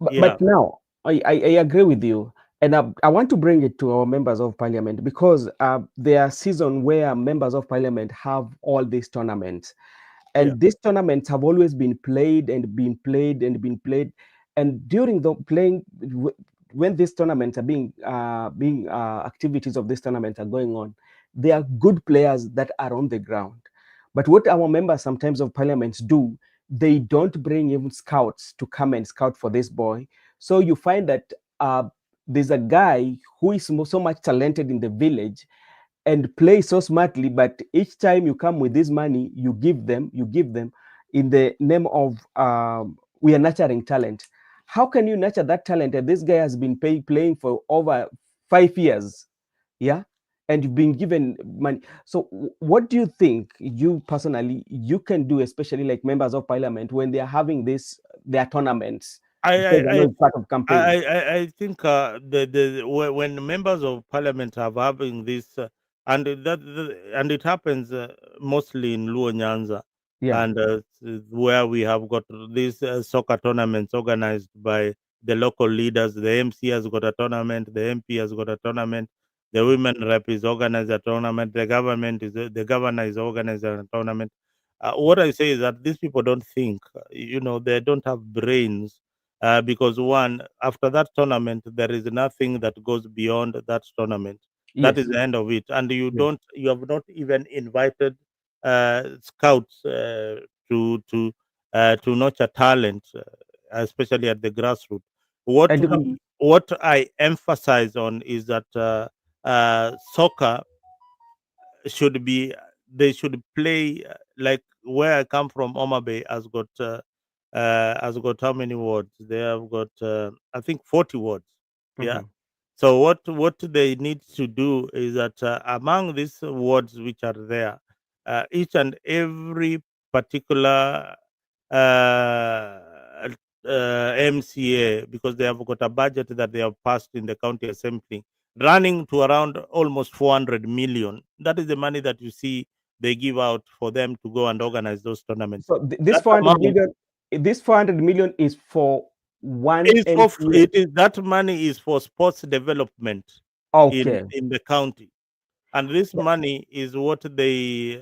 But yeah, now I agree with you, and I want to bring it to our members of parliament because there are seasons where members of parliament have all these tournaments, yeah, and these tournaments have always been played and been played and been played, and during the playing when these tournaments are being activities of this tournament are going on, there are good players that are on the ground. But what our members sometimes of parliaments do, they don't bring even scouts to come and scout for this boy. So you find that there's a guy who is so much talented in the village and play so smartly, but each time you come with this money, you give them in the name of we are nurturing talent. How can you nurture that talent? And this guy has been playing for over 5 years, yeah, and you've been given money. So what do you think you personally you can do, especially like members of parliament when they are having this their tournaments, I because I I know I it's part of campaign. I think when members of parliament are having these and and it happens mostly in Luo Nyanza, Yeah. and where we have got these soccer tournaments organized by the local leaders. The MC has got a tournament, the MP has got a tournament, the women rep is organized a tournament, the governor is organizing a tournament. What I say is that these people don't think, they don't have brains. Because one, after that tournament, there is nothing that goes beyond that tournament. That is Yes. the end of it, and Yes. you have not even invited scouts to nurture talent, especially at the grassroots. What And what I emphasize on is that soccer should be they should play like where I come from. Oma Bay has got how many wards? They have got I think 40 wards. Yeah. Mhm. So what they need to do is that among these wards which are there, each and every particular uh, MCA, because they have got a budget that they have passed in the county assembly, running to around almost 400 million. That is the money that you see they give out for them to go and organize those tournaments. So this That 400 amount million, this 400 million is for one is for MCA. it is that money is for sports development Okay. in the county, and this money is what they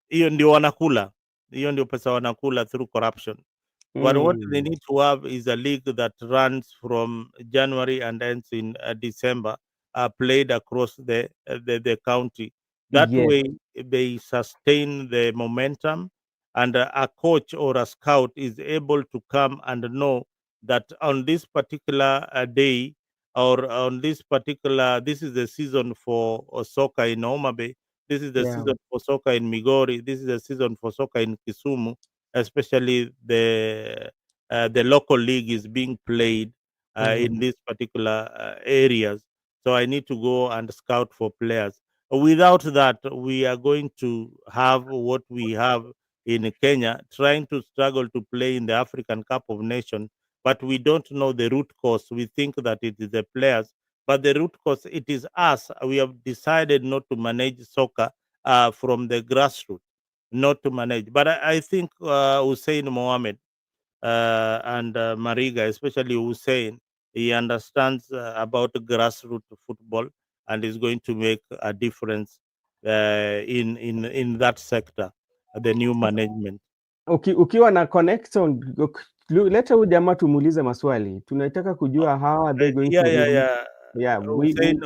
hiyo ndio wanakula, hiyo ndio pesa wanakula through corruption. But what they Mm. need to have is a league that runs from January and ends in December, played across the county. That Yes. way, they sustain the momentum, and a coach or a scout is able to come and know that on this particular day, or on this is the season for soccer in Homa Bay. This is the Yeah. season for soccer in Migori. This is the season for soccer in Kisumu, especially the local league is being played in Mhm. these particular areas. So I need to go and scout for players. Without that, we are going to have what we have in Kenya, trying to struggle to play in the African Cup of Nations, but we don't know the root cause. We think that it is the players, but the root cause, it is us. We have decided not to manage soccer from the grassroots, not to manage. But I think Hussein Mohammed and Mariga, especially Hussein, he understands about grassroots football and is going to make a difference in that sector, the new management. Ukiwa na connection, leta huyu jamaa tumuulize maswali. Tunataka kujua how are they going Yeah, to yeah, release. yeah. Yeah,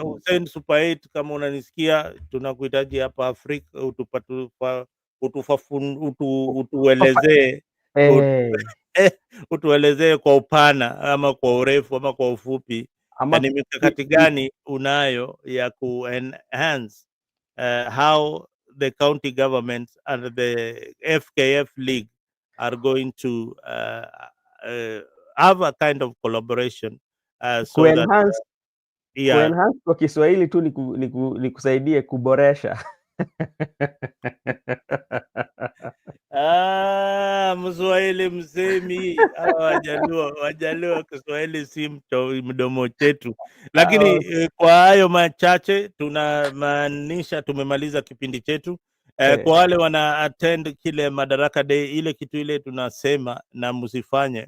Hussein Super 8, kama unanisikia, tunakuhitaji hapa Afrika, utuelezee eh, utuelezee kwa upana ama kwa urefu ama kwa ufupi, ama ni mikakati gani unayo ya enhance how the county governments and the FKF League are going to uh, have a kind of collaboration so that kuenhance yeah. kwa Kiswahili tu nikusaidie kuboresha. Mswahili msemi hawa Wajaluo Kiswahili si mdomo chetu, lakini kwa hayo machache tunamaanisha tumemaliza kipindi chetu. Kwa wale wana attend kile Madaraka Day, ile kitu ile tunasema na musipatie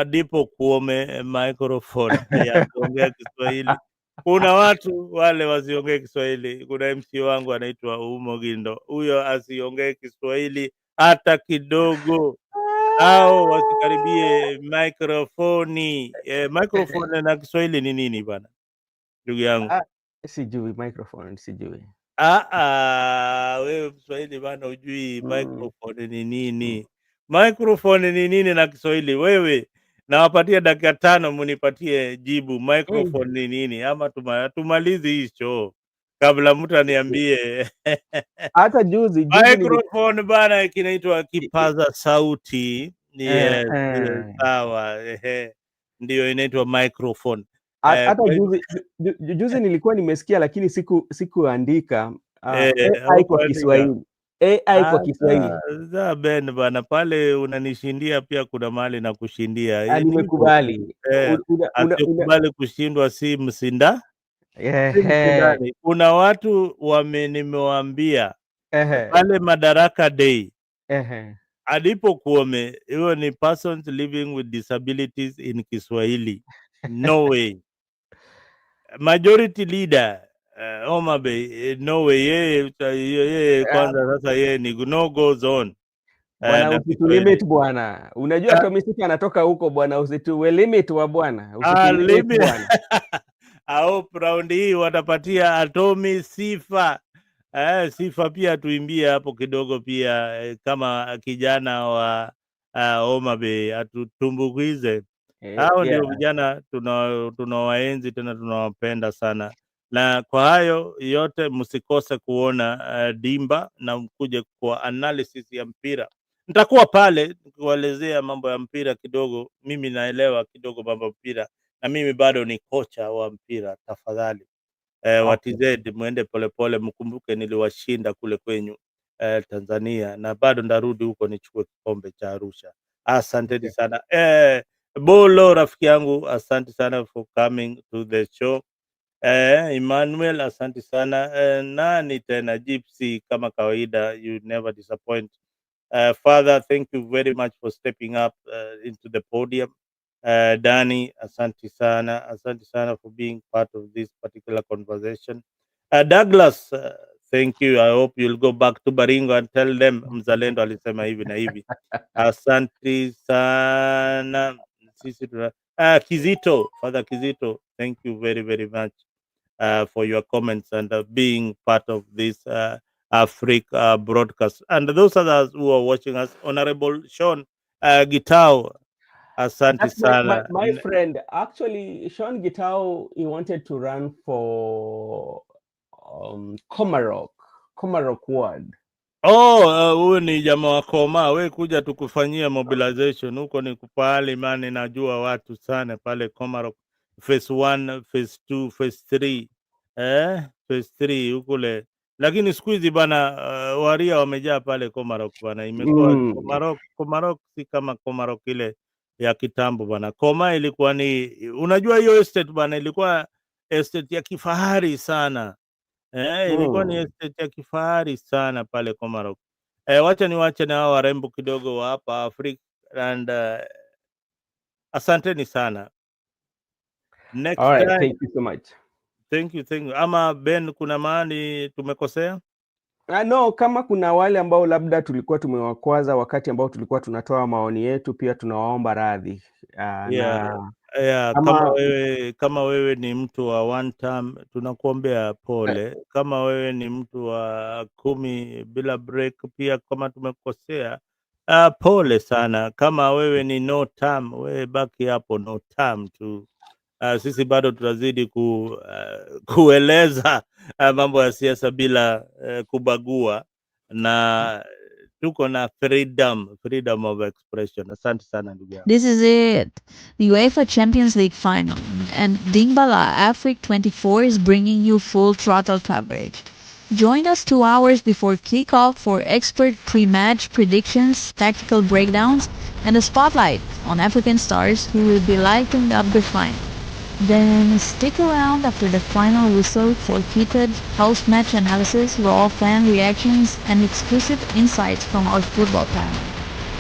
Dipo Kuome microphone ya kuongea Kiswahili. Kuna watu wale wasiongee Kiswahili. Kuna MC wangu anaitwa Umogindo, huyo asiongee Kiswahili hata kidogo, au wasikaribie mikrofoni. Microphone na Kiswahili ni nini bana, ndugu yangu? Sijui microphone, sijui. Wewe Kiswahili bana, hujui microphone ni nini? Microphone ni nini na Kiswahili? Wewe nawapatia dakika 5 munipatie jibu, microphone ni nini, ama tumalizi hii show kabla mtu aniambie. Hata juzi Microphone bana kinaitwa kipaza sauti. Yes, sawa. Ndio inaitwa microphone. hata Kwa hivyo juzi nilikuwa nimesikia, lakini sikuandika AI kwa haukuandika. Kiswahili. AI kwa Kiswahili. Sasa Ben bana, pale unanishindia pia, kuna mahali na kushindia. Ni hivyo tu. Nimekubali. Asiyekubali kushindwa si Ehe, mshindani. Kuna watu nimewaambia ehe, pale Madaraka Day ehe. alipokuome, hiyo ni persons living with disabilities in Kiswahili. No way. Majority leader Homa Bay, no way. Yeye kwanza sasa yeye ni no go zone Bwana na Kiswahili. usitulimit bwana. Unajua Tommy Siki anatoka huko bwana, usituwe limit wa bwana. Usitulimit Limi bwana. au round hii watapatia Atomi sifa. Sifa pia tuimbie hapo kidogo pia, kama kijana wa Homa Bay atutumbukize. Hao ndio Yeah. vijana tunawaenzi tena tunawapenda sana, na kwa hayo yote msikose kuona Dimba na mkuje kwa analysis ya mpira. Nitakuwa pale kuelezea mambo ya mpira kidogo. Mimi naelewa kidogo mambo ya mpira, na mimi bado ni kocha wa mpira. Tafadhali Okay. watizedi mwende polepole, mkumbuke niliwashinda kule kwenyu Tanzania, na bado ndarudi huko nichukue kikombe cha Arusha. Asanteni sana. Bolo rafiki yangu, asante sana for coming to the show. Emmanuel, asante sana. Nani tena, Gypsy, kama kawaida, you never disappoint. Father, thank you very much for stepping up into the podium. Danny, asante sana for being part of this particular conversation. Douglas, thank you. I hope you'll go back to Baringo and tell them mzalendo alisema hivi na hivi. Asante sana. Kizito, Father Kizito, thank you very, very much for your comments and being part of this Africa broadcast. And those others who are watching us, Honorable Sean Gitao, asante That's sana. my friend. Actually, Sean Gitao, he wanted to run for Komarok ward. Huyu ni jamaa wa Koma. We kuja tukufanyia mobilization huko, ni kupahali mani, najua watu sana pale Komarok, phase 1, phase 2, phase 3, phase 3 ukule. Lakini siku hizi bana, waria wamejaa pale Komarok bana, imekuwa Komarok si kama Komarok ile ya kitambo bana. Koma ilikuwa ni, unajua hiyo estate bana, ilikuwa estate ya kifahari sana. Ilikuwa ni estate ya kifahari sana pale Komarok. Wacha na hao warembo kidogo wa hapa Afrika, and asanteni sana. Next All right, time. thank you so much. Thank you. Ama Ben, kuna mahali tumekosea? No, kama kuna wale ambao labda tulikuwa tumewakwaza wakati ambao tulikuwa tunatoa maoni yetu, pia tunawaomba radhi. Kama wewe ni mtu wa one term, tunakuombea pole. Kama wewe ni mtu wa 10 bila break, pia kama tumekosea, pole sana. Kama wewe ni no term, wewe baki hapo no term tu. Sisi bado tutazidi kueleza mambo ya siasa bila kubagua, na tuko na freedom of expression. Asante sana ndugu yangu. This is it, the UEFA Champions League final, and Dingbala Afrique 24 is bringing you full throttle coverage. Join us 2 hours before kickoff for expert pre-match predictions, tactical breakdowns, and a spotlight on African stars who will be lighting up the final. Then stick around after the final whistle for heated post-match analysis, raw fan reactions, and exclusive insights from our football panel.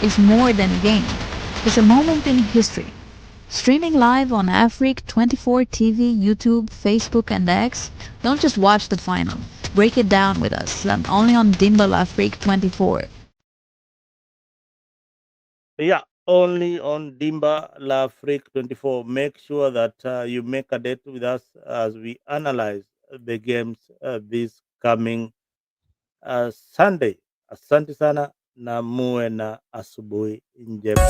It's more than a game. It's a moment in history. Streaming live on Afrique 24 TV, YouTube, Facebook, and X. Don't just watch the final. Break it down with us. Only on Dimbal Afrique 24. Yeah, only on Dimba La Afrique 24. Make sure that you make a date with us as we analyze the games this coming Sunday. Asante sana na muwe na asubuhi njema.